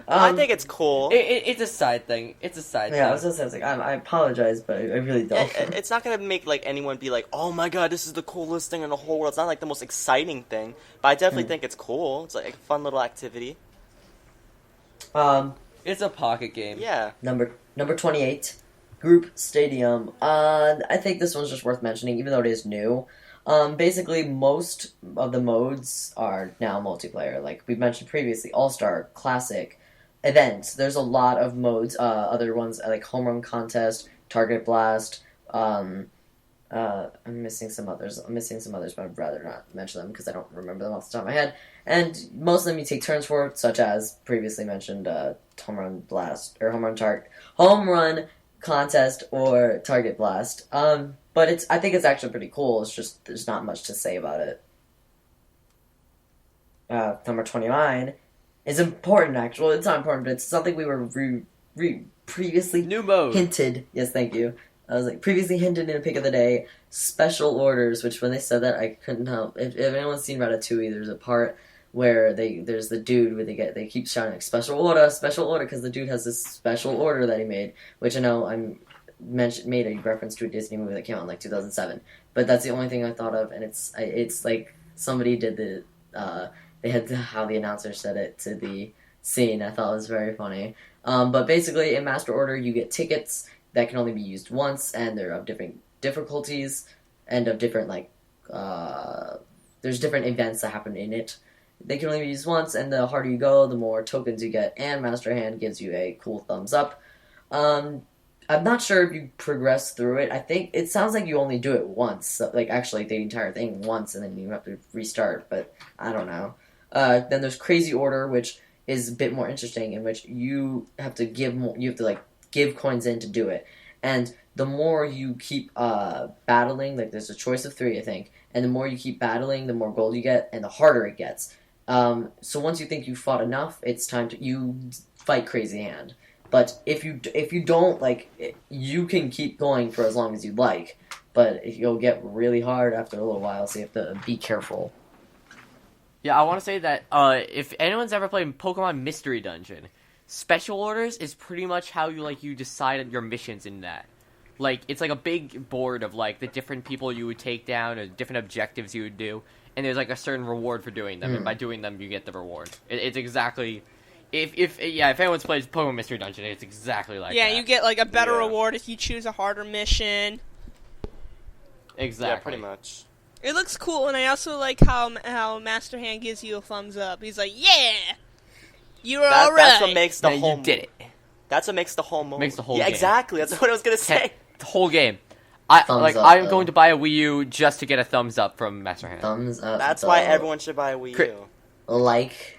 Speaker 3: I think it's cool.
Speaker 6: It's a side thing.
Speaker 1: Yeah, I was just saying, I apologize, but I really don't.
Speaker 3: It's not gonna make anyone be oh my god, this is the coolest thing in the whole world. It's not the most exciting thing, but I definitely think it's cool. It's a fun little activity.
Speaker 6: It's a pocket game.
Speaker 3: Yeah.
Speaker 1: Number 28, Group Stadium. I think this one's just worth mentioning, even though it is new. Basically, most of the modes are now multiplayer. Like we mentioned previously, All-Star, Classic, Events. There's a lot of modes. Other ones like Home Run Contest, Target Blast. I'm missing some others. But I'd rather not mention them because I don't remember them off the top of my head. And most of them you take turns for, such as previously mentioned Home Run Blast or Home Run Contest or Target Blast. But I think it's actually pretty cool. It's just there's not much to say about it. Number 29 is important. Actually, it's not important, but it's something we were previously
Speaker 6: new mode
Speaker 1: hinted. Yes, thank you. I was previously hinted in a pick of the day. Special orders, which when they said that I couldn't help. If anyone's seen Ratatouille, there's a part where there's the dude where they keep shouting special order, because the dude has this special order that he made, which I know made a reference to a Disney movie that came out in 2007, but that's the only thing I thought of, and it's somebody did they had how the announcer said it to the scene. I thought it was very funny. But basically in Master Order you get tickets that can only be used once, and they're of different difficulties and of different there's different events that happen in it. They can only be used once, and the harder you go, the more tokens you get, and Master Hand gives you a cool thumbs up. I'm not sure if you progress through it. I think it sounds like you only do it once, actually the entire thing once, and then you have to restart, but I don't know. Then there's Crazy Order, which is a bit more interesting, in which you have to give give coins in to do it. And the more you keep battling, there's a choice of 3, I think, and the more you keep battling, the more gold you get, and the harder it gets. So once you think you've fought enough, it's time to fight Crazy Hand. But if you don't, you can keep going for as long as you'd like, but you'll get really hard after a little while, so you have to be careful.
Speaker 6: Yeah, I want to say that if anyone's ever played Pokemon Mystery Dungeon, Special Orders is pretty much how you decide on your missions in that. It's a big board of the different people you would take down or different objectives you would do, and there's a certain reward for doing them, and by doing them you get the reward. It's exactly... If anyone's played Pokemon Mystery Dungeon, it's exactly like that.
Speaker 2: Yeah, you get a better reward if you choose a harder mission.
Speaker 6: Exactly.
Speaker 3: Yeah, pretty much.
Speaker 2: It looks cool, and I also like how Master Hand gives you a thumbs up. He's like, "Yeah, you're all right."
Speaker 3: That's what makes the whole.
Speaker 6: You did it.
Speaker 3: That's what makes the whole mode.
Speaker 6: Makes the whole
Speaker 3: game. Exactly. That's what I was gonna say.
Speaker 6: The whole game. I'm going to buy a Wii U just to get a thumbs up from Master Hand.
Speaker 1: Thumbs up.
Speaker 3: That's why everyone should buy a Wii U.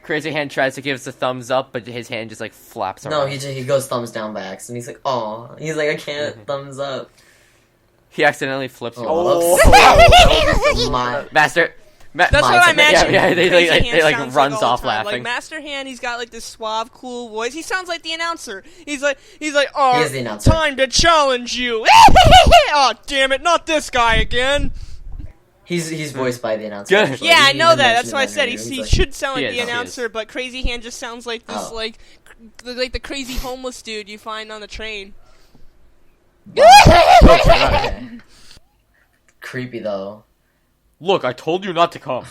Speaker 1: Crazy
Speaker 6: Hand tries to give us a thumbs up, but his hand just flaps around.
Speaker 1: No, he goes thumbs down by accident. He's like, "Aw." He's like, "I can't thumbs up."
Speaker 6: He accidentally flips. Master.
Speaker 2: That's what I mentioned.
Speaker 6: Yeah, they runs off laughing.
Speaker 2: Master Hand, he's got this suave, cool voice. He sounds like the announcer. He's like, "Oh,
Speaker 1: he is the announcer.
Speaker 2: Time to challenge you." Oh, damn it, not this guy again.
Speaker 1: He's voiced by the announcer.
Speaker 2: Yeah, I know that. That's why I said he should sound like the announcer, but Crazy Hand just sounds like this, the crazy homeless dude you find on the train.
Speaker 1: Creepy though.
Speaker 6: Look, I told you not to come.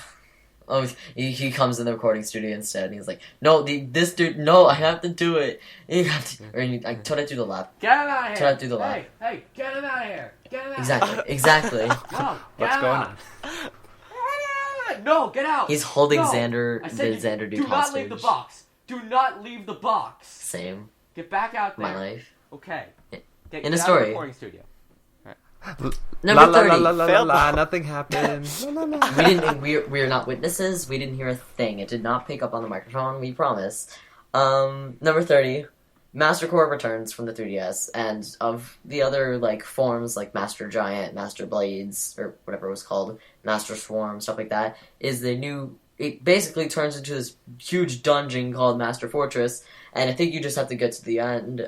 Speaker 1: Oh, he comes in the recording studio instead, and he's like, "No, this dude, no, I have to do it." You have to, or I told it through the lap.
Speaker 6: Get him out of here!
Speaker 1: Try to do the lap.
Speaker 6: Hey, get him out of here! Get him out!
Speaker 1: Exactly.
Speaker 6: No,
Speaker 5: What's going on?
Speaker 6: No, get out!
Speaker 1: He's holding
Speaker 6: No.
Speaker 1: Xander,
Speaker 6: I
Speaker 1: the
Speaker 6: said
Speaker 1: Xander dude
Speaker 6: do not leave
Speaker 1: hostage.
Speaker 6: the box. Do not leave the box.
Speaker 1: Same.
Speaker 6: Get back out there.
Speaker 1: My life.
Speaker 6: Okay. Get
Speaker 1: In a
Speaker 6: out of the
Speaker 1: story.
Speaker 6: recording studio.
Speaker 1: Number 30.
Speaker 5: La, nothing happened. La, la.
Speaker 1: We're not witnesses. We didn't hear a thing. It did not pick up on the microphone. We promise. Number 30. Master Core returns from the 3DS, and of the other like forms like Master Giant, Master Blades, or whatever it was called, Master Swarm, stuff like that, is the new. It basically turns into this huge dungeon called Master Fortress, and I think you just have to get to the end,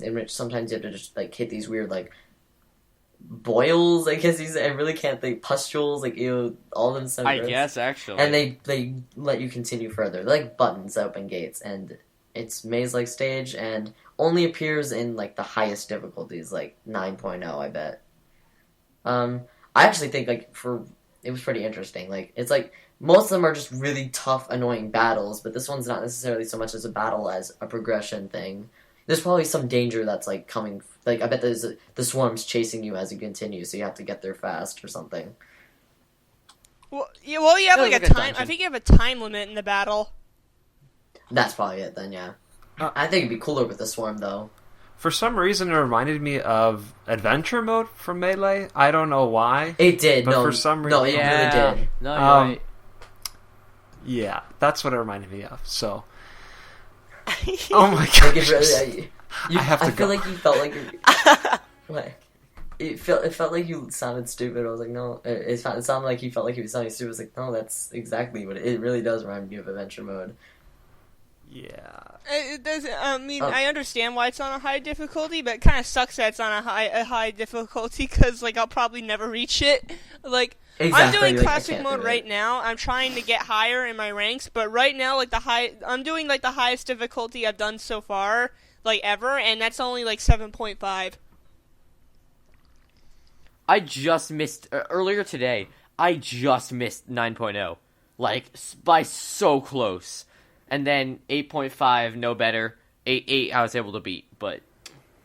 Speaker 1: in which sometimes you have to just like hit these weird like boils. I guess I really can't think, pustules, like ew, all of them sound
Speaker 6: I
Speaker 1: gross.
Speaker 6: guess actually.
Speaker 1: And they let you continue further. They're like buttons that open gates, and it's maze-like stage, and only appears in like the highest difficulties, like 9.0, I bet. I actually think like it was pretty interesting. Like it's like most of them are just really tough, annoying battles, but this one's not necessarily so much as a battle as a progression thing. There's probably some danger that's like coming. Like I bet there's the swarm's chasing you as you continue, so you have to get there fast or something.
Speaker 2: Well, you have like a time.
Speaker 6: dungeon.
Speaker 2: I think you have a time limit in the battle.
Speaker 1: That's probably it then, yeah. I think it'd be cooler with the swarm though.
Speaker 5: For some reason, it reminded me of Adventure Mode from Melee. I don't know why.
Speaker 1: It did,
Speaker 5: But
Speaker 1: no.
Speaker 5: for some
Speaker 1: no,
Speaker 5: reason-
Speaker 1: it really did.
Speaker 6: No, you're right.
Speaker 5: Yeah, that's what it reminded me of. So, oh my
Speaker 1: Like
Speaker 5: god,
Speaker 1: it really,
Speaker 5: I have to
Speaker 1: I feel
Speaker 5: go.
Speaker 1: like you felt like like it felt like you sounded stupid. I was like, no, it sounded like you felt like he was sounding stupid. I was like, no, that's exactly what it really does remind me of Adventure Mode.
Speaker 5: Yeah.
Speaker 2: It does. I mean, I understand why it's on a high difficulty, but it kind of sucks that it's on a high difficulty because like I'll probably never reach it. Like
Speaker 1: Exactly,
Speaker 2: I'm doing
Speaker 1: like, I
Speaker 2: classic
Speaker 1: can't
Speaker 2: mode
Speaker 1: do it.
Speaker 2: right now. I'm trying to get higher in my ranks, but right now like I'm doing like the highest difficulty I've done so far, like ever, and that's only like 7.5.
Speaker 6: I just missed earlier today. I just missed 9.0, like by so close, and then 8.5, no better. 8 I was able to beat, but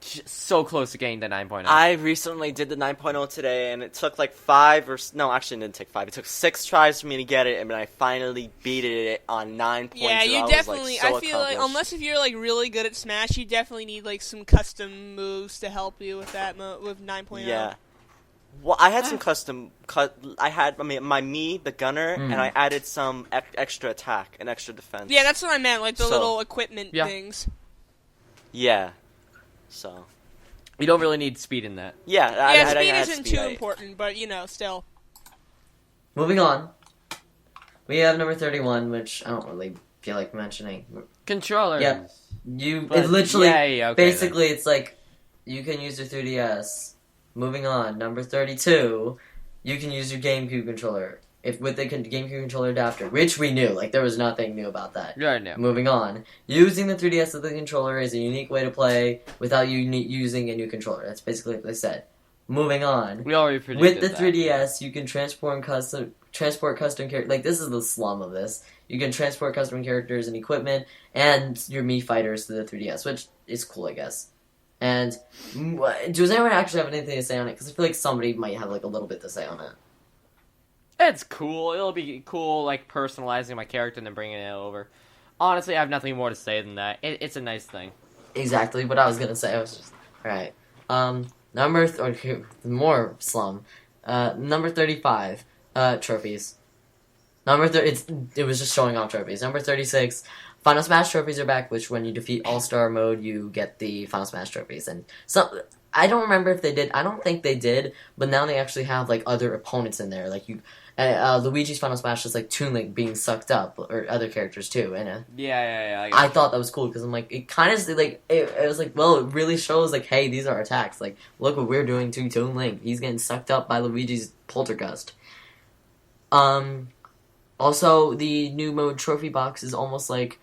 Speaker 6: just so close to getting the 9.0.
Speaker 3: I recently did the 9.0 today, and it took like 5 or... No, actually, it didn't take 5. It took 6 tries for me to get it, and then I finally beat it on 9.0.
Speaker 2: Yeah, you
Speaker 3: I
Speaker 2: definitely.
Speaker 3: Was, like, so
Speaker 2: I feel like
Speaker 3: accomplished.
Speaker 2: unless if you're like really good at Smash, you definitely need like some custom moves to help you with that with 9.0.
Speaker 3: Yeah. Well, I had some custom... I had my Mii, the gunner, and I added some extra attack and extra defense.
Speaker 2: Yeah, that's what I meant, like the
Speaker 3: So-
Speaker 2: little equipment
Speaker 6: Yeah.
Speaker 2: things.
Speaker 3: Yeah. So...
Speaker 6: You don't really need speed in that.
Speaker 3: Yeah,
Speaker 2: Yeah,
Speaker 3: I
Speaker 2: speed
Speaker 3: had
Speaker 2: isn't
Speaker 3: speed.
Speaker 2: too important, but still.
Speaker 1: Moving on, we have number 31, which I don't really feel like mentioning.
Speaker 6: Controllers.
Speaker 1: Yeah.
Speaker 6: But-
Speaker 1: It literally,
Speaker 6: yeah, okay,
Speaker 1: basically, it's like you can use your 3DS. Moving on, number 32, you can use your GameCube controller with the GameCube controller adapter, which we knew. Like there was nothing new about that.
Speaker 6: Right now.
Speaker 1: Moving on, using the 3DS as the controller is a unique way to play without you using a new controller. That's basically what they said. Moving on,
Speaker 6: We already predicted
Speaker 1: with the
Speaker 6: that.
Speaker 1: 3DS, you can transport custom characters. Like this is the slum of this. You can transport custom characters and equipment and your Mii fighters to the 3DS, which is cool, I guess. And does anyone actually have anything to say on it? Because I feel like somebody might have like a little bit to say on it.
Speaker 6: It's cool. It'll be cool, like personalizing my character and then bringing it over. Honestly, I have nothing more to say than that. It's a nice thing.
Speaker 1: Exactly what I was gonna say. I was just alright. More slum. Number 35. Trophies. It was just showing off trophies. Number 36. Final Smash trophies are back, which when you defeat All-Star mode, you get the Final Smash trophies. And I don't remember if they did. I don't think they did, but now they actually have like other opponents in there. Like Luigi's Final Smash is like Toon Link being sucked up, or other characters too. And
Speaker 6: Yeah.
Speaker 1: I thought that was cool because I'm like, it kind of like it was like, well, it really shows like, hey, these are attacks. Like, look what we're doing to Toon Link. He's getting sucked up by Luigi's poltergust. Also, the new mode Trophy Box is almost like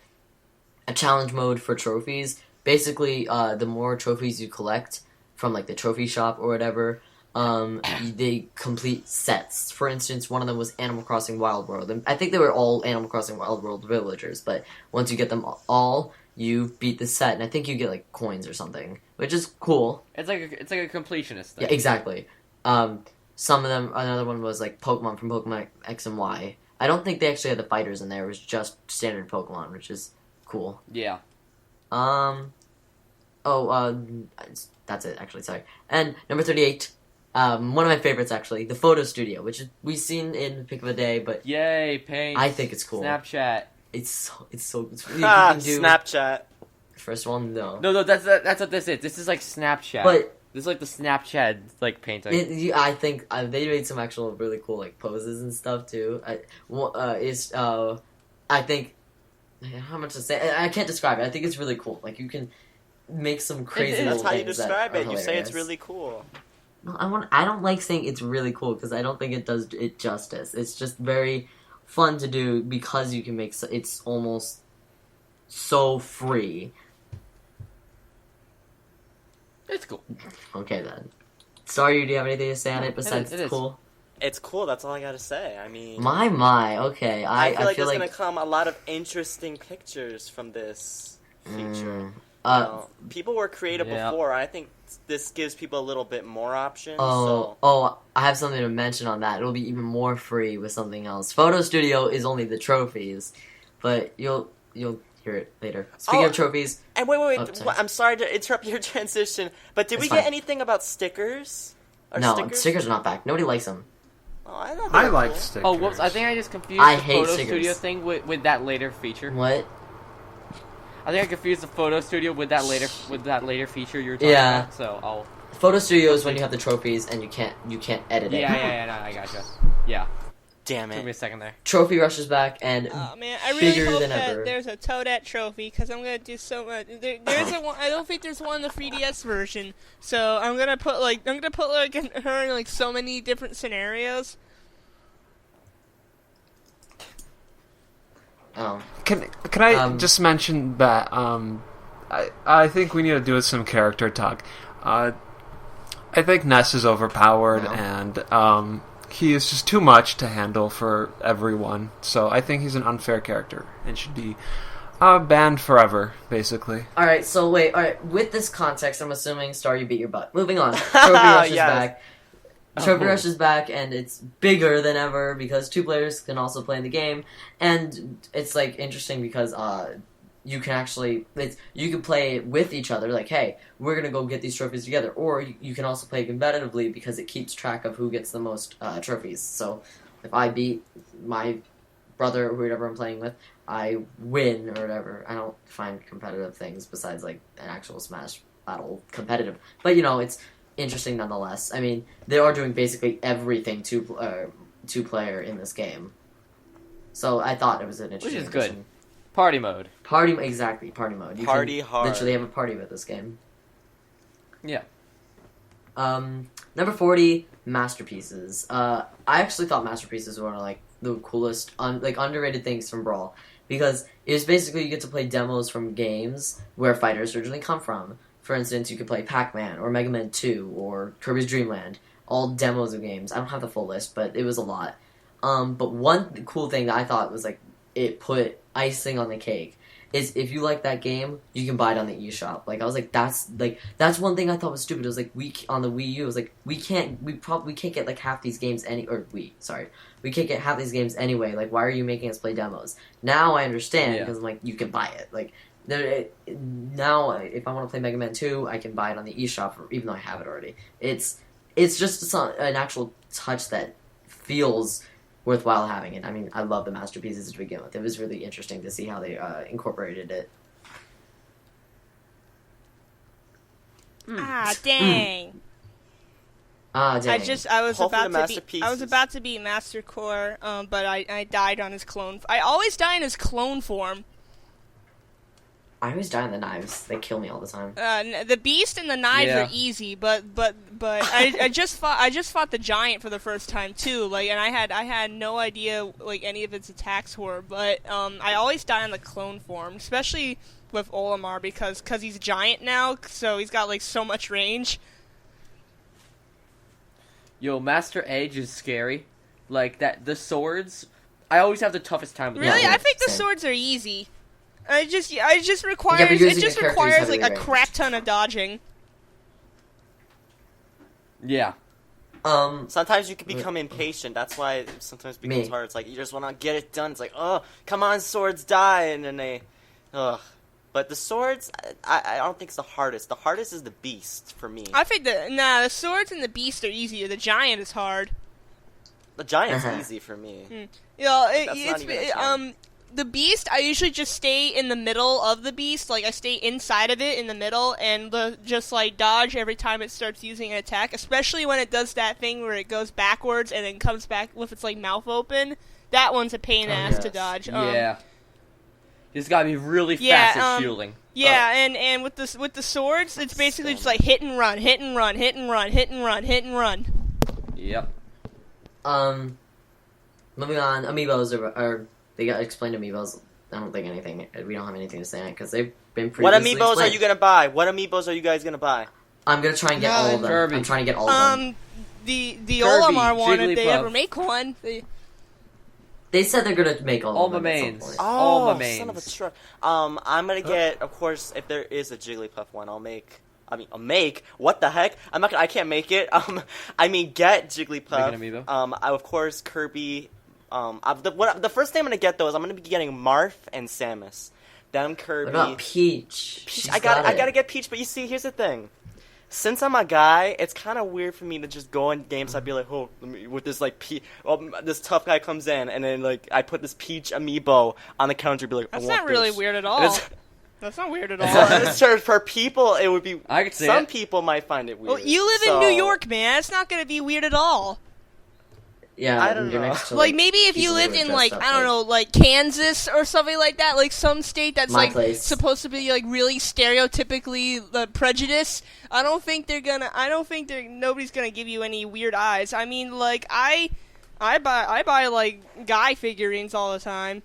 Speaker 1: a challenge mode for trophies. Basically, the more trophies you collect from like the trophy shop or whatever, they complete sets. For instance, one of them was Animal Crossing Wild World. And I think they were all Animal Crossing Wild World villagers, but once you get them all, you beat the set, and I think you get like coins or something, which is cool.
Speaker 6: It's like a completionist thing.
Speaker 1: Yeah, exactly. Some of them, another one was like Pokemon from Pokemon X and Y. I don't think they actually had the fighters in there. It was just standard Pokemon, which is cool.
Speaker 6: Yeah.
Speaker 1: That's it, actually, sorry. And number 38, one of my favorites, actually, the photo studio, which we've seen in Pick of the Day, but...
Speaker 6: Yay, paint.
Speaker 1: I think it's cool.
Speaker 6: Snapchat.
Speaker 1: It's you
Speaker 3: Ah,
Speaker 1: can do...
Speaker 3: Snapchat.
Speaker 1: First one, no.
Speaker 6: No, that's what this is. This is like Snapchat.
Speaker 1: But...
Speaker 6: This is like the Snapchat, like, painting.
Speaker 1: I think they made some actual really cool, like, poses and stuff, too. I think... How much to say? I can't describe it. I think it's really cool. Like, you can make some crazy
Speaker 3: That's
Speaker 1: little
Speaker 3: how you
Speaker 1: things
Speaker 3: describe
Speaker 1: that
Speaker 3: it.
Speaker 1: are
Speaker 3: You say it's
Speaker 1: hilarious.
Speaker 3: really cool.
Speaker 1: No, I don't like saying it's really cool because I don't think it does it justice. It's just very fun to do because you can make it's almost so free.
Speaker 6: It's cool.
Speaker 1: Okay then. Sorry, do you have anything to say on it besides
Speaker 6: it
Speaker 1: it's
Speaker 6: is.
Speaker 1: cool?
Speaker 3: It's cool. That's all I gotta say. I mean,
Speaker 1: My. Okay,
Speaker 3: I feel like there's gonna come a lot of interesting pictures from this feature. People were creative before. I think this gives people a little bit more options.
Speaker 1: I have something to mention on that. It'll be even more free with something else. Photo Studio is only the trophies, but you'll hear it later. Speaking of trophies...
Speaker 3: And wait.
Speaker 1: sorry.
Speaker 3: I'm sorry to interrupt your transition, but did we
Speaker 1: fine.
Speaker 3: get anything about stickers?
Speaker 1: No, stickers are not back. Nobody likes them.
Speaker 3: Oh, I thought
Speaker 5: I
Speaker 3: they were
Speaker 5: like
Speaker 3: cool.
Speaker 5: stickers.
Speaker 6: Oh, whoops! I think I just confused
Speaker 1: I
Speaker 6: the
Speaker 1: hate
Speaker 6: photo
Speaker 1: stickers.
Speaker 6: studio thing with that later feature.
Speaker 1: What?
Speaker 6: I think I confused the photo studio with that later feature you were talking
Speaker 1: Yeah.
Speaker 6: about. So I'll.
Speaker 1: Photo Studio is when you have the trophies and you can't edit it.
Speaker 6: Yeah, no, I gotcha. Yeah.
Speaker 3: Damn
Speaker 6: Took me a
Speaker 3: it.
Speaker 6: second there.
Speaker 1: Trophy Rush is back and
Speaker 2: Oh man, I really
Speaker 1: bigger
Speaker 2: hope
Speaker 1: than
Speaker 2: that
Speaker 1: ever.
Speaker 2: there's a Toadette trophy because I'm gonna do so much. There's a one. I don't think there's one in the 3DS version, so I'm gonna put her in like so many different scenarios.
Speaker 1: Oh.
Speaker 5: Can I
Speaker 1: Um,
Speaker 5: just mention that I think we need to do some character talk. I think Ness is overpowered and he is just too much to handle for everyone. So I think he's an unfair character and should be banned forever, basically.
Speaker 1: Alright, so wait, with this context, I'm assuming Star, you beat your butt. Moving on. Trophy Rush is
Speaker 3: Yes.
Speaker 1: back. Trophy Rush is back, and it's bigger than ever because 2 players can also play in the game, and it's like interesting because you can actually you can play with each other. Like, hey, we're gonna go get these trophies together, or you can also play competitively because it keeps track of who gets the most trophies. So if I beat my brother or whoever I'm playing with, I win or whatever. I don't find competitive things besides like an actual Smash battle competitive, but it's interesting nonetheless. I mean, they are doing basically everything two-player in this game. So I thought it was an interesting
Speaker 6: Which is good.
Speaker 1: addition.
Speaker 6: Party mode.
Speaker 1: Party mode. You
Speaker 3: Party
Speaker 1: can
Speaker 3: hard.
Speaker 1: literally have a party with this game.
Speaker 6: Yeah.
Speaker 1: Number 40, Masterpieces. I actually thought Masterpieces were one of like the coolest, underrated things from Brawl because it was basically you get to play demos from games where fighters originally come from. For instance, you could play Pac-Man or Mega Man 2 or Kirby's Dream Land. All demos of games. I don't have the full list, but it was a lot. But one cool thing that I thought was like it put icing on the cake is if you like that game, you can buy it on the eShop. Like I was like, that's one thing I thought was stupid. It was like on the Wii U, it was like we can't get like half these games we can't get half these games anyway. Like why are you making us play demos? Now I understand because I'm like you can buy it. Like now if I want to play Mega Man 2, I can buy it on the eShop even though I have it already. It's just an actual touch that feels worthwhile having it. I mean, I love the Masterpieces to begin with. It was really interesting to see how they incorporated it.
Speaker 2: Ah, dang.
Speaker 1: Ah, dang.
Speaker 2: I was
Speaker 3: Hopefully
Speaker 2: about
Speaker 3: the
Speaker 2: to beat
Speaker 3: Masterpieces.
Speaker 2: Master Core, but I died on his clone. I always die in his clone form.
Speaker 1: I always die on the knives. They kill me all the time.
Speaker 2: The beast and the knives
Speaker 6: Yeah.
Speaker 2: are easy, but I just fought the giant for the first time too. Like, and I had no idea like any of its attacks were, but I always die on the clone form, especially with Olimar because he's giant now, so he's got like so much range.
Speaker 6: Yo, Master Edge is scary. Like, that, the swords, I always have the toughest time with
Speaker 2: Really?
Speaker 1: Yeah,
Speaker 2: I think the
Speaker 1: same.
Speaker 2: swords are easy. It just requires like a crap ton of dodging.
Speaker 6: Yeah.
Speaker 3: Sometimes you can become impatient. That's why it sometimes becomes hard. It's like you just want to get it done. It's like, oh, come on, swords, die, and then they, ugh. But the swords, I don't think it's the hardest. The hardest is the beast for me.
Speaker 2: I think the swords and the beast are easier. The giant is hard.
Speaker 3: The giant's easy for me.
Speaker 2: The beast, I usually just stay in the middle of the beast. Like, I stay inside of it in the middle and just, like, dodge every time it starts using an attack. Especially when it does that thing where it goes backwards and then comes back with its, like, mouth open. That one's a pain in the ass to dodge.
Speaker 6: Yeah. You just gotta be really fast at shielding.
Speaker 2: Yeah, and with the swords, it's basically just, like, hit and run, hit and run, hit and run, hit and run, hit and run.
Speaker 6: Yep.
Speaker 1: Moving on, amiibos are they got explained amiibos. I don't think we don't have anything to say on it because they've been previously
Speaker 3: What amiibos
Speaker 1: explained.
Speaker 3: are you gonna buy? What amiibos are you guys gonna buy?
Speaker 1: I'm gonna try and get all of them.
Speaker 6: Kirby.
Speaker 1: I'm trying to get all of them.
Speaker 2: The
Speaker 6: Kirby,
Speaker 2: Olimar one, if they
Speaker 6: Jigglypuff.
Speaker 2: ever make one.
Speaker 1: They said they're gonna make all of them at some
Speaker 6: mains.
Speaker 1: point.
Speaker 6: All the
Speaker 3: Oh,
Speaker 6: mains.
Speaker 3: son of a truck. I'm gonna get, of course, if there is a Jigglypuff one, I'll make. What the heck? I can't make it. Get Jigglypuff.
Speaker 6: Make an amiibo?
Speaker 3: Of course, Kirby. The first thing I'm gonna get though is I'm gonna be getting Marth and Samus. Then Kirby.
Speaker 1: What about Peach? She's
Speaker 3: I
Speaker 1: got it.
Speaker 3: gotta get Peach, but you see, here's the thing. Since I'm a guy, it's kind of weird for me to just go in games. I'd be like, oh, with this like this tough guy comes in, and then like I put this Peach amiibo on the counter, and be like,
Speaker 2: That's
Speaker 3: I want
Speaker 2: not really
Speaker 3: this.
Speaker 2: weird at all. That's not weird at all.
Speaker 3: Well, sure, for people, it would be.
Speaker 6: I could see
Speaker 3: some
Speaker 6: it.
Speaker 3: people might find it weird.
Speaker 2: Well, you live in New York, man. It's not going to be weird at all.
Speaker 1: Yeah,
Speaker 3: I don't
Speaker 1: you're
Speaker 3: know.
Speaker 1: next to,
Speaker 2: Like, maybe if you
Speaker 1: people
Speaker 2: lived
Speaker 1: who are
Speaker 2: in,
Speaker 1: dressed
Speaker 2: like,
Speaker 1: up
Speaker 2: I don't know, like Kansas or something like that, like some state that's,
Speaker 1: My
Speaker 2: like,
Speaker 1: place.
Speaker 2: supposed to be, like, really stereotypically prejudiced, nobody's gonna give you any weird eyes. I mean, like, I buy, like, guy figurines all the time.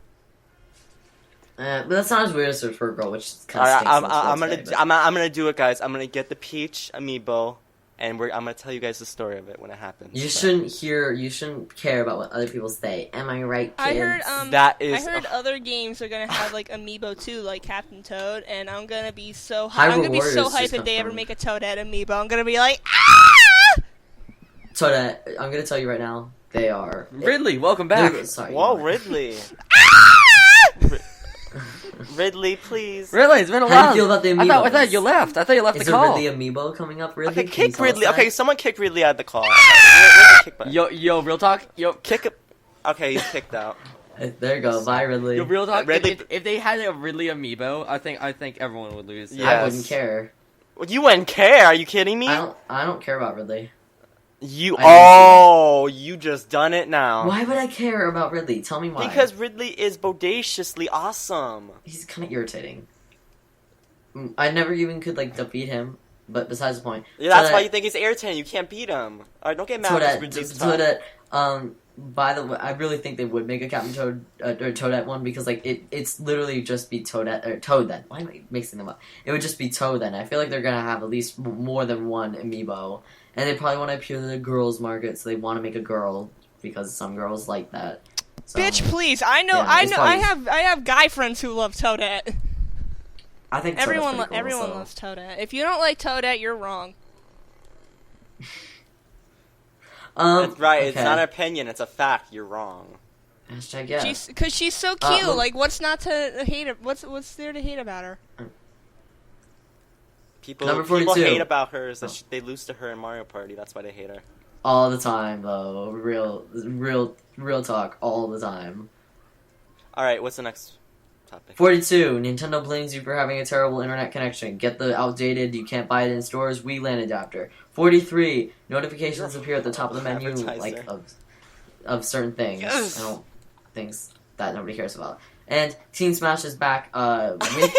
Speaker 1: But that's not as weird as for a girl, which kind of
Speaker 3: Alright, I'm gonna do it, guys. I'm gonna get the Peach amiibo, and I'm gonna tell you guys the story of it when it happens.
Speaker 1: You shouldn't care about what other people say. Am I right, kids?
Speaker 2: I heard other games are gonna have like amiibo too, like Captain Toad, and I'm gonna be so hyped if they ever make a Toadette amiibo. I'm gonna be like, ah!
Speaker 1: Toadette, I'm gonna tell you right now, they are
Speaker 6: Ridley, welcome back.
Speaker 1: Sorry.
Speaker 3: Whoa, Ridley. Ridley, please.
Speaker 6: Ridley, it's been a while.
Speaker 1: How do you feel about the amiibo?
Speaker 6: I thought you left. I thought you left
Speaker 1: Is
Speaker 6: the
Speaker 1: there
Speaker 6: call.
Speaker 1: Ridley amiibo coming up? Ridley?
Speaker 3: Okay,
Speaker 1: Can you
Speaker 3: kick
Speaker 1: tell us
Speaker 3: Ridley.
Speaker 1: that?
Speaker 3: Okay, someone kick Ridley out of the call.
Speaker 6: Yo, real talk. Yo,
Speaker 3: Kick him. Okay, he's kicked out.
Speaker 1: There you go. Bye, Ridley.
Speaker 6: yo, real talk.
Speaker 3: Ridley-
Speaker 6: If they had a Ridley amiibo, I think everyone would lose.
Speaker 3: Yeah.
Speaker 1: I wouldn't care.
Speaker 3: You wouldn't care? Are you kidding me?
Speaker 1: I don't care about Ridley.
Speaker 3: You just done it now.
Speaker 1: Why would I care about Ridley? Tell me why.
Speaker 3: Because Ridley is bodaciously awesome.
Speaker 1: He's kind of irritating. I never even could like defeat him. But besides the point.
Speaker 3: Yeah, that's why you think he's irritating. You can't beat him. Alright, don't get mad because Ridley's tough.
Speaker 1: Toadette, by the way, I really think they would make a Captain Toad or Toadette one because like it's literally just be Toadette or Toad then. Why am I mixing them up? It would just be Toad then. I feel like they're gonna have at least more than one amiibo, and they probably want to appeal to the girls' market, so they want to make a girl because some girls like that. So,
Speaker 2: Bitch, please! I know.
Speaker 1: Yeah,
Speaker 2: I have guy friends who love Toadette.
Speaker 1: I think
Speaker 2: Everyone
Speaker 1: Toadette's pretty cool, so.
Speaker 2: loves Toadette. If you don't like Toadette, you're wrong.
Speaker 3: That's right.
Speaker 1: Okay.
Speaker 3: It's not an opinion. It's a fact. You're wrong.
Speaker 1: Hashtag yeah.
Speaker 2: Because she's so cute.
Speaker 1: look-
Speaker 2: Like, what's not to hate? What's there to hate about her?
Speaker 3: People
Speaker 1: Number 42.
Speaker 3: hate about her is that they lose to her in Mario Party. That's why they hate her.
Speaker 1: All the time, though. Real talk. All the time.
Speaker 3: All right, what's the next topic?
Speaker 1: 42. Nintendo blames you for having a terrible internet connection. Get the outdated, you can't buy it in stores, Wii LAN adapter. 43. Notifications appear at the top of the menu,
Speaker 3: Advertiser.
Speaker 1: like, of certain things.
Speaker 3: Yes.
Speaker 1: I don't things that nobody cares about. And Team Smash is back, with...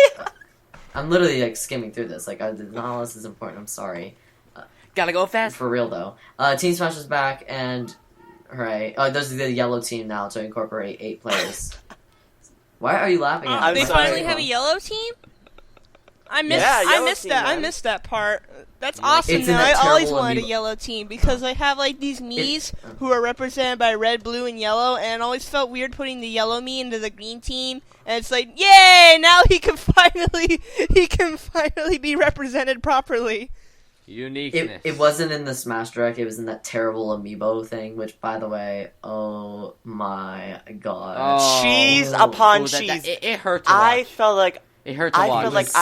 Speaker 1: I'm literally, like, skimming through this. Like, not all this is important, I'm sorry.
Speaker 6: Gotta go fast.
Speaker 1: For real, though. Team Smash is back, and... Hooray. There's the yellow team now to incorporate 8 players. Why are you laughing at me?
Speaker 3: I'm
Speaker 2: They
Speaker 3: sorry.
Speaker 2: finally have a yellow team? I missed that. I missed that part. That's awesome.
Speaker 1: It's in
Speaker 2: Now I
Speaker 1: that
Speaker 2: always
Speaker 1: terrible
Speaker 2: wanted a
Speaker 1: amiibo.
Speaker 2: yellow team because I have like these Miis who are represented by red, blue, and yellow, and it always felt weird putting the yellow Mii into the green team. And it's like, yay! Now he can finally be represented properly.
Speaker 6: Uniqueness.
Speaker 1: It wasn't in the Smash Direct. It was in that terrible amiibo thing. Which, by the way, oh my god,
Speaker 3: cheese upon cheese.
Speaker 6: It hurt to watch.
Speaker 3: I felt like
Speaker 6: It hurt to watch.
Speaker 3: I felt like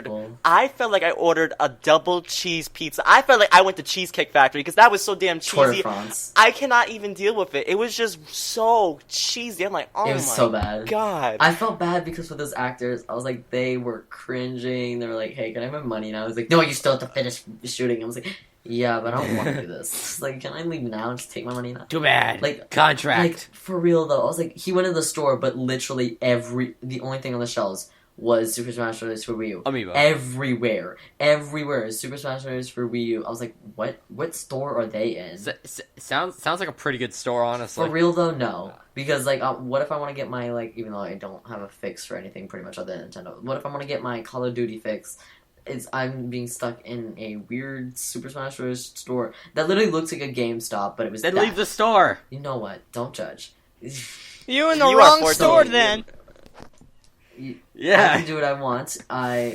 Speaker 1: painful.
Speaker 3: I felt like I ordered a double cheese pizza. I felt like I went to Cheesecake Factory because that was so damn cheesy.
Speaker 1: France.
Speaker 3: I cannot even deal with it. It was just so cheesy. I'm like, oh
Speaker 1: It was
Speaker 3: my
Speaker 1: so bad.
Speaker 3: god.
Speaker 1: I felt bad because for those actors, I was like, they were cringing. They were like, "Hey, can I have my money?" And I was like, "No, you still have to finish shooting." I was like, "Yeah, but I don't want to do this. Like, can I leave now and just take my money now?"
Speaker 6: Too bad.
Speaker 1: Like
Speaker 6: Contract.
Speaker 1: Like for real though, I was like, he went in the store, but literally the only thing on the shelves was Super Smash Bros. For Wii U.
Speaker 6: Amiibo.
Speaker 1: Everywhere. Super Smash Bros. For Wii U. I was like, what store are they in?
Speaker 6: Sounds like a pretty good store, honestly.
Speaker 1: For real though, no. Because like, what if I want to get my even though I don't have a fix for anything pretty much other than Nintendo. What if I want to get my Call of Duty fix? I'm being stuck in a weird Super Smash Bros. Store that literally looks like a GameStop, but it was.
Speaker 6: Then leave the store.
Speaker 1: You know what? Don't judge.
Speaker 2: You in the wrong store then.
Speaker 6: Yeah.
Speaker 1: I can do what I want.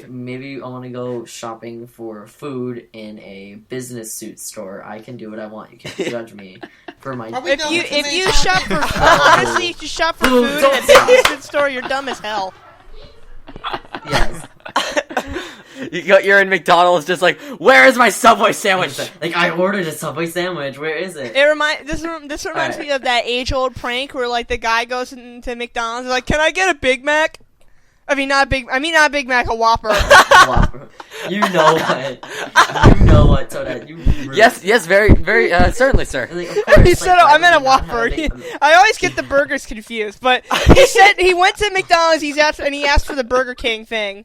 Speaker 1: Maybe I want to go shopping for food in a business suit store. I can do what I want. You can't judge me for my.
Speaker 2: If you shop for honestly, if you shop for food in a business suit store, you're dumb as hell.
Speaker 1: Yes.
Speaker 6: You're in McDonald's, just like, where is my Subway sandwich?
Speaker 1: Like I ordered a Subway sandwich. Where is it?
Speaker 2: This reminds me of that age-old prank where like the guy goes into McDonald's and like, can I get a Big Mac? Not a Big Mac, a Whopper.
Speaker 1: Whopper. You know what, Toadette.
Speaker 6: Yes, very, very, certainly, sir.
Speaker 1: Like, of course,
Speaker 2: He said, I meant a Whopper. I always get the burgers confused, but he said he went to McDonald's, he asked for the Burger King thing.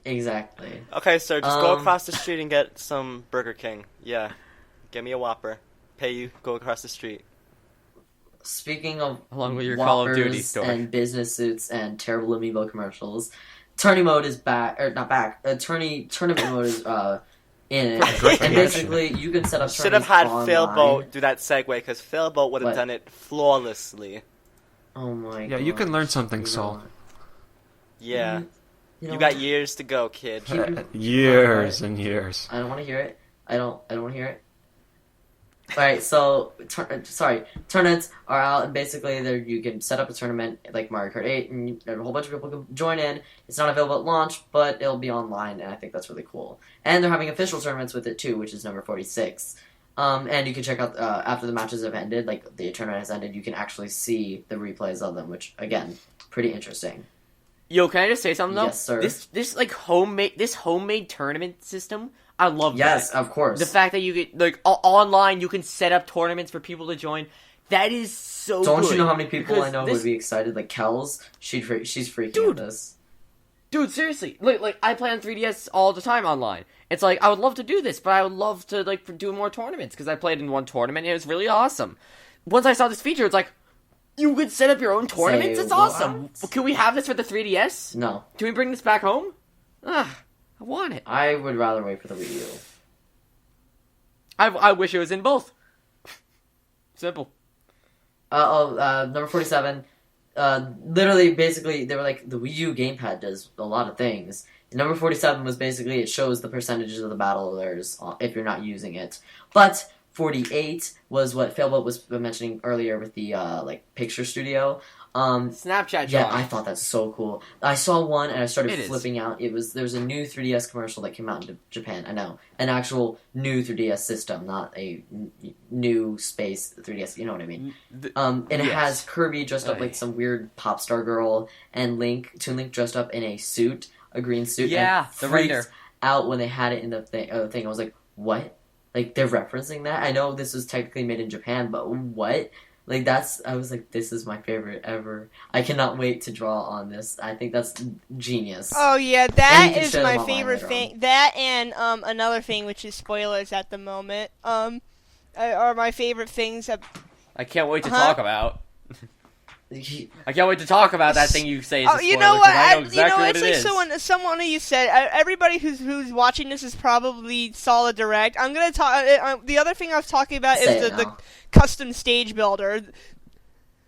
Speaker 1: Exactly.
Speaker 3: Okay, sir, just go across the street and get some Burger King. Yeah. Get me a Whopper. Pay you, go across the street.
Speaker 1: Speaking of
Speaker 6: along with your Call of Duty store
Speaker 1: and business suits and terrible amiibo commercials, tourney mode is back, or not back. Tournament mode is in it, and basically you can set up.
Speaker 3: Should have had
Speaker 1: online.
Speaker 3: Failboat do that segue because Failboat would have done it flawlessly.
Speaker 1: Oh my god!
Speaker 5: Yeah, you can learn something, Saul.
Speaker 3: Yeah, you got years to go, kid.
Speaker 5: Years and years.
Speaker 1: I don't want to hear it. I don't want to hear it. Alright, so, tournaments are out, and basically you can set up a tournament like Mario Kart 8, and a whole bunch of people can join in. It's not available at launch, but it'll be online, and I think that's really cool. And they're having official tournaments with it too, which is number 46. And you can check out, after the matches have ended, like the tournament has ended, you can actually see the replays of them, which, again, pretty interesting.
Speaker 6: Yo, can I just say something though?
Speaker 1: Yes, sir.
Speaker 6: This homemade tournament system, I love that.
Speaker 1: Yes, of course.
Speaker 6: The fact that you get like online, you can set up tournaments for people to join. That is so.
Speaker 1: Don't
Speaker 6: good.
Speaker 1: You know how many people
Speaker 6: Because
Speaker 1: I know would be excited? Like Kels, she's freaking
Speaker 6: Dude.
Speaker 1: out this.
Speaker 6: Dude, seriously, like I play on 3DS all the time online. It's like I would love to do this, but I would love to like do more tournaments because I played in one tournament and it was really awesome. Once I saw this feature, it's like you could set up your own tournaments. It's awesome. Can we have this for the 3DS?
Speaker 1: No.
Speaker 6: Can we bring this back home? I want it.
Speaker 1: I would rather wait for the Wii U.
Speaker 6: I wish it was in both. Simple.
Speaker 1: Number 47. Literally, basically, they were like, the Wii U gamepad does a lot of things. And number 47 was basically, it shows the percentages of the battlers if you're not using it. But 48 was what Failboat was mentioning earlier with the, picture studio.
Speaker 6: Snapchat
Speaker 1: Yeah,
Speaker 6: drawing.
Speaker 1: I thought that's so cool. I saw one and I started
Speaker 6: It is.
Speaker 1: flipping out. There was a new 3DS commercial that came out in Japan. I know. An actual new 3DS system, not a new space 3DS. You know what I mean? And it has Kirby dressed up like some weird pop star girl, and Toon Link dressed up in a suit, a green suit.
Speaker 6: Yeah,
Speaker 1: and
Speaker 6: the
Speaker 1: freaked
Speaker 6: render.
Speaker 1: out when they had it in the thing. I was like, what? Like, they're referencing that? I know this was technically made in Japan, but what? Like, I was like, this is my favorite ever. I cannot wait to draw on this. I think that's genius.
Speaker 2: Oh, yeah,
Speaker 1: And
Speaker 2: that
Speaker 1: you can
Speaker 2: is
Speaker 1: share them
Speaker 2: my
Speaker 1: online
Speaker 2: favorite
Speaker 1: later
Speaker 2: thing.
Speaker 1: on.
Speaker 2: That and another thing, which is spoilers at the moment, are my favorite things.
Speaker 6: I can't wait to talk about. I can't wait to talk about that thing you say is a spoiler,
Speaker 2: you know what?
Speaker 6: I know exactly what
Speaker 2: it's
Speaker 6: it
Speaker 2: like
Speaker 6: is.
Speaker 2: someone you said. Everybody who's watching this is probably saw the direct. I'm gonna talk. The other thing I was talking about is the custom stage builder.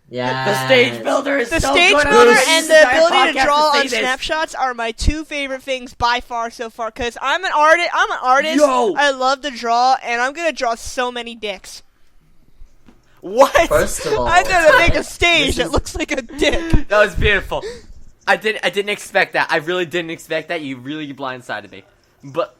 Speaker 1: Yeah,
Speaker 6: the stage builder is
Speaker 2: the
Speaker 6: so
Speaker 2: stage
Speaker 6: good.
Speaker 2: builder and the ability to draw on
Speaker 6: this.
Speaker 2: snapshots are my two favorite things by far so far. Because I'm an artist.
Speaker 6: Yo.
Speaker 2: I love to draw, and I'm gonna draw so many dicks.
Speaker 3: What?
Speaker 1: First of all,
Speaker 2: I'm gonna make a stage that looks like a dick.
Speaker 6: That was beautiful. I didn't expect that. I really didn't expect that. You really blindsided me. But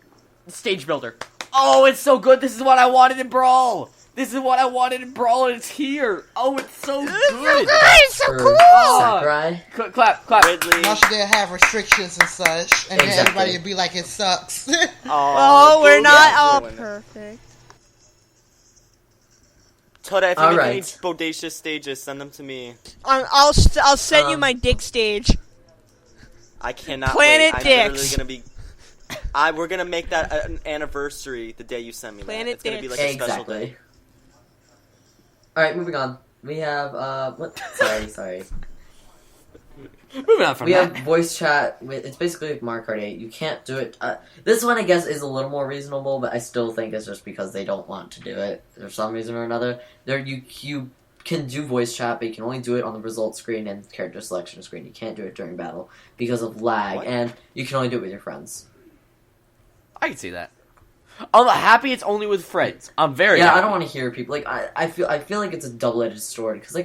Speaker 6: stage builder. Oh, it's so good. This is what I wanted in Brawl. And it's here. Oh, it's so good.
Speaker 2: It's so cool.
Speaker 1: Sakurai.
Speaker 6: Clap.
Speaker 3: Ridley.
Speaker 4: Y'all should have restrictions and such, and then everybody would be like, it sucks.
Speaker 2: Oh, we're not all perfect.
Speaker 3: Toda, if you
Speaker 1: All
Speaker 3: make
Speaker 1: right.
Speaker 3: any bodacious stages, send them to me.
Speaker 2: I'll send you my dick stage.
Speaker 3: I cannot
Speaker 2: Planet
Speaker 3: wait.
Speaker 2: Dicks.
Speaker 3: I'm literally gonna be. We're gonna make that an anniversary the day you send me
Speaker 2: Planet
Speaker 3: that. It's gonna be like
Speaker 2: Dicks.
Speaker 3: a special day.
Speaker 1: Exactly. All right, moving on. We have what? Sorry.
Speaker 6: Moving on from
Speaker 1: We
Speaker 6: that.
Speaker 1: have voice chat. It's basically like Mario Kart 8. You can't do it. This one, I guess, is a little more reasonable, but I still think it's just because they don't want to do it for some reason or another. You can do voice chat, but you can only do it on the results screen and character selection screen. You can't do it during battle because of lag, and you can only do it with your friends.
Speaker 6: I can see that. I'm happy it's only with friends. I'm very happy.
Speaker 1: I don't want to hear people I feel like it's a double-edged sword because I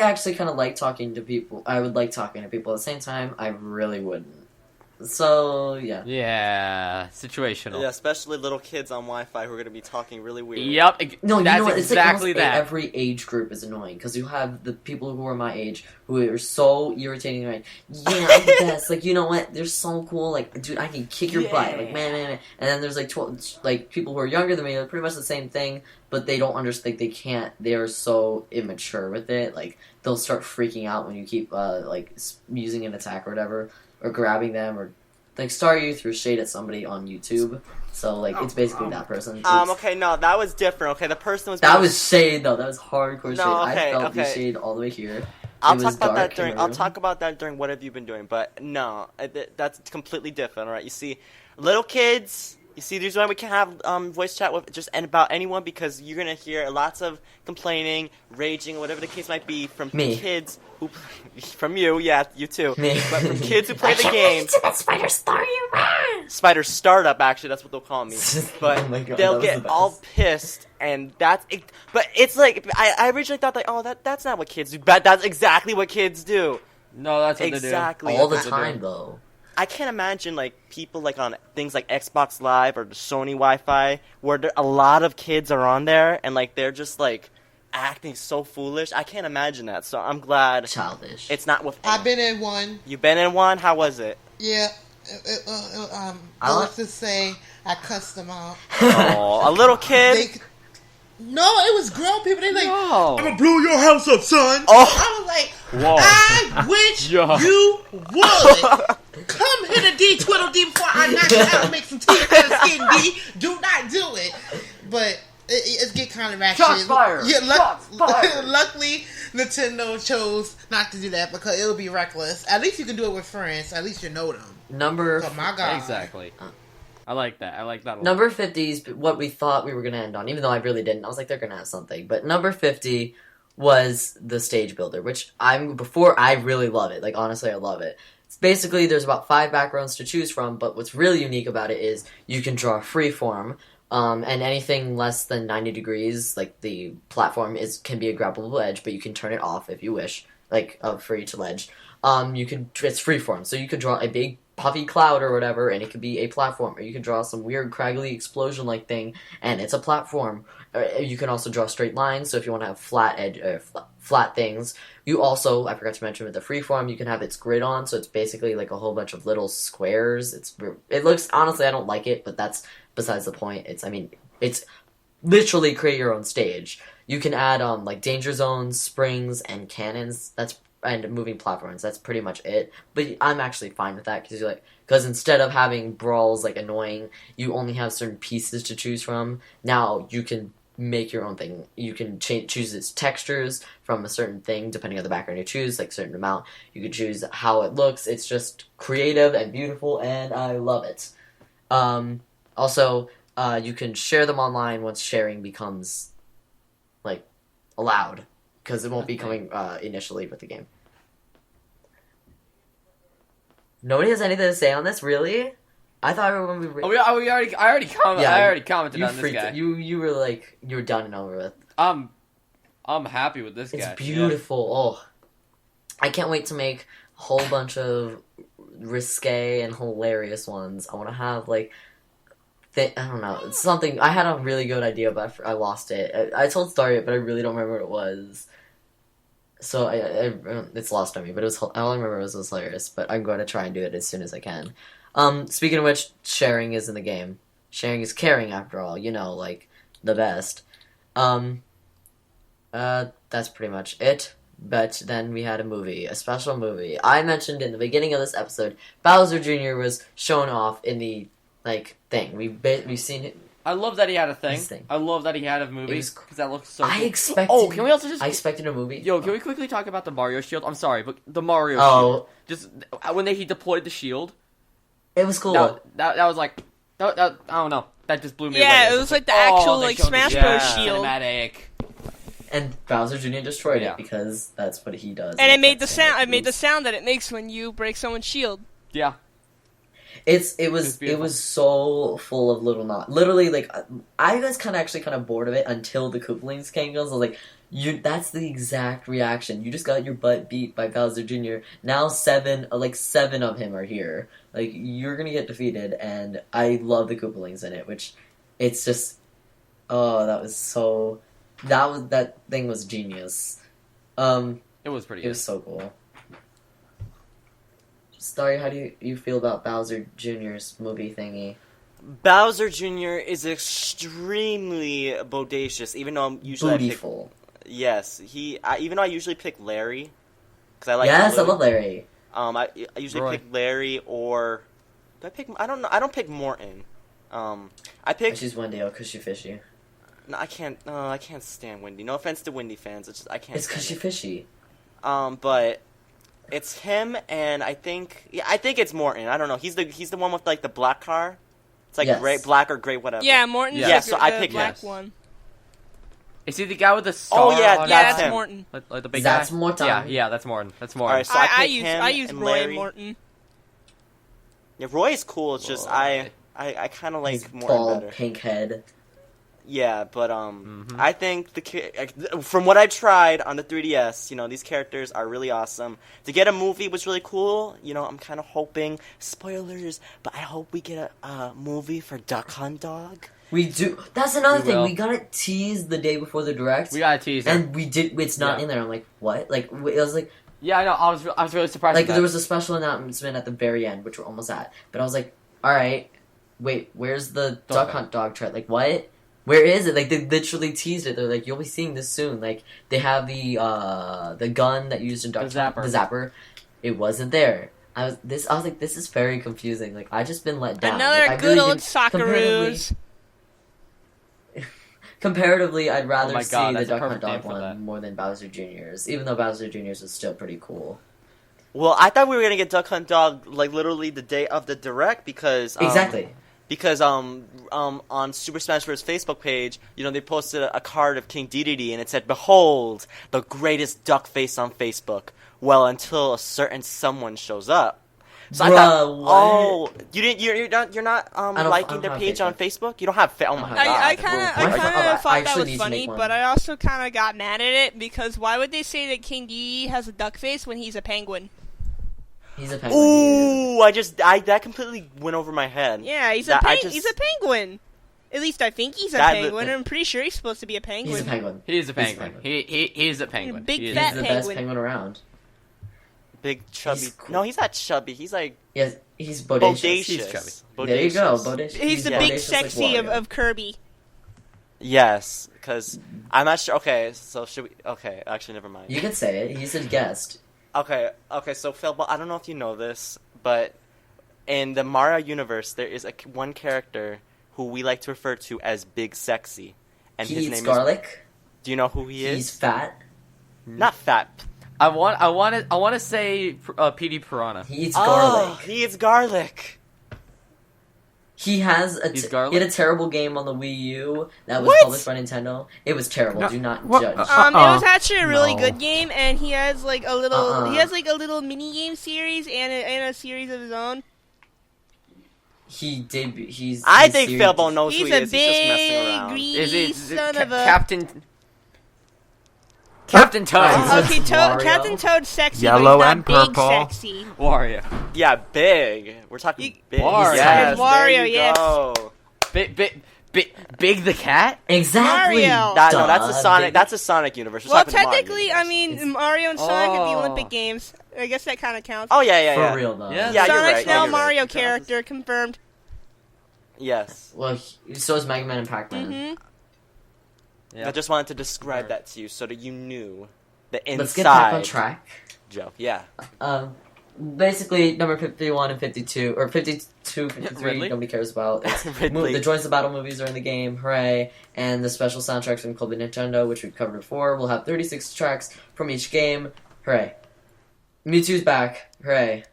Speaker 1: actually kind of like talking to people. I would like talking to people at the same time. I really wouldn't. So yeah.
Speaker 6: Yeah, situational.
Speaker 3: Yeah, especially little kids on Wi-Fi who are gonna be talking really weird.
Speaker 6: Yep.
Speaker 1: No, you
Speaker 6: that's
Speaker 1: know what? It's
Speaker 6: exactly
Speaker 1: like
Speaker 6: that.
Speaker 1: every age group is annoying because you have the people who are my age who are so irritating. Like, yeah, I'm the best. Like, you know what? They're so cool. Like, dude, I can kick your butt. Like, man. And then there's like people who are younger than me. They're pretty much the same thing, but they don't understand. Like, they can't. They are so immature with it. Like, they'll start freaking out when you keep using an attack or whatever, or grabbing them, or like Star Youth or shade at somebody on YouTube. So like it's basically that person.
Speaker 3: Okay, no, that was different. Okay, the person was.
Speaker 1: That was shade though. That was hardcore shade.
Speaker 3: No, okay,
Speaker 1: I felt the
Speaker 3: okay.
Speaker 1: shade all the way here.
Speaker 3: I'll talk about that during what have you been doing, but no, that's completely different. All right, you see, little kids. You see, there's why we can't have voice chat with just about anyone because you're gonna hear lots of complaining, raging, whatever the case might be from kids who, from you, yeah, you too,
Speaker 1: Me.
Speaker 3: but from kids who play the game.
Speaker 1: Spider
Speaker 3: Spider Startup, actually, that's what they'll call me. But
Speaker 1: Oh my God,
Speaker 3: they'll
Speaker 1: that was
Speaker 3: get
Speaker 1: the
Speaker 3: all
Speaker 1: best.
Speaker 3: pissed, and that's it. But it's like I originally thought like, oh, that's not what kids do, but that's exactly what kids do.
Speaker 6: No, that's what
Speaker 3: Exactly.
Speaker 1: all the
Speaker 6: That's what they
Speaker 1: time
Speaker 6: do.
Speaker 1: though.
Speaker 3: I can't imagine like people like on things like Xbox Live or the Sony Wi-Fi where a lot of kids are on there and like they're just like acting so foolish. I can't imagine that. So I'm glad
Speaker 1: Childish.
Speaker 3: it's not with.
Speaker 4: I've been in one.
Speaker 3: You've been in one. How was it?
Speaker 4: Yeah. Let's just say I cussed them out.
Speaker 3: Oh, a little kid.
Speaker 4: No, it was grown people. They like,
Speaker 6: No.
Speaker 4: I'm gonna blow your house up, son.
Speaker 3: Oh.
Speaker 4: I was like,
Speaker 6: Whoa.
Speaker 4: I wish
Speaker 6: Yeah.
Speaker 4: you would come hit a D, twiddle D before I knock you out and make some teeth out of skin D. Do not do it. But it get kind of ratchet.
Speaker 6: Shots fired.
Speaker 4: Yeah,
Speaker 6: Shots fired.
Speaker 4: luckily, Nintendo chose not to do that because it would be reckless. At least you can do it with friends. At least you know them.
Speaker 1: Number
Speaker 4: Oh my God.
Speaker 6: Exactly. I like that. I like that a lot.
Speaker 1: Number 50 is what we thought we were going to end on, even though I really didn't. I was like, they're going to have something. But number 50 was the stage builder, which I really love it. Like, honestly, I love it. It's basically, there's about 5 backgrounds to choose from, but what's really unique about it is you can draw freeform, and anything less than 90 degrees, like the platform can be a grabbable edge, but you can turn it off if you wish, like, for each ledge. It's freeform, so you could draw a big puffy cloud or whatever, and it could be a platform, or you could draw some weird craggly explosion-like thing, and it's a platform. You can also draw straight lines, so if you want to have flat things. You also, I forgot to mention with the freeform, you can have its grid on, so it's basically like a whole bunch of little squares. It looks, honestly, I don't like it, but that's besides the point. It's literally create your own stage. You can add like danger zones, springs, and cannons. And moving platforms. That's pretty much it. But I'm actually fine with that because instead of having brawls like annoying, you only have certain pieces to choose from. Now you can make your own thing. You can choose its textures from a certain thing depending on the background you choose, like a certain amount. You can choose how it looks. It's just creative and beautiful, and I love it. Also, you can share them online once sharing becomes like allowed, because it won't be coming initially with the game. Nobody has anything to say on this, really? I thought when we
Speaker 6: I already commented on this guy.
Speaker 1: You were like, you were done and over with.
Speaker 6: I'm happy with this guy.
Speaker 1: It's beautiful. Yeah. Oh, I can't wait to make a whole bunch of risque and hilarious ones. I want to have like, I don't know, it's something. I had a really good idea, but I lost it. I told Starry, but I really don't remember what it was. So it's lost on me. But it was all I remember was hilarious. But I'm going to try and do it as soon as I can. Speaking of which, sharing is in the game. Sharing is caring, after all. You know, like, the best. That's pretty much it. But then we had a special movie. I mentioned in the beginning of this episode, Bowser Jr. was shown off in the, like, thing. We've seen it.
Speaker 6: I love that he had a thing. I love that he had a movie, because that looks so cool.
Speaker 1: Can we also I expected a movie.
Speaker 6: Yo, can we quickly talk about the Mario shield? I'm sorry, but the Mario shield. Just, when he deployed the shield.
Speaker 1: It was cool.
Speaker 6: That was like, I don't know. That just blew me away.
Speaker 2: Yeah, it was like the actual like Smash Bros. Shield.
Speaker 6: Cinematic.
Speaker 1: And Bowser Jr. destroyed it because that's what he does.
Speaker 2: And it made the sound. It made the sound that it makes when you break someone's shield.
Speaker 6: Yeah.
Speaker 1: It was so full of little knots. Literally, like, I was kind of bored of it until the Koopalings came. I was like, that's the exact reaction. You just got your butt beat by Bowser Jr. Now seven of him are here. Like, you're gonna get defeated, and I love the Koopalings in it, which, it's just, that thing was genius.
Speaker 6: It was pretty good.
Speaker 1: It was so cool. Starry, how do you feel about Bowser Jr.'s movie thingy?
Speaker 3: Bowser Jr. is extremely bodacious, even though I'm usually
Speaker 1: Bootyful.
Speaker 3: Yes, even though I usually pick Larry, because I like.
Speaker 1: Yes, I love Larry.
Speaker 3: I usually pick Larry, or do I pick? I don't know. I don't pick Morton. I pick.
Speaker 1: She's Wendy because she's fishy.
Speaker 3: No, I can't. No, I can't stand Wendy. No offense to Wendy fans. It's just I can't.
Speaker 1: It's because she's fishy.
Speaker 3: But it's him, and I think it's Morton. I don't know. He's the one with like the black car. It's like gray, black or gray, whatever.
Speaker 2: Yeah, Morton's
Speaker 3: so I pick
Speaker 2: black
Speaker 3: him.
Speaker 2: one.
Speaker 6: Is he the guy with the star?
Speaker 3: Oh yeah,
Speaker 2: that's
Speaker 3: him.
Speaker 2: Morton.
Speaker 6: Like the big
Speaker 1: That's
Speaker 6: guy?
Speaker 1: Morton.
Speaker 6: Yeah, that's Morton. That's Morton.
Speaker 3: All right, so I use
Speaker 2: Roy
Speaker 3: Larry.
Speaker 2: and Morton.
Speaker 3: Yeah, Roy's cool. It's just I kind of like
Speaker 1: His
Speaker 3: Morton
Speaker 1: bald,
Speaker 3: better.
Speaker 1: pink head.
Speaker 3: Yeah, but I think from what I tried on the 3DS, these characters are really awesome. To get a movie was really cool. I'm kind of hoping, spoilers, but I hope we get a movie for Duck Hunt Dog.
Speaker 1: We do. That's another thing. We got it teased the day before the direct.
Speaker 6: We got a teaser,
Speaker 1: and we did. It's not in there. I'm like, what? Like, it was like.
Speaker 6: Yeah, I know. I was really surprised.
Speaker 1: Like, there was a special announcement at the very end, which we're almost at. But I was like, all right, wait, where's the Duck Hunt Dog trailer? Like, what? Where is it? Like, they literally teased it. They're like, you'll be seeing this soon. Like, they have the gun that you used in Duck Hunt, the zapper. It wasn't there. I was like, this is very confusing. Like, I just been let down.
Speaker 2: Another
Speaker 1: like,
Speaker 2: good old Socceroos.
Speaker 1: Comparatively, I'd rather see the
Speaker 6: that's a
Speaker 1: Duck Hunt
Speaker 6: perfect name
Speaker 1: Dog
Speaker 6: for
Speaker 1: one
Speaker 6: that.
Speaker 1: more than Bowser Jr.'s, even though Bowser Jr.'s is still pretty cool.
Speaker 3: Well, I thought we were gonna get Duck Hunt Dog like literally the day of the direct because
Speaker 1: exactly.
Speaker 3: Because on Super Smash Bros. Facebook page, they posted a card of King Dedede and it said, "Behold, the greatest duck face on Facebook." Well, until a certain someone shows up. So I thought, you're not liking their page on Facebook? You don't have oh my god.
Speaker 2: I kind of thought that was
Speaker 1: need
Speaker 2: funny, but I also kind of got mad at it because why would they say that King Dedede has a duck face when he's a penguin?
Speaker 1: He's a penguin.
Speaker 3: Ooh, that completely went over my head.
Speaker 2: Yeah, he's a penguin. At least I think he's a penguin. I'm pretty sure he's supposed to be a penguin.
Speaker 1: He's a penguin.
Speaker 6: He's a penguin. He's a penguin.
Speaker 2: Big fat
Speaker 1: penguin. He's the best penguin around.
Speaker 3: Big chubby.
Speaker 1: He's cool.
Speaker 3: No, he's not chubby. He's like
Speaker 1: he's bodacious.
Speaker 3: He's chubby. Bodacious.
Speaker 1: There you go, bodacious.
Speaker 2: He's the big sexy
Speaker 1: like
Speaker 2: of Kirby.
Speaker 3: Yes, because I'm not sure. Okay, so should we? Okay, actually, never mind.
Speaker 1: You can say it. He's a guest.
Speaker 3: Okay. So Failboat, I don't know if you know this, but in the Mario universe, there is one character who we like to refer to as Big Sexy, and
Speaker 1: he
Speaker 3: his
Speaker 1: eats
Speaker 3: name
Speaker 1: garlic.
Speaker 3: is. Do you know who he is?
Speaker 1: He's fat.
Speaker 3: Not fat.
Speaker 6: I want to say PD Piranha.
Speaker 1: He eats garlic.
Speaker 3: Oh, he eats garlic.
Speaker 1: He has
Speaker 6: He's
Speaker 1: he
Speaker 6: garlic?
Speaker 1: had a terrible game on the Wii U that was
Speaker 3: What?
Speaker 1: published by Nintendo. It was terrible.
Speaker 5: No,
Speaker 1: Do not
Speaker 5: what?
Speaker 1: judge.
Speaker 2: It was actually a really
Speaker 5: No.
Speaker 2: good game, and he has like a little mini game series and a series of his own.
Speaker 1: He's
Speaker 3: I think
Speaker 1: serious.
Speaker 3: Failboat knows who
Speaker 2: He's
Speaker 3: he
Speaker 2: a
Speaker 3: is. He's just messing
Speaker 2: big
Speaker 3: around.
Speaker 2: greedy son of a.
Speaker 6: Captain Toad?
Speaker 1: Oh,
Speaker 2: Okay,
Speaker 1: Wario.
Speaker 2: Captain Toad's sexy,
Speaker 5: Yellow
Speaker 2: but he's
Speaker 5: and
Speaker 2: not big
Speaker 5: purple.
Speaker 2: sexy.
Speaker 6: Wario.
Speaker 3: Yeah, big. We're talking big.
Speaker 6: Wario.
Speaker 3: Yes,
Speaker 2: Wario,
Speaker 3: there you
Speaker 2: yes.
Speaker 3: go.
Speaker 6: Big the cat?
Speaker 1: Exactly.
Speaker 2: Mario.
Speaker 3: No, that's a Sonic. That's a Sonic universe. We're
Speaker 2: Well,
Speaker 3: talking Mario
Speaker 2: technically, I
Speaker 3: universe.
Speaker 2: mean, Mario and Sonic at the
Speaker 6: Oh.
Speaker 2: Olympic Games. I guess that kind of counts.
Speaker 3: Oh yeah.
Speaker 1: For real though.
Speaker 6: Yeah.
Speaker 3: Yeah, you're
Speaker 2: Sonic's
Speaker 3: right.
Speaker 2: now
Speaker 3: you're
Speaker 2: Mario
Speaker 3: right.
Speaker 2: character, confirmed.
Speaker 3: Yes.
Speaker 1: Well, so is Mega Man and Pac-Man.
Speaker 2: Mm-hmm.
Speaker 3: I just wanted to describe that to you so that you knew the inside
Speaker 1: Let's get back on track.
Speaker 3: joke. Yeah.
Speaker 1: Basically, number 51 and 52, or 52, 53,
Speaker 6: Ridley?
Speaker 1: nobody cares about. It's
Speaker 3: Ridley.
Speaker 1: the Joints of Battle movies are in the game, hooray. And the special soundtracks from Club Nintendo, which we've covered before. We'll have 36 tracks from each game, hooray. Mewtwo's back, hooray.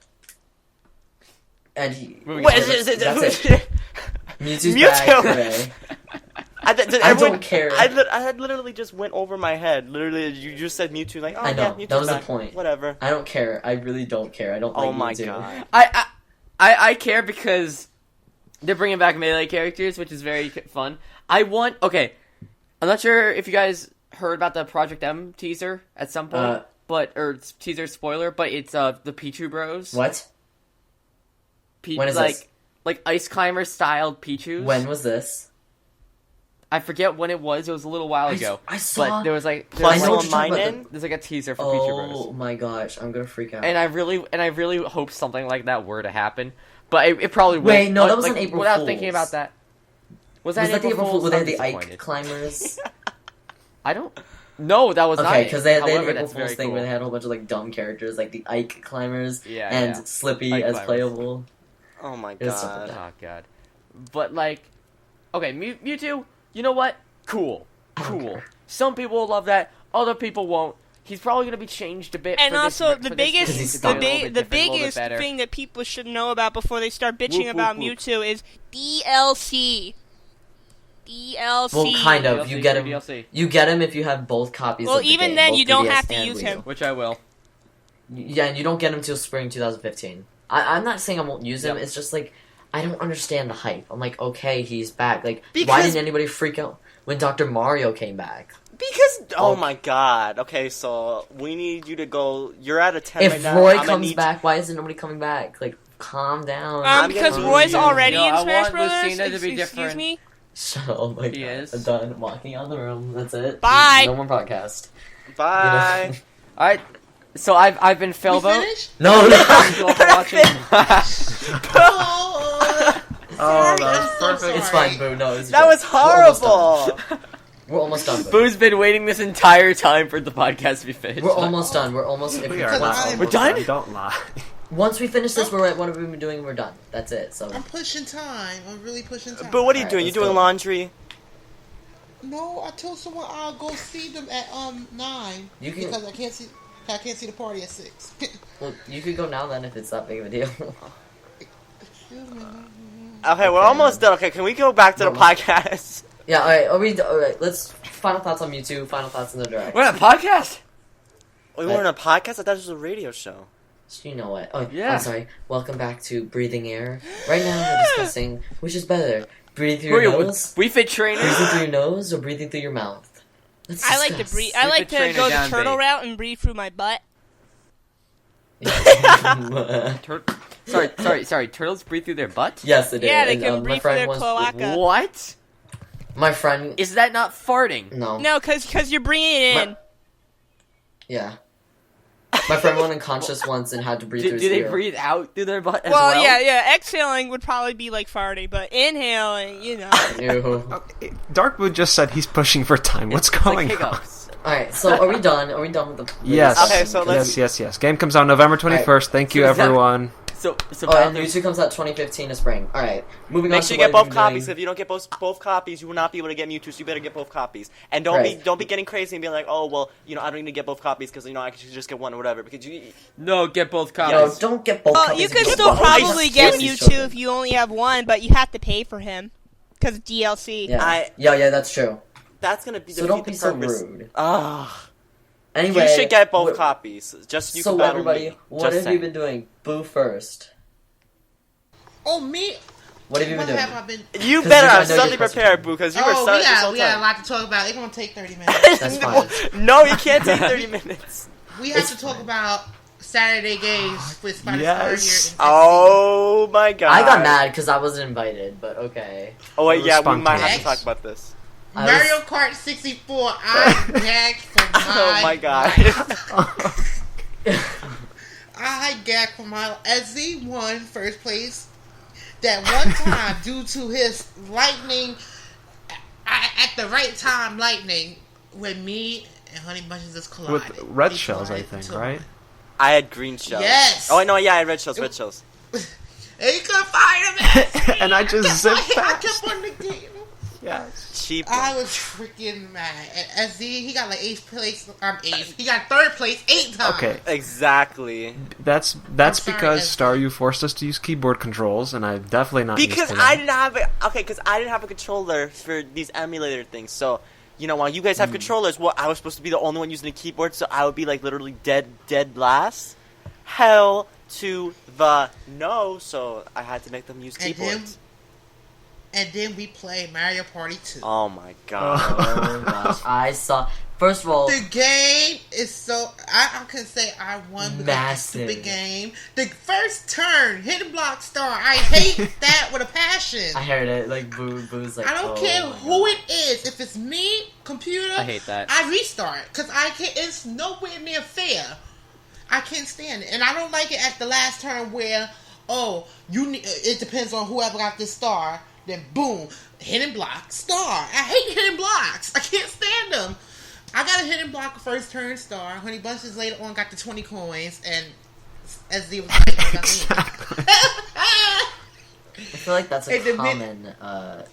Speaker 1: And he...
Speaker 3: What is it?
Speaker 1: That's it. Mewtwo's back, hooray.
Speaker 3: I
Speaker 1: don't care.
Speaker 3: I literally just went over my head. Literally, you just said Mewtwo. Like, oh
Speaker 1: I know,
Speaker 3: yeah, Mewtwo's
Speaker 1: that was the
Speaker 3: back.
Speaker 1: point.
Speaker 3: Whatever.
Speaker 1: I don't care. I really don't care. I don't like
Speaker 3: Oh my
Speaker 1: Mewtwo.
Speaker 3: god.
Speaker 6: I care because they're bringing back melee characters, which is very fun. Okay, I'm not sure if you guys heard about the Project M teaser at some point, or teaser spoiler, but it's the Pichu Bros.
Speaker 1: What? When is this?
Speaker 6: Like Ice Climber styled Pichus.
Speaker 1: When was this?
Speaker 6: I forget when it was. It was a little while ago.
Speaker 1: I saw...
Speaker 6: But there was like
Speaker 3: Plus
Speaker 1: I know what
Speaker 3: one
Speaker 1: you're talking
Speaker 3: mine
Speaker 1: about,
Speaker 3: in.
Speaker 6: there's like a teaser for Pichu Bros.
Speaker 1: Oh my gosh, I'm gonna freak out.
Speaker 6: And I really hope something like that were to happen. But it probably will.
Speaker 1: Wait, no, that was an April
Speaker 6: Without
Speaker 1: Fool's.
Speaker 6: thinking about that. Was that
Speaker 1: Was that the April Fool where they had
Speaker 6: I'm
Speaker 1: the Ike
Speaker 6: disappointed.
Speaker 1: climbers?
Speaker 6: I don't. No, that was not.
Speaker 1: Okay,
Speaker 6: it.
Speaker 1: because they had the
Speaker 6: However,
Speaker 1: April
Speaker 6: that's
Speaker 1: Fool's
Speaker 6: very
Speaker 1: thing
Speaker 6: cool.
Speaker 1: where they had a whole bunch of like dumb characters, like the Ike climbers
Speaker 6: Yeah,
Speaker 1: and
Speaker 6: yeah.
Speaker 1: Slippy
Speaker 6: Ike
Speaker 1: as
Speaker 6: climbers.
Speaker 1: playable.
Speaker 3: Oh my
Speaker 1: It was something
Speaker 3: god.
Speaker 1: like
Speaker 6: Oh god. But like, okay, Mewtwo. You know what? Cool.
Speaker 1: don't care.
Speaker 6: Some people will love that. Other people won't. He's probably gonna be changed a bit.
Speaker 2: And
Speaker 6: for
Speaker 2: also,
Speaker 6: this,
Speaker 2: the
Speaker 6: for this game
Speaker 1: He's
Speaker 2: biggest,
Speaker 6: to be a
Speaker 1: stuck.
Speaker 6: little bit
Speaker 2: the
Speaker 6: different, a little bit
Speaker 2: biggest
Speaker 6: better.
Speaker 2: thing that people should know about before they start bitching
Speaker 6: Whoop,
Speaker 2: about
Speaker 6: whoop, whoop.
Speaker 2: Mewtwo is DLC. DLC.
Speaker 1: Well, kind of.
Speaker 6: DLC,
Speaker 1: You get him.
Speaker 6: DLC.
Speaker 1: You get him if you have both copies.
Speaker 2: Well,
Speaker 1: of the
Speaker 2: even
Speaker 1: game,
Speaker 2: then,
Speaker 1: both
Speaker 2: you don't
Speaker 1: 3DS
Speaker 2: have to
Speaker 1: and
Speaker 2: use
Speaker 1: Wii
Speaker 2: him.
Speaker 1: U.
Speaker 6: Which I will.
Speaker 1: Yeah, and you don't get him till spring 2015. I'm not saying I won't use him.
Speaker 6: Yep.
Speaker 1: It's just like I don't understand the hype. I'm like, okay, he's back. Like, why
Speaker 3: Because-
Speaker 1: didn't anybody freak out when Dr. Mario came back?
Speaker 3: Because oh
Speaker 1: Okay.
Speaker 3: my god. Okay, so we need you to go. You're at a 10
Speaker 1: If
Speaker 3: right now.
Speaker 1: Roy
Speaker 3: I'm gonna
Speaker 1: comes
Speaker 3: need-
Speaker 1: back, why isn't nobody coming back? Like, calm down.
Speaker 2: Because
Speaker 3: gonna
Speaker 2: Roy's
Speaker 3: lose you.
Speaker 2: already
Speaker 6: No,
Speaker 2: in
Speaker 6: I
Speaker 2: Smash
Speaker 6: want
Speaker 2: Brothers.
Speaker 6: Lucina to be
Speaker 2: Excuse
Speaker 6: different.
Speaker 2: me.
Speaker 1: Shut up, oh my
Speaker 6: He
Speaker 1: god.
Speaker 6: is.
Speaker 1: I'm done walking out of the room. That's it.
Speaker 2: Bye.
Speaker 1: No more podcast.
Speaker 3: Bye.
Speaker 1: You know?
Speaker 6: All right. So I've been
Speaker 4: We
Speaker 6: Failboat.
Speaker 4: finished?
Speaker 1: No, no.
Speaker 6: Thank you all for watching.
Speaker 4: Oh,
Speaker 5: that was
Speaker 4: I'm so
Speaker 5: perfect.
Speaker 1: It's
Speaker 4: sorry.
Speaker 1: fine, Boo. No, it's
Speaker 3: That was horrible.
Speaker 1: We're almost done. Boo.
Speaker 6: Boo's been waiting this entire time for the podcast to be finished.
Speaker 1: We're almost done. We're almost. If
Speaker 5: We
Speaker 1: we
Speaker 5: are
Speaker 4: Because
Speaker 5: not
Speaker 4: I'm-
Speaker 5: almost
Speaker 6: We're done?
Speaker 5: Don't lie.
Speaker 1: Once we finish this, we're at what have we been doing? We're done. That's it. So
Speaker 4: I'm pushing time. I'm really pushing time.
Speaker 3: But what are you
Speaker 1: Alright,
Speaker 3: doing? You
Speaker 1: let's
Speaker 3: doing
Speaker 1: go.
Speaker 3: laundry?
Speaker 4: No, I told someone I'll go see them at 9
Speaker 1: You can-
Speaker 4: because I can't see the party at 6.
Speaker 1: well, you could go now then if it's that big of a deal.
Speaker 4: Excuse me.
Speaker 3: Okay, we're almost done. Okay, can we go back to the
Speaker 1: We're
Speaker 3: podcast?
Speaker 1: Yeah. All right. All right. Let's final thoughts on Mewtwo. Final thoughts on the direct.
Speaker 6: We're on a podcast.
Speaker 3: We were on a podcast? I thought this was a radio show.
Speaker 1: You know what? Oh,
Speaker 6: Yeah.
Speaker 1: I'm sorry. Welcome back to Breathing Air. Right now we're discussing which is better, breathing through your nose,
Speaker 6: We fit trainers.
Speaker 1: breathing through your nose, or breathing through your mouth. Let's
Speaker 2: I like to
Speaker 1: discuss.
Speaker 2: breathe. I
Speaker 6: Keep
Speaker 2: like
Speaker 6: the
Speaker 2: to
Speaker 6: trainer
Speaker 2: go the
Speaker 6: down,
Speaker 2: turtle
Speaker 6: babe.
Speaker 2: route and breathe through my butt.
Speaker 6: Sorry. Turtles breathe through their butt.
Speaker 1: Yes, it is.
Speaker 2: Yeah, they
Speaker 1: And,
Speaker 2: can
Speaker 1: my
Speaker 2: breathe through
Speaker 1: friend
Speaker 2: their
Speaker 1: was-
Speaker 2: cloaca.
Speaker 6: What?
Speaker 1: My friend.
Speaker 6: Is that not farting?
Speaker 1: No.
Speaker 2: No, because you're bringing it in.
Speaker 1: Yeah. My friend went unconscious once and had to breathe
Speaker 6: Do
Speaker 1: through his
Speaker 6: they
Speaker 1: ear.
Speaker 6: breathe out through their butt as well?
Speaker 2: Well, yeah. Exhaling would probably be like farting, but inhaling, you know.
Speaker 1: Ew.
Speaker 5: Darkwood just said he's pushing for time. What's
Speaker 6: It's like
Speaker 5: going on?
Speaker 6: hiccups.
Speaker 1: Alright, so are we done? Are we done with the...
Speaker 5: Yes.
Speaker 3: Okay, so let's-
Speaker 5: Yes. Game comes out November 21st. Thank you,
Speaker 6: So is that-
Speaker 5: everyone.
Speaker 6: So
Speaker 1: and Mewtwo comes out 2015 in spring. All right, moving on.
Speaker 3: Make sure you get both copies. If you don't get both copies, you will not be able to get Mewtwo. So you better get both copies. And don't be getting crazy and being like, oh well, I don't need to get both copies because I can just get one or whatever. Because
Speaker 6: no, get both copies.
Speaker 1: Yo, don't get both.
Speaker 2: Well, you can still probably get Mewtwo if you only have one, but you have to pay for him because of DLC.
Speaker 1: Yeah, that's true.
Speaker 3: That's gonna be
Speaker 1: so don't be so rude.
Speaker 3: Anyway, you should get both copies. Just you can battle
Speaker 1: everybody,
Speaker 3: me.
Speaker 1: What have you been doing? Boo first.
Speaker 4: Oh, me?
Speaker 1: What have you been doing?
Speaker 4: Have I been...
Speaker 3: You better have something prepared, Boo, because you were stuck this whole time.
Speaker 4: We got a lot to talk about. It's going to take 30 minutes.
Speaker 1: That's fine.
Speaker 3: No, you can't take 30 minutes.
Speaker 4: We have to talk about Saturday games with Spider Star here.
Speaker 3: Oh, my God.
Speaker 1: I got mad because I wasn't invited, but okay.
Speaker 3: Oh, wait, yeah, we might have to talk about this.
Speaker 4: Mario Kart 64, I gagged for my
Speaker 3: Oh, my God.
Speaker 4: I gagged for my... Ezzy won first place. That one time, due to his lightning, at the right time, lightning, when me and Honey Bunches just collided.
Speaker 5: With red shells, I think, right?
Speaker 3: I had green shells.
Speaker 4: Yes.
Speaker 3: Oh, no, yeah, I had red shells.
Speaker 4: And you couldn't find him.
Speaker 5: And I just zipped
Speaker 4: I
Speaker 5: past.
Speaker 4: kept on the game.
Speaker 5: Yes.
Speaker 3: Cheap.
Speaker 4: I was freaking mad. And SZ, he got like 8th place. He got 3rd place 8 times.
Speaker 5: Okay.
Speaker 3: Exactly.
Speaker 5: That's because Star You forced us to use keyboard controls, and I'm definitely not
Speaker 3: because
Speaker 5: used to
Speaker 3: I
Speaker 5: that.
Speaker 3: didn't have it. Okay, because I didn't have a controller for these emulator things. So, while you guys have controllers, I was supposed to be the only one using a keyboard, so I would be like literally dead last. Hell to the no. So I had to make them use keyboards.
Speaker 4: And then we play Mario Party 2.
Speaker 3: Oh my God.
Speaker 1: Oh gosh. I saw. First of all,
Speaker 4: the game is so... I can say I won because
Speaker 1: massive.
Speaker 4: It's a stupid game. The first turn, hidden block star. I hate that with a passion.
Speaker 1: I heard it. Like, Boo's like,
Speaker 4: I don't care who it is. If it's me, computer...
Speaker 6: I hate that.
Speaker 4: I restart. Because I can't... It's nowhere near fair. I can't stand it. And I don't like it at the last turn where... Oh, it depends on whoever got this star... Then boom, hidden block, star. I hate hidden blocks. I can't stand them. I got a hidden block first turn star. Honey Bunches later on got the 20 coins, and SZ was like,
Speaker 5: Exactly.
Speaker 1: I feel like that's a common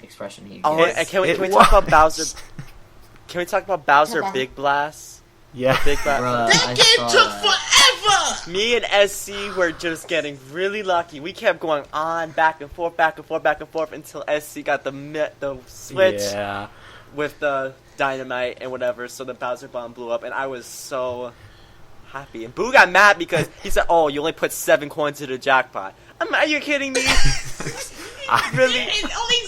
Speaker 1: expression he uses.
Speaker 3: Oh, can we talk about Bowser? Can we talk about Bowser Big Blast?
Speaker 5: Yeah.
Speaker 3: Big Blast.
Speaker 4: That game took forever.
Speaker 3: Me and SC were just getting really lucky. We kept going on back and forth until SC got the switch with the dynamite and whatever. So the Bowser bomb blew up, and I was so happy. And Boo got mad because he said, "Oh, you only put 7 coins into the jackpot." Are you kidding me? Really?
Speaker 4: It's only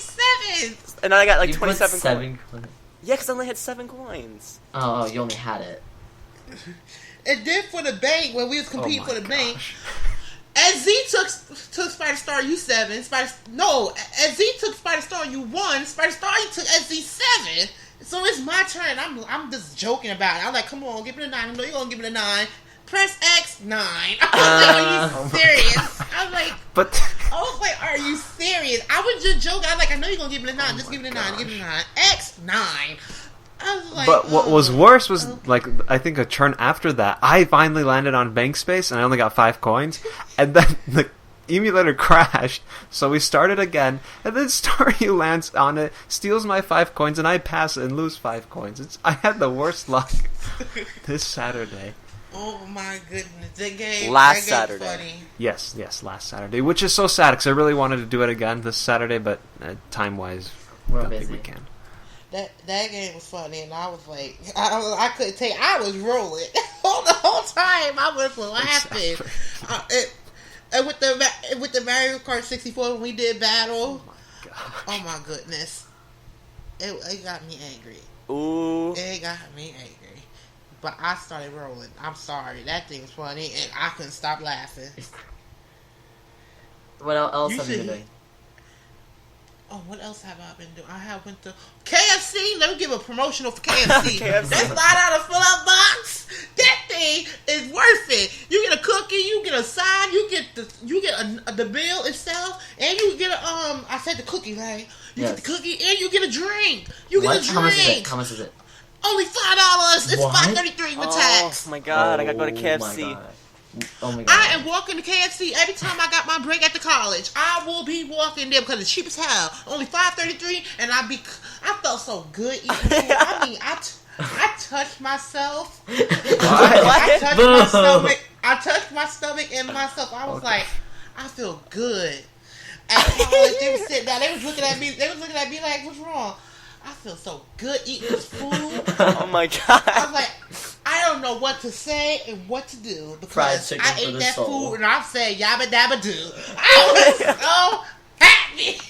Speaker 4: 7.
Speaker 3: And I got like
Speaker 1: You
Speaker 3: 27
Speaker 1: put
Speaker 3: coins. Yeah, because I only had 7 coins.
Speaker 1: Oh, you only had it.
Speaker 4: And then for the bank, when we was competing for the bank, SZ took Spider Star U7. SZ took Spider Star U1. Spider Star U took SZ7. So it's my turn. I'm just joking about it. I'm like, come on, give it a 9. I know you're gonna give it a 9. Press X 9. I was like, are you serious? I was like, are you serious? I was just joking. I was like, I know you're gonna give it a 9. Just give it a 9. Give it a 9. X 9. I was like,
Speaker 5: but what was worse was, I think a turn after that, I finally landed on bank space, and I only got 5 coins, and then the emulator crashed, so we started again, and then Staryu lands on it, steals my 5 coins, and I pass it and lose 5 coins. I had the worst luck this Saturday.
Speaker 4: Oh my goodness, the game.
Speaker 3: Last Saturday.
Speaker 4: Funny.
Speaker 5: Yes, last Saturday, which is so sad, because I really wanted to do it again this Saturday, but time-wise, I don't think we can.
Speaker 4: That game was funny, and I was like, I couldn't take. I was rolling the whole time. I was laughing.
Speaker 5: Exactly.
Speaker 4: And with the Mario Kart 64 when we did battle, oh my goodness, it got me angry.
Speaker 3: Ooh,
Speaker 4: it got me angry. But I started rolling. I'm sorry, that thing was funny, and I couldn't stop laughing.
Speaker 1: What else have you been doing?
Speaker 4: Oh, what else have I been doing? I went to KFC. Let me give a promotional for KFC.
Speaker 3: KFC.
Speaker 4: That's $5 fill-up box. That thing is worth it. You get a cookie, you get a side, you get the bill itself, and you get I said the cookie, right? You get the cookie and you get a drink. You get a drink.
Speaker 1: How much is it?
Speaker 4: Only $5. It's $5.33 with tax.
Speaker 3: Oh my God! I gotta go to KFC.
Speaker 1: Oh my god.
Speaker 4: I am walking to KFC every time I got my break at the college. I will be walking there because it's cheap as hell. Only $5.33, and I felt so good eating food. I mean, I touched myself. I touched my stomach. I touched my stomach and myself. I was like, I feel good. At college, they were sitting down. They was looking at me. They was looking at me like, "What's wrong?" I feel so good eating this food.
Speaker 3: Oh my god.
Speaker 4: I was like, I don't know what to say and what to do because I ate that food and I'm saying yabba dabba do. I was so happy.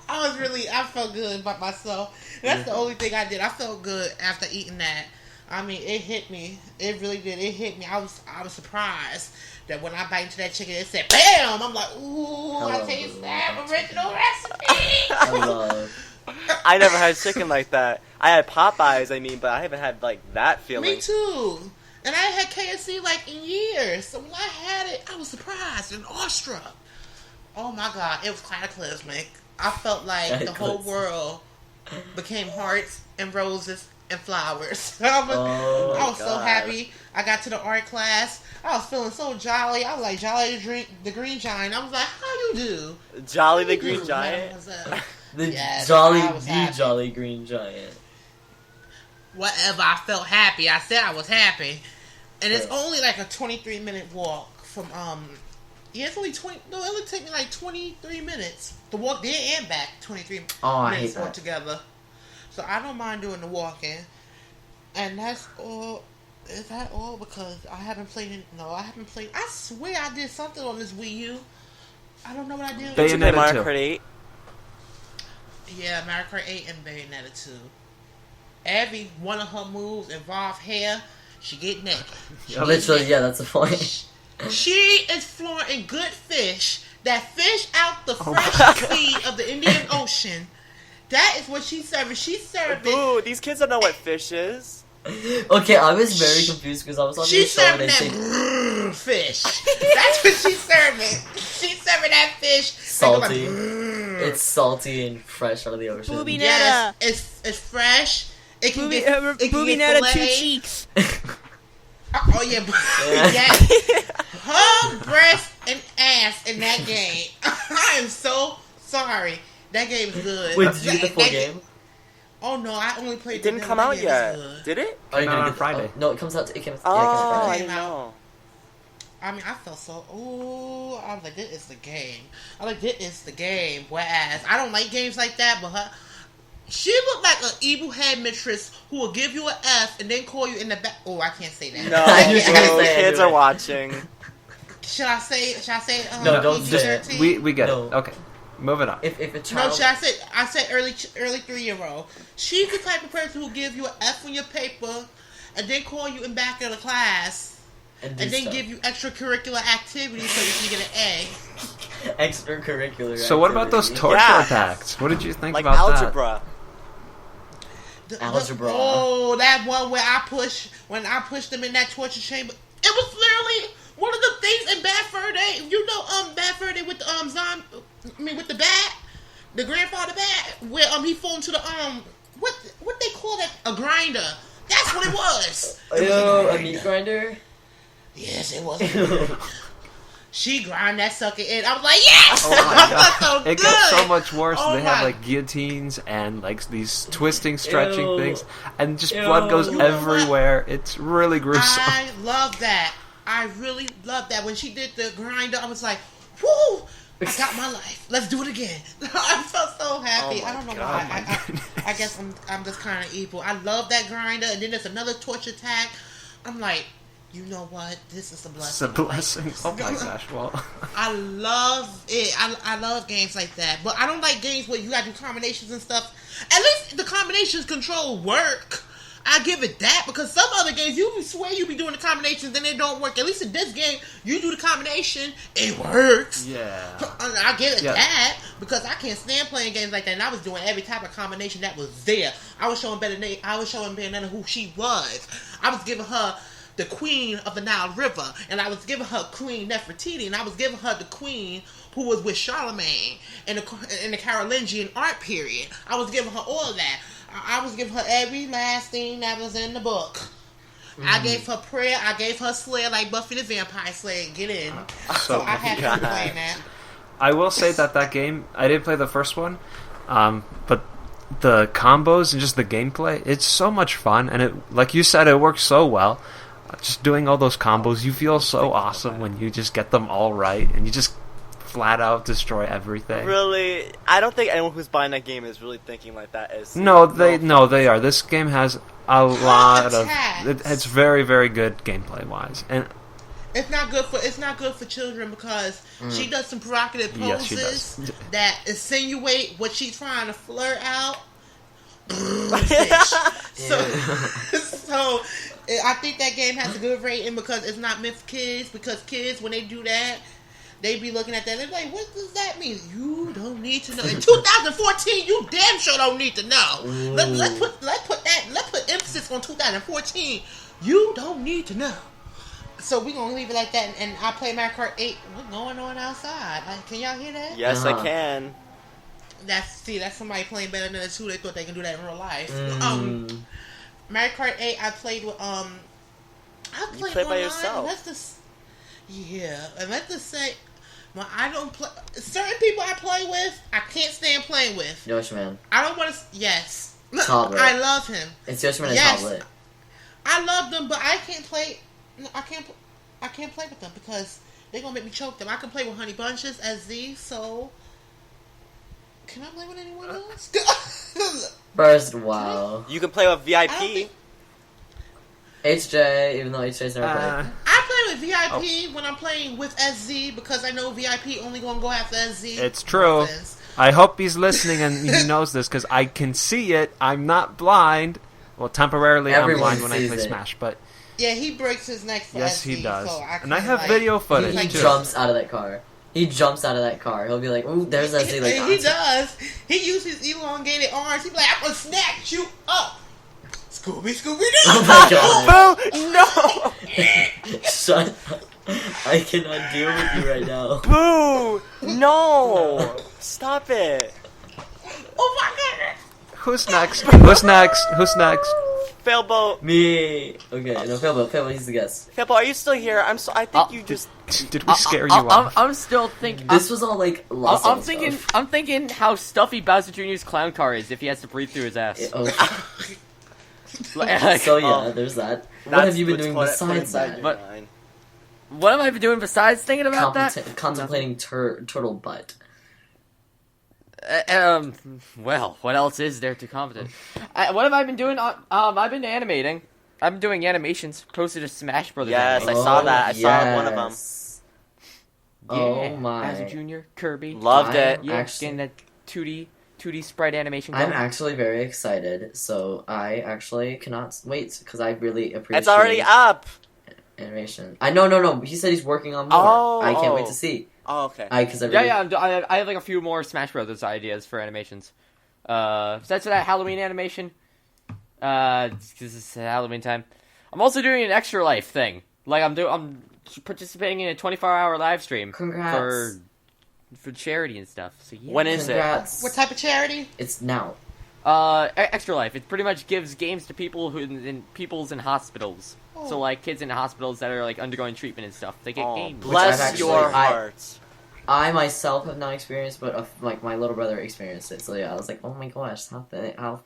Speaker 4: I felt good about myself. That's the only thing I did. I felt good after eating that. I mean, it hit me. It really did. It hit me. I was surprised that when I bite into that chicken, it said BAM! I'm like, ooh, I taste that original recipe.
Speaker 3: I never had chicken like that. I had Popeyes, but I haven't had like that feeling.
Speaker 4: Me too. And I had KFC like in years. So when I had it, I was surprised and awestruck. Oh my god, it was cataclysmic. I felt like the whole world became hearts and roses and flowers. I was so happy. I got to the art class. I was feeling so jolly. I was like Jolly the Green Giant. I was like, how you do?
Speaker 3: Jolly the Green Giant?
Speaker 1: Jolly Green Giant.
Speaker 4: Whatever, I felt happy. I said I was happy. And it's only like a 23-minute walk from, it's only 20, no, it would take me like 23 minutes to walk there and back, 23 minutes altogether. So I don't mind doing the walking. And that's all, is that all? Because I haven't played, I swear I did something on this Wii U. I don't know what I did.
Speaker 5: Bayonetta
Speaker 3: Mario Kart 8?
Speaker 4: Yeah, Mario Kart 8 and Bayonetta 2. Every one of her moves involve hair. She get naked.
Speaker 1: Literally, yeah, that's the point.
Speaker 4: She is flaunting good fish that fish out the fresh sea of the Indian Ocean. That is what she's serving. She's serving.
Speaker 3: Ooh, these kids don't know what fish is.
Speaker 1: Okay, I was very confused because I was on the show and they
Speaker 4: said fish. That's what she's serving. She's serving that fish.
Speaker 1: Salty. It's salty and fresh out of the ocean.
Speaker 2: Booby
Speaker 4: yes, it's fresh. It can get
Speaker 2: Booby Netta 2 cheeks.
Speaker 4: Oh yeah, yes. Her breast and ass in that game. I am so sorry. That game is good.
Speaker 1: Wait, did you get the full game?
Speaker 4: Oh no, I only played.
Speaker 3: It didn't come out yet, did it?
Speaker 1: Oh, you're
Speaker 5: on Friday.
Speaker 1: No, it comes out. It came.
Speaker 3: I didn't know.
Speaker 4: I mean, I felt so. Ooh, I was like, this is the game. I was like, this is the game. Whereas I don't like games like that, but she looked like an evil headmistress who will give you an F and then call you in the back. Oh, I can't say that.
Speaker 3: No, kids are watching.
Speaker 4: Should I say?
Speaker 1: No, don't say
Speaker 5: it. We get it. Okay, moving on.
Speaker 1: If a child...
Speaker 4: No, I said early 3-year-old. She's the type of person who will give you an F on your paper and then call you in back of the class and then give you extracurricular activities so you can get an
Speaker 1: A. Extracurricular.
Speaker 5: So what about those torture attacks? What did you think about
Speaker 3: algebra?
Speaker 1: Algebra.
Speaker 4: Oh, that one where when I pushed them in that torture chamber. It was literally one of the things in Bad Fur Day. You know, Bad Fur Day with the with the bat, the grandfather bat, where he fell into the what they call that, a grinder. That's what it was.
Speaker 1: A meat grinder.
Speaker 4: Yes, it was. She grind that sucker in. I was like, yes!
Speaker 5: Oh my god.
Speaker 4: So
Speaker 5: it gets so much worse. They have like guillotines and like these twisting, stretching things, and just blood goes everywhere. It's really gruesome.
Speaker 4: I love that. I really love that. When she did the grinder, I was like, whoo! I got my life. Let's do it again. I felt so happy. I don't know why. I guess I'm just kind of evil. I love that grinder, and then there's another torture attack. I'm like, you know what? This is a blessing.
Speaker 5: It's a blessing. Oh my gosh, well.
Speaker 4: I love it. I love games like that. But I don't like games where you gotta do combinations and stuff. At least the combinations control work. I give it that, because some other games, you swear you be doing the combinations and they don't work. At least in this game, you do the combination, it works.
Speaker 5: Yeah.
Speaker 4: I give it that, because I can't stand playing games like that, and I was doing every type of combination that was there. I was showing Bayonetta who she was. I was giving her the queen of the Nile River, and I was giving her Queen Nefertiti, and I was giving her the queen who was with Charlemagne in the Carolingian art period. I was giving her all of that. I was giving her every last thing that was in the book. I gave her prayer. I gave her Slayer like Buffy the Vampire Slayer. Get in. So I had fun playing that.
Speaker 5: I will say that game, I didn't play the first one, but the combos and just the gameplay, it's so much fun, and it, like you said, it works so well. Just doing all those combos, you feel so awesome when you just get them all right, and you just flat out destroy everything.
Speaker 3: Really, I don't think anyone who's buying that game is really thinking like that.
Speaker 5: No, they are. This game has a lot of. It's very, very good gameplay wise, and
Speaker 4: it's not good for children because she does some provocative poses that insinuate what she's trying to flirt out. So I think that game has a good rating because it's not meant for kids. Because kids, when they do that, they be looking at that. They're like, "What does that mean?" You don't need to know. In 2014, you damn sure don't need to know. Let's put emphasis on 2014. You don't need to know. So we're gonna leave it like that. And I play Mario Kart 8. What's going on outside? Can y'all hear that?
Speaker 3: Yes, I can.
Speaker 4: That's somebody playing better than us who they thought they can do that in real life. Mario Kart 8, I played with I played
Speaker 3: you play by
Speaker 4: online.
Speaker 3: yourself.
Speaker 4: And let's just say, well, I don't play. Certain people I play with, I can't stand playing with.
Speaker 1: Yoshi Man.
Speaker 4: I don't want to. Yes,
Speaker 1: Tablet.
Speaker 4: I love him.
Speaker 1: It's Yoshi Man and Tablet.
Speaker 4: I love them, but I can't play. I can't play with them because they're gonna make me choke them. I can play with Honey Bunches as Z, so can I play with anyone else?
Speaker 1: First, wow.
Speaker 3: You can play with VIP.
Speaker 1: HJ, even though HJ's never played.
Speaker 4: I play with VIP when I'm playing with SZ because I know VIP only gonna go after SZ.
Speaker 5: It's true. I hope he's listening and he knows this because I can see it. I'm not blind. Well, temporarily
Speaker 1: Everyone
Speaker 5: I'm blind when I play
Speaker 1: it.
Speaker 5: Smash, but
Speaker 4: yeah, he breaks his neck for
Speaker 5: yes,
Speaker 4: SZ,
Speaker 5: he does.
Speaker 4: So
Speaker 5: and I have video footage.
Speaker 1: He
Speaker 5: too.
Speaker 1: jumps out of that car. He'll be like, "Ooh, there's SZ." Like,
Speaker 4: he does. He uses his elongated arms. He be like, "I'm gonna snatch you up." Scooby Doo.
Speaker 1: Oh my god.
Speaker 3: Boo! No!
Speaker 1: Shut up. I cannot deal with you right now.
Speaker 3: Boo! No! Stop it.
Speaker 4: Oh my goodness.
Speaker 5: Who's next? Who's next? Who's next?
Speaker 3: Failboat.
Speaker 1: Me. Okay, no, Failboat, he's the guest.
Speaker 3: Failboat, are you still here? I think you just...
Speaker 5: Did we scare you off?
Speaker 6: I'm still thinking...
Speaker 1: This was all, like, lost
Speaker 6: I'm thinking how stuffy Bowser Jr.'s clown car is if he has to breathe through his ass.
Speaker 1: So yeah, there's that. What have you been doing besides that?
Speaker 6: What have I been doing besides thinking about that?
Speaker 1: Contemplating turtle butt.
Speaker 6: Well, what else is there to comment? What have I been doing? I've been animating. I've been doing animations. Posted a Smash Brothers.
Speaker 3: Yes,
Speaker 6: animation.
Speaker 3: I saw that. I saw one of them.
Speaker 1: Oh my!
Speaker 6: Bowser Jr., Kirby,
Speaker 3: loved it.
Speaker 6: Yeah, getting that 2D sprite animation.
Speaker 1: I'm actually very excited. So I actually cannot wait because I really appreciate.
Speaker 3: It's already up.
Speaker 1: Animation. No. He said he's working on more. I can't wait to see.
Speaker 3: Oh, okay.
Speaker 6: I have like a few more Smash Brothers ideas for animations. Besides that Halloween animation, because it's Halloween time. I'm also doing an Extra Life thing. Like I'm participating in a 24-hour live stream.
Speaker 1: Congrats.
Speaker 6: For charity and stuff. So yeah.
Speaker 3: When is
Speaker 1: Congrats.
Speaker 3: it?
Speaker 4: What type of charity?
Speaker 1: It's now.
Speaker 6: Extra Life. It pretty much gives games to people people's in hospitals.
Speaker 4: Oh.
Speaker 6: So like kids in hospitals that are like undergoing treatment and stuff. They get games.
Speaker 3: Bless your heart.
Speaker 1: I myself have not experienced, but like my little brother experienced it. So yeah, I was like, oh my gosh, how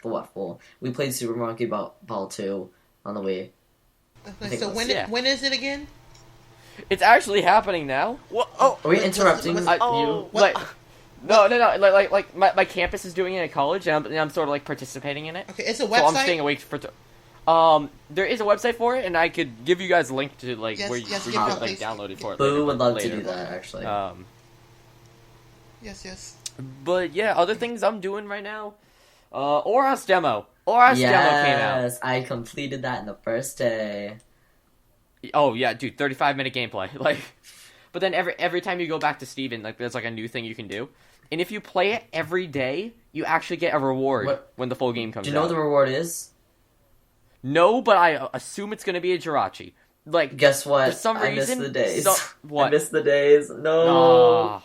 Speaker 1: thoughtful. We played Super Monkey Ball 2 on the Wii.
Speaker 4: Okay, so when is it again?
Speaker 6: It's actually happening now.
Speaker 3: What? Oh,
Speaker 1: are we interrupting you?
Speaker 6: Like, no. Like my campus is doing it at college, and I'm sort of like participating in it.
Speaker 4: Okay, it's a website.
Speaker 6: So I'm staying awake for. There is a website for it, and I could give you guys a link to where you can like download it for it.
Speaker 1: Boo would love to do that actually.
Speaker 4: Yes.
Speaker 6: But yeah, other things I'm doing right now. Oras demo. Demo came out.
Speaker 1: Yes, I completed that in the first day.
Speaker 6: Oh yeah, dude, 35-minute gameplay. Like, but then every time you go back to Steven, like there's like a new thing you can do, and if you play it every day, you actually get a reward when the full game comes out.
Speaker 1: Do you know what the reward is?
Speaker 6: No, but I assume it's gonna be a Jirachi. Like,
Speaker 1: guess what?
Speaker 6: For some reason,
Speaker 1: I miss the days.
Speaker 6: What?
Speaker 1: I miss the days. No.
Speaker 6: Oh.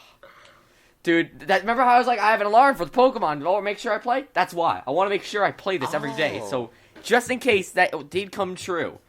Speaker 6: Dude, remember how I was like, I have an alarm for the Pokemon. Oh, make sure I play? That's why. I want to make sure I play this every day. So, just in case that did come true,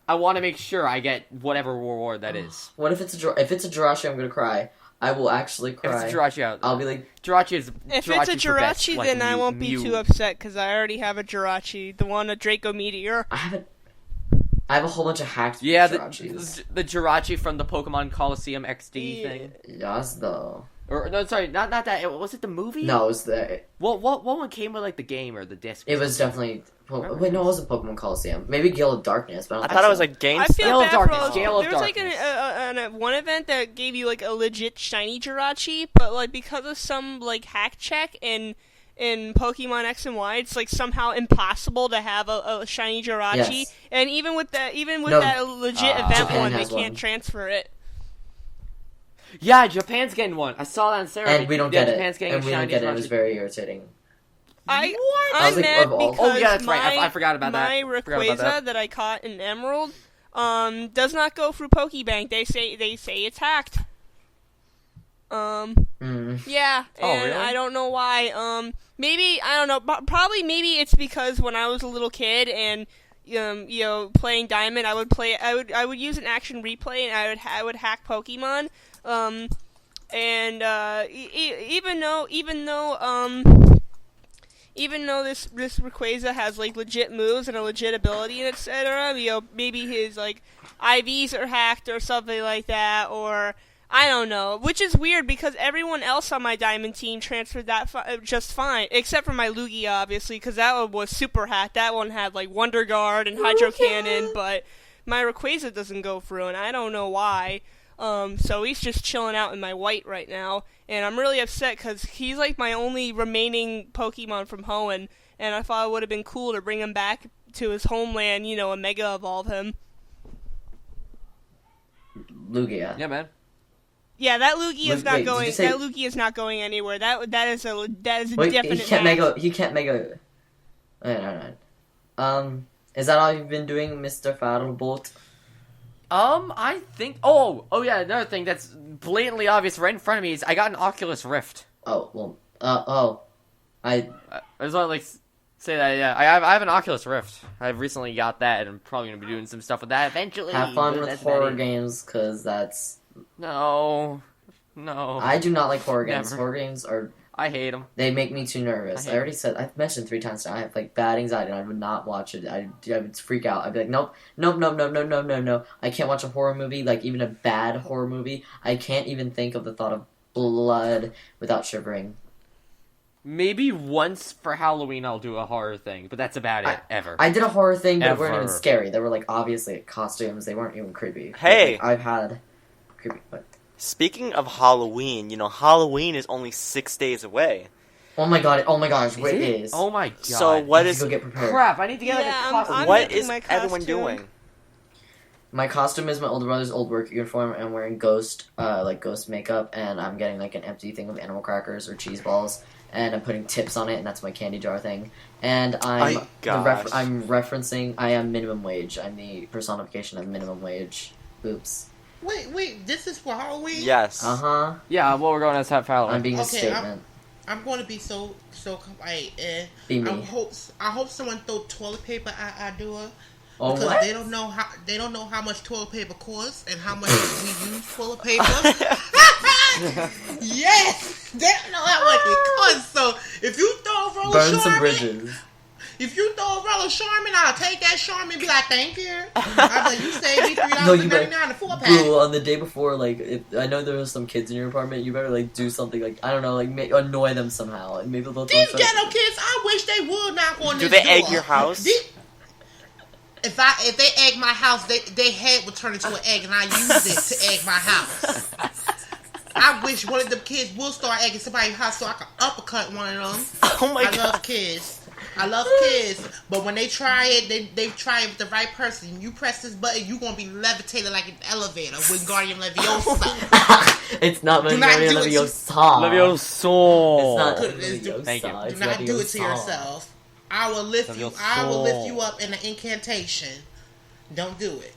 Speaker 6: I want to make sure I get whatever reward that is.
Speaker 1: What if it's a Jirachi? I'm gonna cry. I will actually cry.
Speaker 6: If it's a Jirachi,
Speaker 1: I'll be like,
Speaker 6: Jirachi is.
Speaker 2: If
Speaker 6: Jirachi
Speaker 2: it's a
Speaker 6: for
Speaker 2: Jirachi,
Speaker 6: best, like
Speaker 2: then I won't be too upset because I already have a Jirachi, the one a Draco Meteor.
Speaker 1: I have a whole bunch of hacked
Speaker 6: Jirachis. The Jirachi from the Pokemon Coliseum XD thing.
Speaker 1: Yes, though.
Speaker 6: Or no, sorry, not that. Was it the movie?
Speaker 1: No, it was the.
Speaker 6: What one came with like the game or the disc?
Speaker 1: It was definitely. Wait, no, it wasn't Pokemon Coliseum. Maybe Gale of Darkness, but
Speaker 3: I thought it was like
Speaker 2: I
Speaker 3: GameStop.
Speaker 2: feel bad for
Speaker 6: Gale of
Speaker 2: there was like one event that gave you like a legit shiny Jirachi, but like because of some like hack check in Pokemon X and Y, it's like somehow impossible to have a shiny Jirachi.
Speaker 1: Yes.
Speaker 2: And even with that legit event
Speaker 1: Japan
Speaker 2: they
Speaker 1: has
Speaker 2: can't
Speaker 1: one.
Speaker 2: transfer it.
Speaker 6: Yeah, Japan's getting one. I saw that in Sarah.
Speaker 1: And we don't get
Speaker 6: Japan's
Speaker 1: it.
Speaker 6: getting
Speaker 1: And we don't
Speaker 6: shiny
Speaker 1: get it. It
Speaker 6: Jirachi.
Speaker 1: was very irritating.
Speaker 2: I'm
Speaker 1: was like,
Speaker 2: mad
Speaker 1: of all-
Speaker 2: because
Speaker 6: Oh, yeah, that's right. I forgot about that.
Speaker 2: my
Speaker 6: Forgot about
Speaker 2: Rayquaza that I caught in Emerald does not go through Pokebank. They say it's hacked. Yeah,
Speaker 6: Oh,
Speaker 2: and
Speaker 6: really?
Speaker 2: I don't know why. Maybe I don't know. Probably maybe it's because when I was a little kid and playing Diamond, I would use an action replay and I would hack Pokemon. Even though this Rayquaza has like legit moves and a legit ability and etc., maybe his like IVs are hacked or something like that, or I don't know. Which is weird because everyone else on my Diamond team transferred that just fine, except for my Lugia, obviously, because that one was super hacked. That one had like Wonder Guard and Hydro Cannon, but my Rayquaza doesn't go through, and I don't know why. So he's just chilling out in my white right now, and I'm really upset because he's like my only remaining Pokemon from Hoenn, and I thought it would have been cool to bring him back to his homeland, and Mega Evolve him.
Speaker 1: Lugia.
Speaker 6: Yeah, man.
Speaker 2: Yeah, that Lugia is not
Speaker 1: Wait, did
Speaker 2: going.
Speaker 1: you say-
Speaker 2: That Lugia is not going anywhere. That is a
Speaker 1: Wait,
Speaker 2: definite.
Speaker 1: he can't
Speaker 2: hack.
Speaker 1: He can't Mega. No. Is that all you've been doing, Mr. Failboat?
Speaker 6: I think. Oh, yeah. Another thing that's blatantly obvious right in front of me is I got an Oculus Rift.
Speaker 1: Oh well.
Speaker 6: I just want to say that. Yeah, I have an Oculus Rift. I recently got that, and I'm probably gonna be doing some stuff with that eventually.
Speaker 1: Have fun
Speaker 6: but
Speaker 1: with
Speaker 6: that's
Speaker 1: horror
Speaker 6: about it.
Speaker 1: games, cause that's.
Speaker 6: No.
Speaker 1: I do not like horror games.
Speaker 6: Never.
Speaker 1: Horror games
Speaker 6: I hate them.
Speaker 1: they make me too nervous.
Speaker 6: I
Speaker 1: I
Speaker 6: hate
Speaker 1: already said, I've mentioned 3 times now, I have like bad anxiety and I would not watch it. I would freak out. I'd be like, nope. I can't watch a horror movie, like even a bad horror movie. I can't even think of the thought of blood without shivering.
Speaker 6: Maybe once for Halloween I'll do a horror thing, but that's about it, ever.
Speaker 1: I did a horror thing, but they weren't even
Speaker 6: Ever.
Speaker 1: scary. They were like obviously costumes. They weren't even creepy.
Speaker 3: Hey!
Speaker 1: I've had creepy, but
Speaker 3: Speaking of Halloween, Halloween is only 6 days away.
Speaker 1: oh my gosh, it
Speaker 6: it?
Speaker 1: is.
Speaker 6: Oh my god.
Speaker 3: So what
Speaker 1: I need
Speaker 3: is
Speaker 1: to go get prepared.
Speaker 6: Crap, I need to get like
Speaker 2: Yeah,
Speaker 6: a costume.
Speaker 2: I'm
Speaker 3: what
Speaker 2: making
Speaker 3: is
Speaker 2: my
Speaker 3: everyone
Speaker 2: costume.
Speaker 3: doing?
Speaker 1: My costume is my older brother's old work uniform. I'm wearing ghost makeup, and I'm getting like an empty thing of animal crackers or cheese balls, and I'm putting tips on it, and that's my candy jar thing. And I'm referencing. I am minimum wage. I'm the personification of minimum wage. Oops.
Speaker 4: Wait, this is for Halloween?
Speaker 3: Yes.
Speaker 6: Yeah, well, we're going to have Halloween.
Speaker 1: I'm being a
Speaker 4: Okay,
Speaker 1: statement.
Speaker 4: I'm going to be so
Speaker 1: Be me.
Speaker 4: I hope someone throw toilet paper at our door.
Speaker 1: Oh,
Speaker 4: Because
Speaker 1: what?
Speaker 4: they don't know how much toilet paper costs and how much we use toilet paper. Yes, they don't know how much it costs. So if you throw a roll
Speaker 1: Burn
Speaker 4: of
Speaker 1: some
Speaker 4: Charmin,
Speaker 1: bridges.
Speaker 4: if you throw a roll of Charmin, I'll take that Charmin and be like, thank you. I'll be like, you saved me
Speaker 1: No, you better.
Speaker 4: $3.39 a 4-pack.
Speaker 1: Boo, on the day before, like, if I know there was some kids in your apartment, you better, like, do something, like, I don't know, like, annoy them somehow. And maybe they'll
Speaker 4: These ghetto kids, I wish they would knock on
Speaker 3: Do
Speaker 4: this
Speaker 3: they egg
Speaker 4: door.
Speaker 3: your house?
Speaker 4: If they egg my house, their head would turn into an egg, and I use it to egg my house. I wish one of them kids will start egging somebody's house so I can uppercut one of them.
Speaker 3: Oh my
Speaker 4: I
Speaker 3: god.
Speaker 4: love kids, but when they try it, they try it with the right person. You press this button, you gonna be levitated like an elevator with Guardian Leviosa.
Speaker 1: It's not
Speaker 4: Do not
Speaker 1: Wingardium
Speaker 4: do it.
Speaker 1: Leviosa.
Speaker 6: Leviosa.
Speaker 1: It's not
Speaker 6: Thank you.
Speaker 1: Leviosa.
Speaker 4: Do not do it to yourself. I will lift you up in an incantation. Don't do it.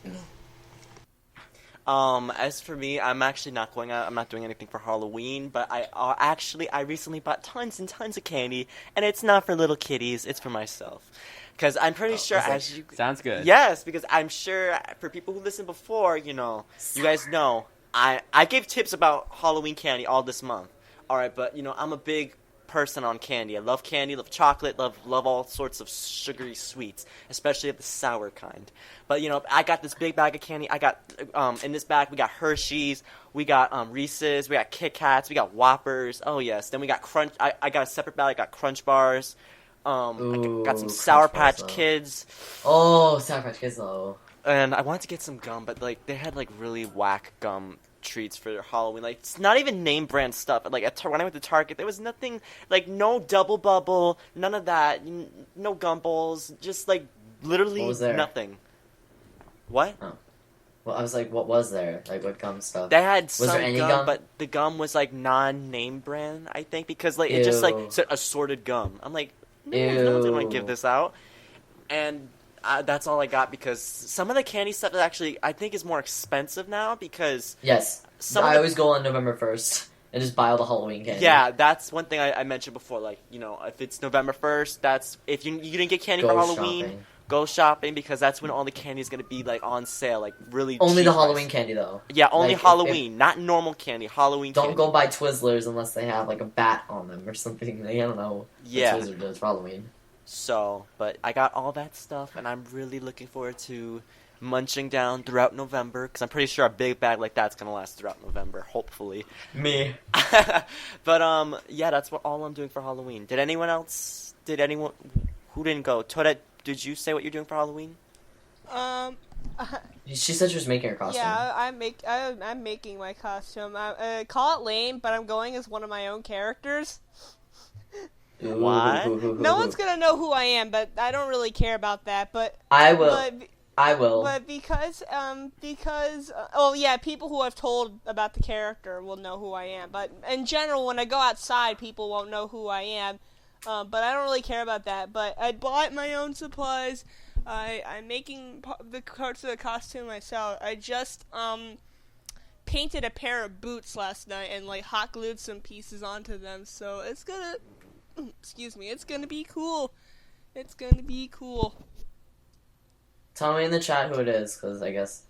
Speaker 3: As for me, I'm actually not going out. I'm not doing anything for Halloween, but I recently bought tons and tons of candy, and it's not for little kitties. It's for myself. Because I'm pretty sure as you...
Speaker 6: Sounds good.
Speaker 3: Yes, because I'm sure for people who listened before, you guys know, I gave tips about Halloween candy all this month. Alright, but, I'm a big person on candy. I love candy, love chocolate, love all sorts of sugary sweets, especially of the sour kind. But I got this big bag of candy. I got in this bag we got Hershey's, we got Reese's, we got Kit Kats, we got Whoppers. Oh yes, then we got Crunch. I got a separate bag. I got Crunch Bars. I got some Sour Patch Kids.
Speaker 1: Oh, Sour Patch Kids though.
Speaker 3: And I wanted to get some gum, but they had really whack gum treats for Halloween. It's not even name brand stuff. When I went to Target, there was nothing, no Double Bubble, none of that, no gumballs, just literally nothing. What?
Speaker 1: Oh. Well, I was like, what was there? What gum stuff?
Speaker 3: They had
Speaker 1: was there any
Speaker 3: gum, but the gum was non-name brand, I think, because it just said assorted gum. I'm like, no one's gonna give this out. And that's all I got, because some of the candy stuff is actually, I think, is more expensive now, because...
Speaker 1: Yes. I always go on November 1st and just buy all the Halloween candy.
Speaker 3: Yeah, that's one thing I mentioned before. If it's November 1st, that's... If you didn't get candy for Halloween, go shopping, because that's when all the candy is going to be, on sale, really
Speaker 1: only
Speaker 3: cheap
Speaker 1: the
Speaker 3: price.
Speaker 1: Halloween candy, though.
Speaker 3: Yeah, only Halloween, not normal candy, Halloween
Speaker 1: don't
Speaker 3: candy.
Speaker 1: Don't go buy Twizzlers unless they have, a bat on them or something. I don't know what Twizzler does for Halloween.
Speaker 3: So, but I got all that stuff, and I'm really looking forward to munching down throughout November, because I'm pretty sure a big bag like that's going to last throughout November, hopefully.
Speaker 1: Me.
Speaker 3: But, yeah, that's all I'm doing for Halloween. Did anyone else, who didn't go? Toadette, did you say what you're doing for Halloween?
Speaker 1: She said she was making her costume.
Speaker 2: Yeah, I'm making my costume. I call it lame, but I'm going as one of my own characters.
Speaker 3: What?
Speaker 2: No one's gonna know who I am, but I don't really care about that. But
Speaker 1: I will. I will.
Speaker 2: But because people who I've told about the character will know who I am. But in general, when I go outside, people won't know who I am. But I don't really care about that. But I bought my own supplies. I'm making the parts of the costume myself. I just painted a pair of boots last night and hot glued some pieces onto them. So it's gonna. It's gonna be cool. It's gonna be cool.
Speaker 1: Tell me in the chat who it is, because I guess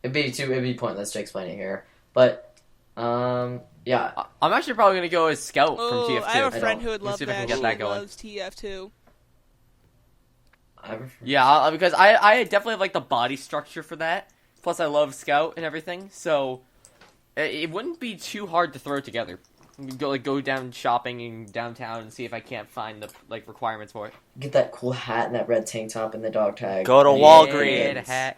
Speaker 1: it'd be pointless to explain it here. But, yeah.
Speaker 6: I'm actually probably gonna go as Scout from TF2.
Speaker 2: I have a friend who would love
Speaker 6: that.
Speaker 2: That.
Speaker 6: Get that going.
Speaker 2: Loves TF2.
Speaker 6: Yeah, because I definitely have the body structure for that. Plus, I love Scout and everything, so it wouldn't be too hard to throw together. Go down shopping in downtown and see if I can't find the requirements for it.
Speaker 1: Get that cool hat and that red tank top and the dog tag.
Speaker 3: Go to Walgreens.
Speaker 6: Red hat.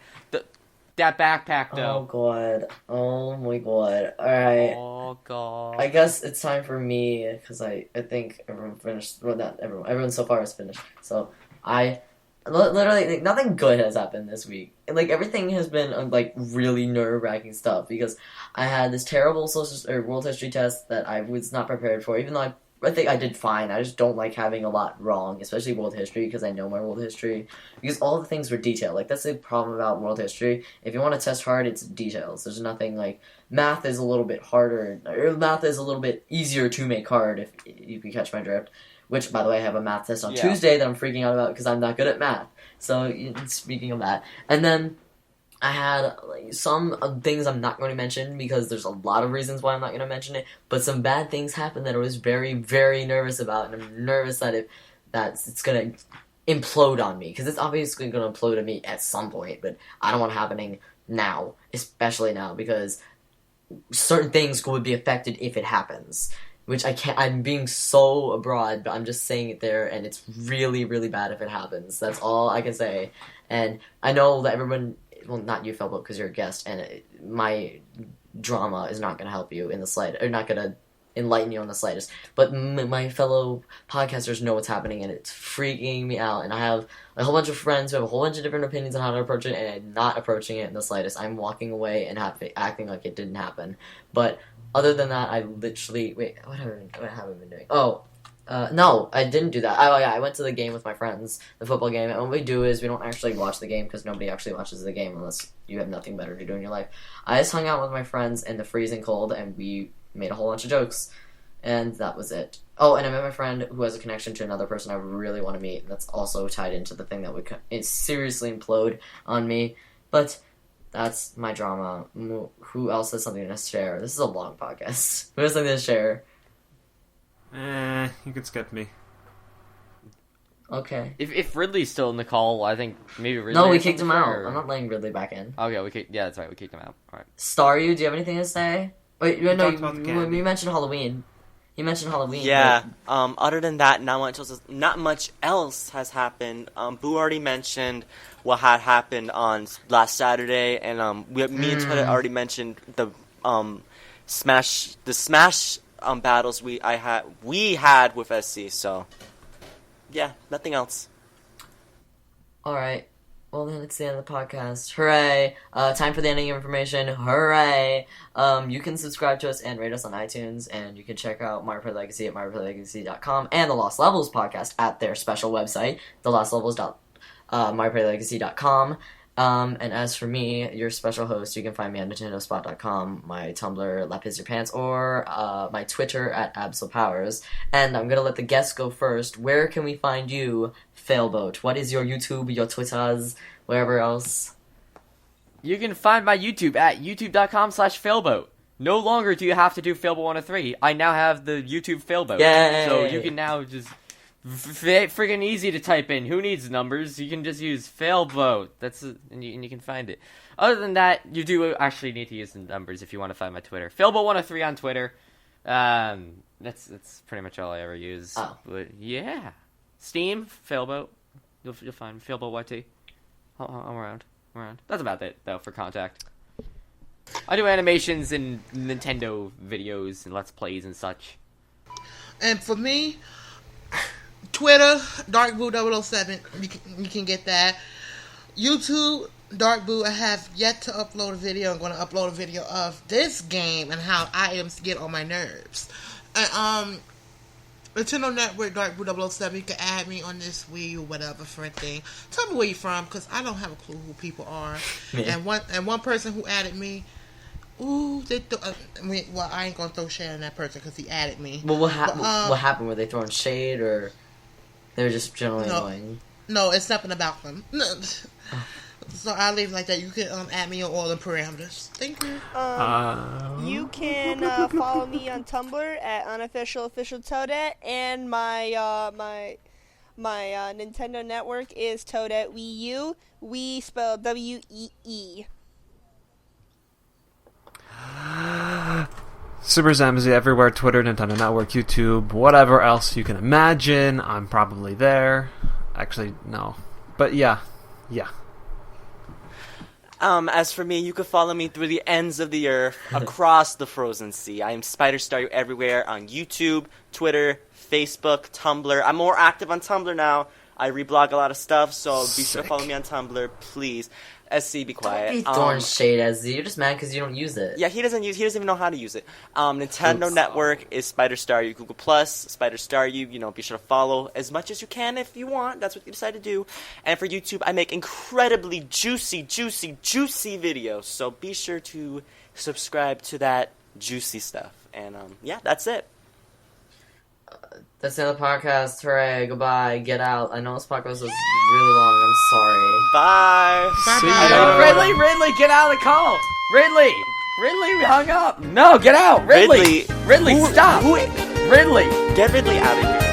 Speaker 6: That backpack though.
Speaker 1: Oh god. Oh my god. Alright.
Speaker 6: Oh god.
Speaker 1: I guess it's time for me, because I think everyone finished. Well, not everyone. Everyone so far has finished. So I literally nothing good has happened this week. Everything has been really nerve-wracking stuff, because I had this terrible world history test that I was not prepared for, even though I think I did fine. I just don't like having a lot wrong, especially world history, because I know my world history, because all the things were detailed. That's the problem about world history. If you want to test hard, it's details. There's nothing math is a little bit harder, or math is a little bit easier to make hard, if you can catch my drift. Which, by the way, I have a math test on Tuesday that I'm freaking out about because I'm not good at math. So, speaking of that. And then I had some things I'm not going to mention, because there's a lot of reasons why I'm not going to mention it. But some bad things happened that I was very, very nervous about. And I'm nervous that it's going to implode on me. Because it's obviously going to implode on me at some point. But I don't want it happening now. Especially now. Because certain things would be affected if it happens. Which I can't, I'm being so abroad, but I'm just saying it there, and it's really, really bad if it happens. That's all I can say. And I know that everyone, well, not you, Failboat, because you're a guest, and my drama is not going to help you in the slightest, or not going to enlighten you on the slightest. But my fellow podcasters know what's happening, and it's freaking me out. And I have a whole bunch of friends who have a whole bunch of different opinions on how to approach it, and I'm not approaching it in the slightest. I'm walking away and acting like it didn't happen. But other than that, I literally... Wait, what have I been doing? Oh, No, I didn't do that. Oh, yeah, I went to the game with my friends, the football game, and what we do is we don't actually watch the game because nobody actually watches the game unless you have nothing better to do in your life. I just hung out with my friends in the freezing cold, and we made a whole bunch of jokes, and that was it. Oh, and I met my friend who has a connection to another person I really want to meet, and that's also tied into the thing that would seriously implode on me, but that's my drama. Who else has something to share? This is a long podcast. Who has something to share?
Speaker 5: You could skip me.
Speaker 1: Okay.
Speaker 6: If Ridley's still in the call, I think maybe Ridley...
Speaker 1: No, we kicked him out. I'm not letting Ridley back in.
Speaker 6: Okay, yeah, that's right. We kicked him out. All right.
Speaker 1: Staryu, do you have anything to say? Wait, no, you mentioned Halloween. You mentioned Halloween.
Speaker 3: Yeah. Other than that, not much else has happened. Boo already mentioned what had happened on last Saturday, and me and Twitter already mentioned the Smash battles we had with SC. So yeah, nothing else.
Speaker 1: All right. Well, then it's the end of the podcast. Hooray! Time for the ending information. Hooray! You can subscribe to us and rate us on iTunes, and you can check out Mario Party Legacy at MarioPartyLegacy.com and the Lost Levels podcast at their special website, thelostlevels.MarioPartyLegacy.com. And as for me, your special host, you can find me at NintendoSpot.com, my Tumblr, LapizYourPants, or my Twitter at AbsoPowers. And I'm going to let the guests go first. Where can we find you, Failboat? What is your YouTube, your Twitters, wherever else?
Speaker 6: You can find my YouTube at youtube.com/Failboat. No longer do you have to do Failboat103. I now have the YouTube Failboat.
Speaker 1: Yay!
Speaker 6: So you can now just... friggin' easy to type in. Who needs numbers? You can just use Failboat. And you can find it. Other than that, you do actually need to use the numbers if you want to find my Twitter. Failboat103 on Twitter. That's pretty much all I ever use.
Speaker 1: Oh.
Speaker 6: But yeah, Steam Failboat. You'll find Failboat YT. I'm around. That's about it though for contact. I do animations and Nintendo videos and Let's Plays and such.
Speaker 4: And for me, Twitter, DarkBoo007, you can get that. YouTube, DarkBoo, I have yet to upload a video. I'm going to upload a video of this game and how items get on my nerves. And, Nintendo Network, DarkBoo007, you can add me on this Wii U, whatever, for a thing. Tell me where you're from, because I don't have a clue who people are.
Speaker 1: Yeah.
Speaker 4: And one person who added me, ooh, well, I ain't going to throw shade on that person because he added me.
Speaker 1: Well, what happened? Were they throwing shade, or they were just generally annoying?
Speaker 4: No, it's something about them. So I'll leave it like that. You can add me on all the parameters. Thank you.
Speaker 2: You can follow me on Tumblr at unofficialofficialtoadette, and my Nintendo Network is Toadette Wii U. We spell WEE.
Speaker 5: Super Zamzy everywhere, Twitter, Nintendo Network, YouTube, whatever else you can imagine. I'm probably there. Actually, no. But yeah.
Speaker 3: As for me, you can follow me through the ends of the earth, across the frozen sea. I am Spider Staryu everywhere on YouTube, Twitter, Facebook, Tumblr. I'm more active on Tumblr now. I reblog a lot of stuff, so be sure to follow me on Tumblr, please. SC, be quiet.
Speaker 1: Don't be throwing shade, SZ. You're just mad because you don't use it.
Speaker 3: Yeah, he doesn't even know how to use it. Nintendo Network is Spider Staryu. Google Plus, Spider Staryu. Be sure to follow as much as you can if you want. That's what you decide to do. And for YouTube, I make incredibly juicy videos. So be sure to subscribe to that juicy stuff. And yeah, that's it.
Speaker 1: That's the end of the podcast. Hooray, goodbye, get out. I know this podcast was really long. I'm sorry.
Speaker 3: Bye.
Speaker 6: Ridley, get out of the call. Ridley, we hung up. No, get out. Ridley, stop. Ridley.
Speaker 3: Get Ridley out of here.